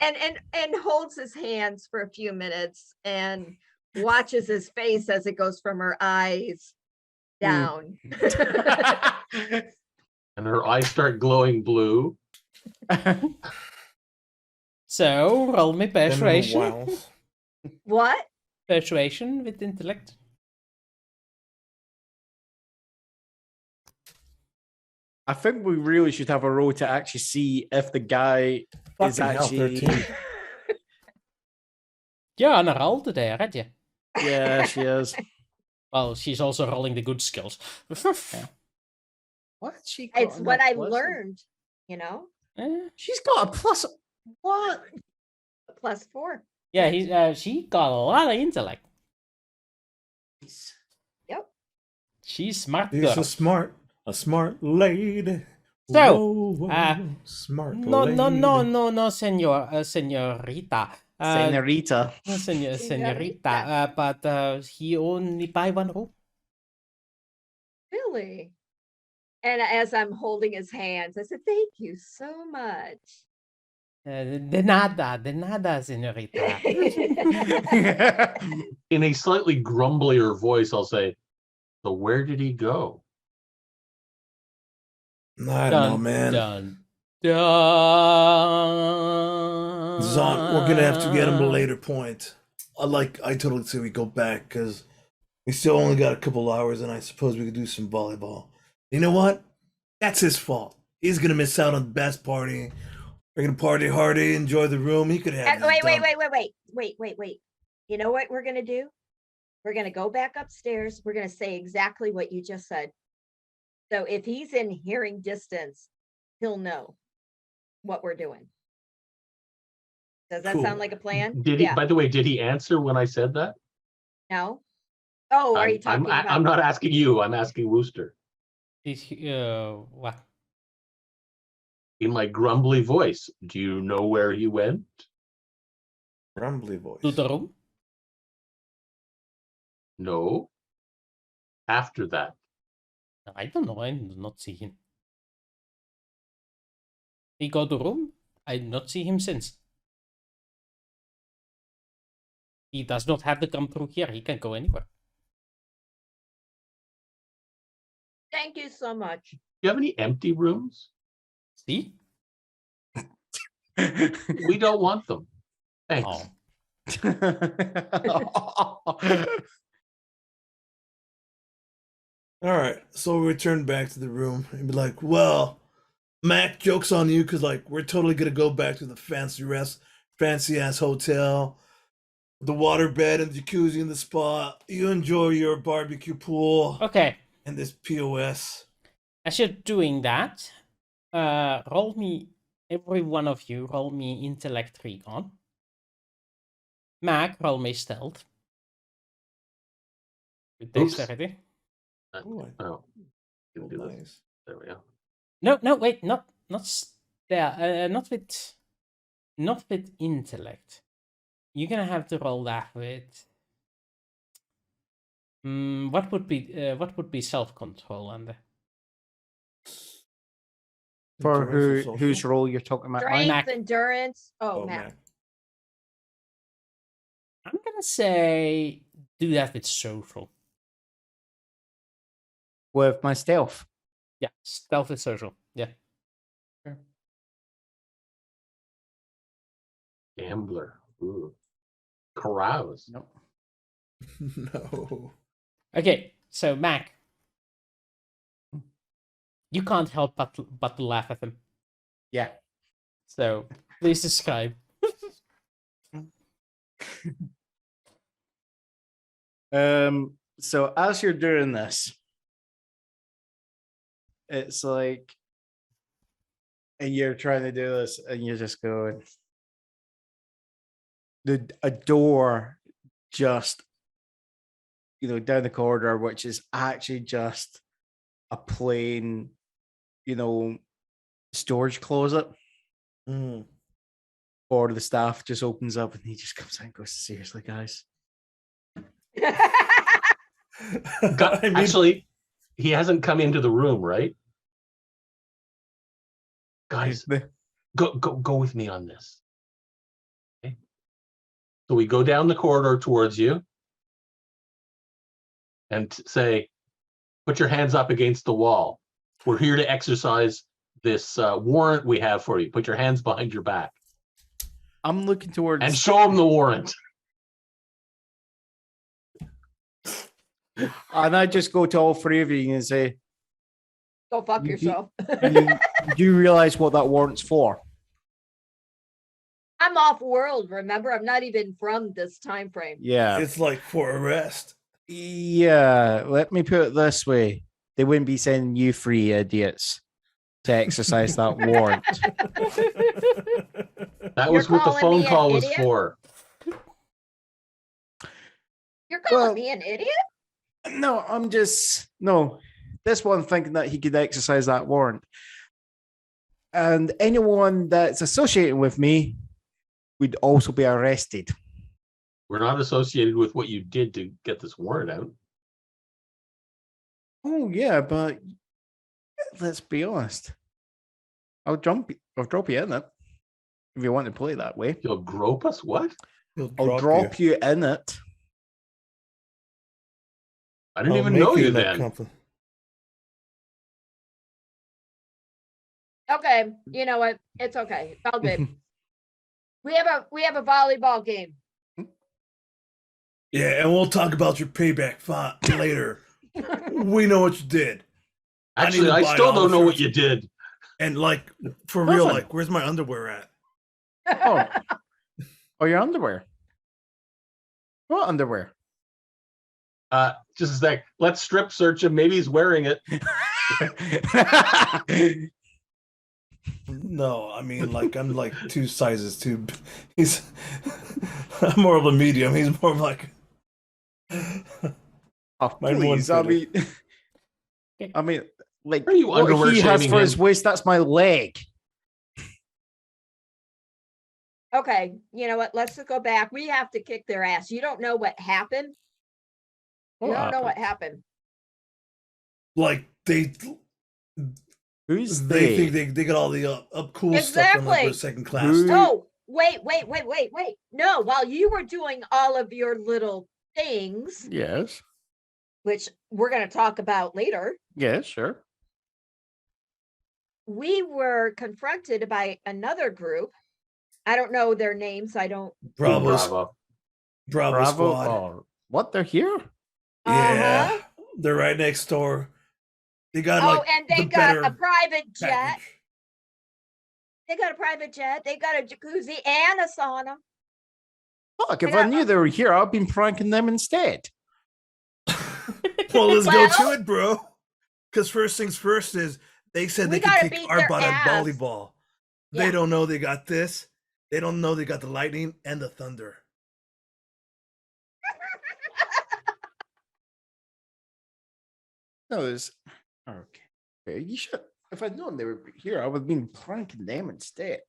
and holds his hands for a few minutes and watches his face as it goes from her eyes down. And her eyes start glowing blue. So roll me persuasion. Wow. What? Persuasion with intellect. I think we really should have a roll to actually see if the guy is Fucking hell, actually. 13. Yeah, and rolled there, had you? Yeah, she is. Well, she's also rolling the good skills. What? She It's got what a I plus? learned, you know, Eh, She's got a plus. What? +4. yeah, she got a lot of intellect. Yep. She's smart She's girl. a smart lady. So, Whoa, whoa, smart No, lady. senorita. Senorita. Senorita. But he only buy one room. Really? And as I'm holding his hands, I said, "Thank you so much." De nada, senorita. In a slightly grumblier voice, I'll say, so where did he go? I don't know, man. Dun. Zon, we're gonna have to get him at a later point. I totally say we go back because we still only got a couple hours, and I suppose we could do some volleyball. You know what? That's his fault. He's gonna miss out on the best party. We're gonna party hardy, enjoy the room. He could have. And this wait. You know what we're gonna do? We're gonna go back upstairs. We're gonna say exactly what you just said. So if he's in hearing distance, he'll know what we're doing. Does that Cool. sound like a plan? Did he? By the way, did he answer when I said that? No? Oh, are you talking about? I'm not asking you. I'm asking Wooster. What? In my grumbly voice, do you know where he went? Rumbly voice. To the room? No. After that. I don't know. I do not see him. He go to room. I did not see him since. He does not have to come through here. He can go anywhere. Thank you so much. Do you have any empty rooms? See? We don't want them. Thanks. Oh. All right, so we return back to the room and be like, "Well, Mac, joke's on you because we're totally gonna go back to the fancy ass hotel, the water bed and jacuzzi in the spa. You enjoy your barbecue pool Okay. and this POS." As you're doing that, roll me, every one of you, roll me intellect recon. Mac, roll me stealth. With Oops. dexterity. Oh, can do this. Nice. There we go. No, wait, not there. Not with intellect. You're gonna have to roll that with. What would be self-control under? For Endurance or whose social? role you're talking about? Strength, Mac. endurance. Oh, Oh, Mac. Mac. I'm gonna say do that with social. With my stealth. Yeah, stealth with social. Yeah. Gambler. Ooh. Carouse. Nope. No. Okay, so Mac, you can't help but to laugh at him. Yeah. So please describe. So as you're doing this, it's like, and you're trying to do this, and you're just going, a door just, down the corridor, which is actually just a plain, storage closet Mm. for the staff, just opens up, and he just comes out and goes, "Seriously, guys, I mean, Actually, he hasn't come into the room, right? Guys, go with me on this. Okay? So we go down the corridor towards you and say, put your hands up against the wall. We're here to exercise this warrant we have for you. Put your hands behind your back I'm looking towards. and show them the warrant. And I just go to all three of you and say, Go fuck You- yourself. you, you realize what that warrant's for? I'm off world, remember? I'm not even from this time frame. Yeah. it's like for arrest. Yeah. Let me put it this way. They wouldn't be sending you three idiots to exercise that warrant. That You're was what the calling phone me an call was idiot? for. You're calling Well- me an idiot? No, I'm just no. This one thinking that he could exercise that warrant, and anyone that's associated with me would also be arrested. We're not associated with what you did to get this warrant out. Oh yeah, but let's be honest. I'll drop you in it if you want to play that way. You'll grope us? What? He'll I'll drop you in it. I didn't I'll even make know you in that then. company. Okay, you know what? It's okay. It's all good. We have a volleyball game. Yeah, and we'll talk about your payback later. We know what you did. I need Actually, to I buy still all don't the know what shirts. you did. And like for real, Nothing. like where's my underwear at? Oh. Oh, your underwear. What underwear? Just a sec. Let's strip search him. Maybe he's wearing it. No, I mean like I'm like 2 sizes too. He's I'm more of a medium. He's more of like Oh, Mine please. won't I fit mean, I mean, like Are you what underwear he has shaming for his him? waist, that's my leg. Okay, you know what? Let's just go back. We have to kick their ass. You don't know what happened. You What don't know what happened? happened. like they Who's they think they got all the up cool stuff and like Exactly. we're second class. Who- Oh, wait. No, while you were doing all of your little things, Yes. which we're going to talk about later, Yes, sure. we were confronted by another group. I don't know their names. I don't. Bravo Bravo. Squad. Oh, what? They're here? Yeah. Uh-huh. They're right next door. They got Oh, like and they the got better a private jet. package. They got a private jet. They got a jacuzzi and a sauna. Fuck, if They I got- knew they were here, I'd been pranking them instead. Well, let's go Well- to it, bro. Because first things first is they said We they could gotta kick beat our their butt at ass. volleyball. Yeah. They don't know they got this. They don't know they got the lightning and the thunder. No, it's okay. You should. If I'd known they were here, I would have been pranking them instead.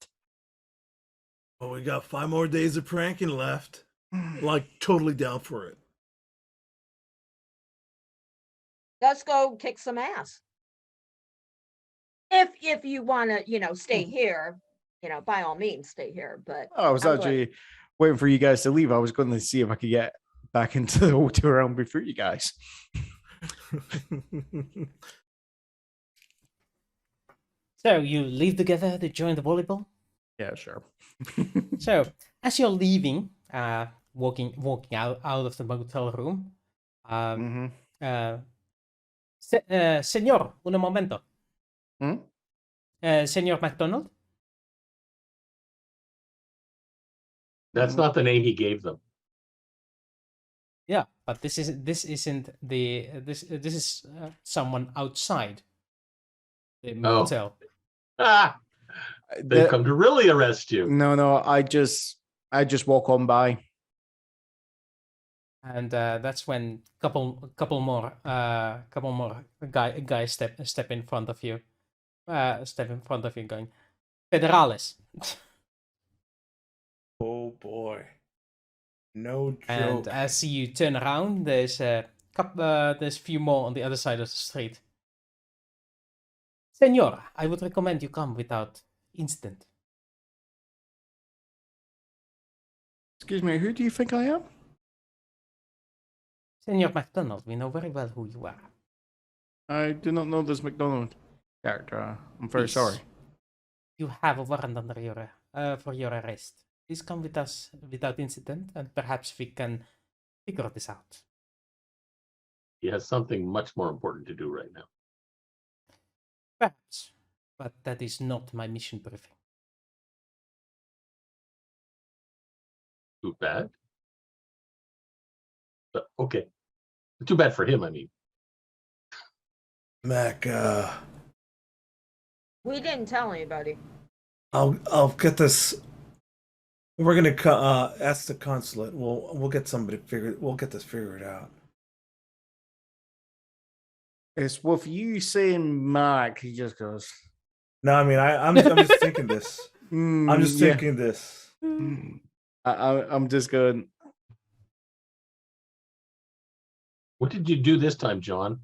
Well, we got 5 more days of pranking left. Like totally down for it. Let's go kick some ass. If you want to, stay here, by all means, stay here. But I was I'm actually waiting for you guys to leave. I was going to see if I could get back into the hotel room before you guys. So you leave together to join the volleyball. Yeah, sure. So as you're leaving, walking out of the motel room, Mhm. señor, un momento. Hmm? Señor MacDonald. That's not the name he gave them. Yeah, but this isn't the this is someone outside the motel. Ah, they've come to really arrest you. No, I just walk on by. And that's when couple more guys step in front of you, going, Federales. Oh boy. No joke. And as you turn around, there's a few more on the other side of the street. Senor, I would recommend you come without incident. Excuse me, who do you think I am? Senor MacDonald, we know very well who you are. I do not know this MacDonald character. I'm very Please. sorry. You have a warrant under your for your arrest. Please come with us without incident, and perhaps we can figure this out. He has something much more important to do right now. Perhaps, but that is not my mission briefing. Too bad. But okay. Too bad for him, I mean. Mac, We didn't tell anybody. I'll get this. We're gonna ask the consulate. We'll get somebody figured. We'll get this figured out. It's with you saying Mac, he just goes. No, I mean I'm just thinking this. I'm just yeah. thinking this. I'm just going. What did you do this time, John?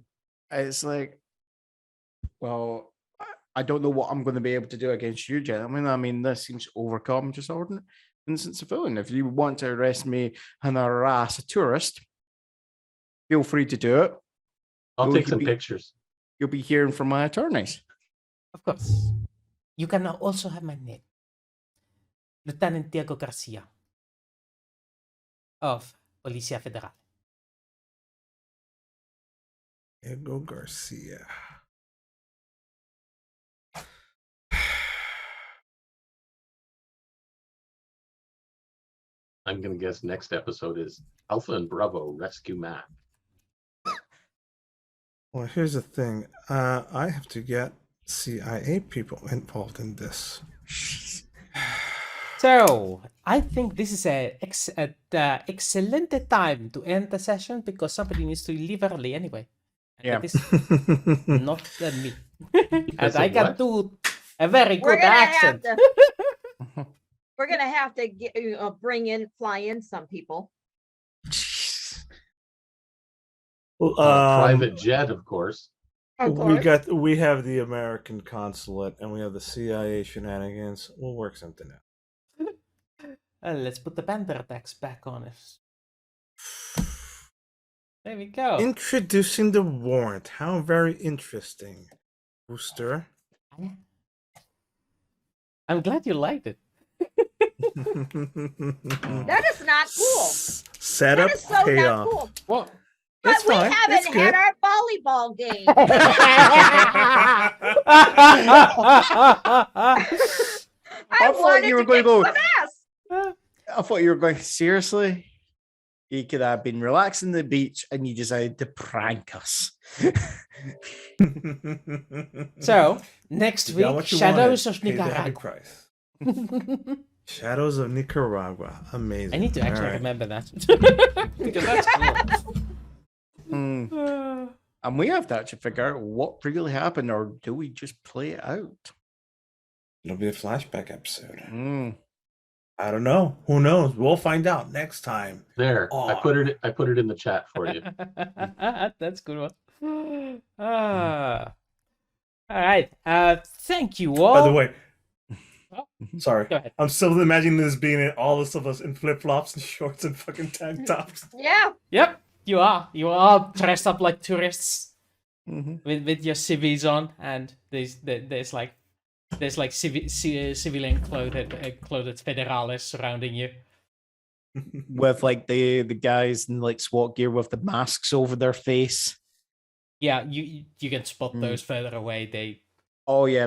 It's like, well, I don't know what I'm going to be able to do against you, gentlemen. I mean, this seems to overcome just ordinary innocent civilian. If you want to arrest me and harass a tourist, feel free to do it. I'll Will take you some be- pictures. You'll be hearing from my attorneys. Of course. You can also have my name. Lieutenant Diego Garcia of Policia Federal. Diego Garcia. I'm going to guess next episode is Alpha and Bravo Rescue Mac. Well, here's the thing. I have to get CIA people involved in this. So, I think this is an excellent time to end the session because somebody needs to leave early anyway. And Yeah. that is not me. And Because I of can what? do a very We're good gonna accent. have to. We're gonna have to fly in some people. Well, Private jet, of course. Of course. we have the American consulate and we have the CIA shenanigans. We'll work something out. Let's put the panther attacks back on us. There we go. Introducing the warrant. How very interesting. Wooster. I'm glad you liked it. That is not cool. Setup That is so not payoff. cool. What? But That's we fine. haven't That's had good. our volleyball game. I thought wanted you were to going kick to go- some ass. I thought you were going, seriously? You could have been relaxing the beach and you decided to prank us. So, next You got week, what you Shadows wanted. of Paid the heavy Nicaragua. price. Shadows of Nicaragua. Amazing. I need to actually All right. remember that. Because that's cool. Hmm. And we have to actually figure out what really happened, or do we just play it out? It'll be a flashback episode. Hmm. I don't know. Who knows? We'll find out next time. There. I Aw. put it in the chat for you. That's a good one. All right. Thank you all. By the way, Oh, sorry. go ahead. I'm still imagining this being all of us in flip flops and shorts and fucking tank tops. Yeah. Yep, you are. You are all dressed up like tourists Mhm. with your civvies on, and there's like civilian clothed federales surrounding you. With like the guys in like SWAT gear with the masks over their face. Yeah, you can spot Mm. those further away. They Oh yeah,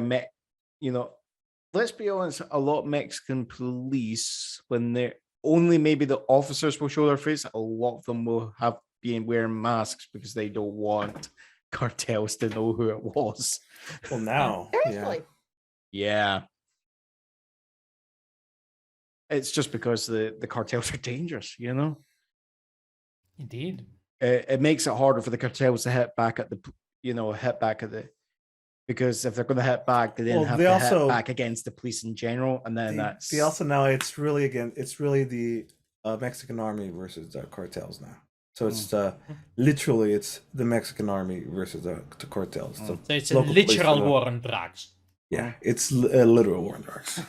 let's be honest, a lot of Mexican police, when they're only maybe the officers will show their face, a lot of them will have been wearing masks because they don't want cartels to know who it was. Well, now. Seriously. Yeah. It's just because the cartels are dangerous, you know? indeed. It makes it harder for the cartels to hit back at because if they're going to hit back, they then Well, have they to also- hit back against the police in general, and then that's They also now it's really the Mexican army versus the cartels now. So it's literally it's the Mexican army versus the cartels. So it's a local police literal for the- war on drugs. Yeah, it's a literal war on drugs.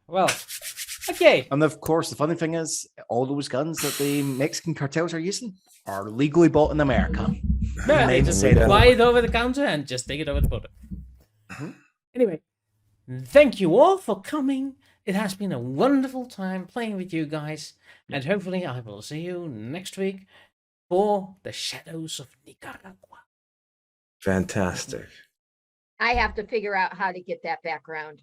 Well, okay. And of course, the funny thing is, all those guns that the Mexican cartels are using are legally bought in America. No, they Made just in buy it over the counter and just take it over the border. Anyway, thank you all for coming. It has been a wonderful time playing with you guys. And hopefully I will see you next week for the Shadows of Nicaragua. Fantastic. I have to figure out how to get that background.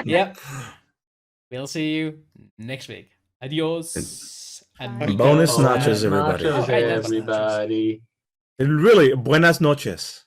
Yep. We'll see you next week. Adios. And bonus amigos. nachos, everybody. Nachos, Alright, that's- everybody. Really, buenas noches.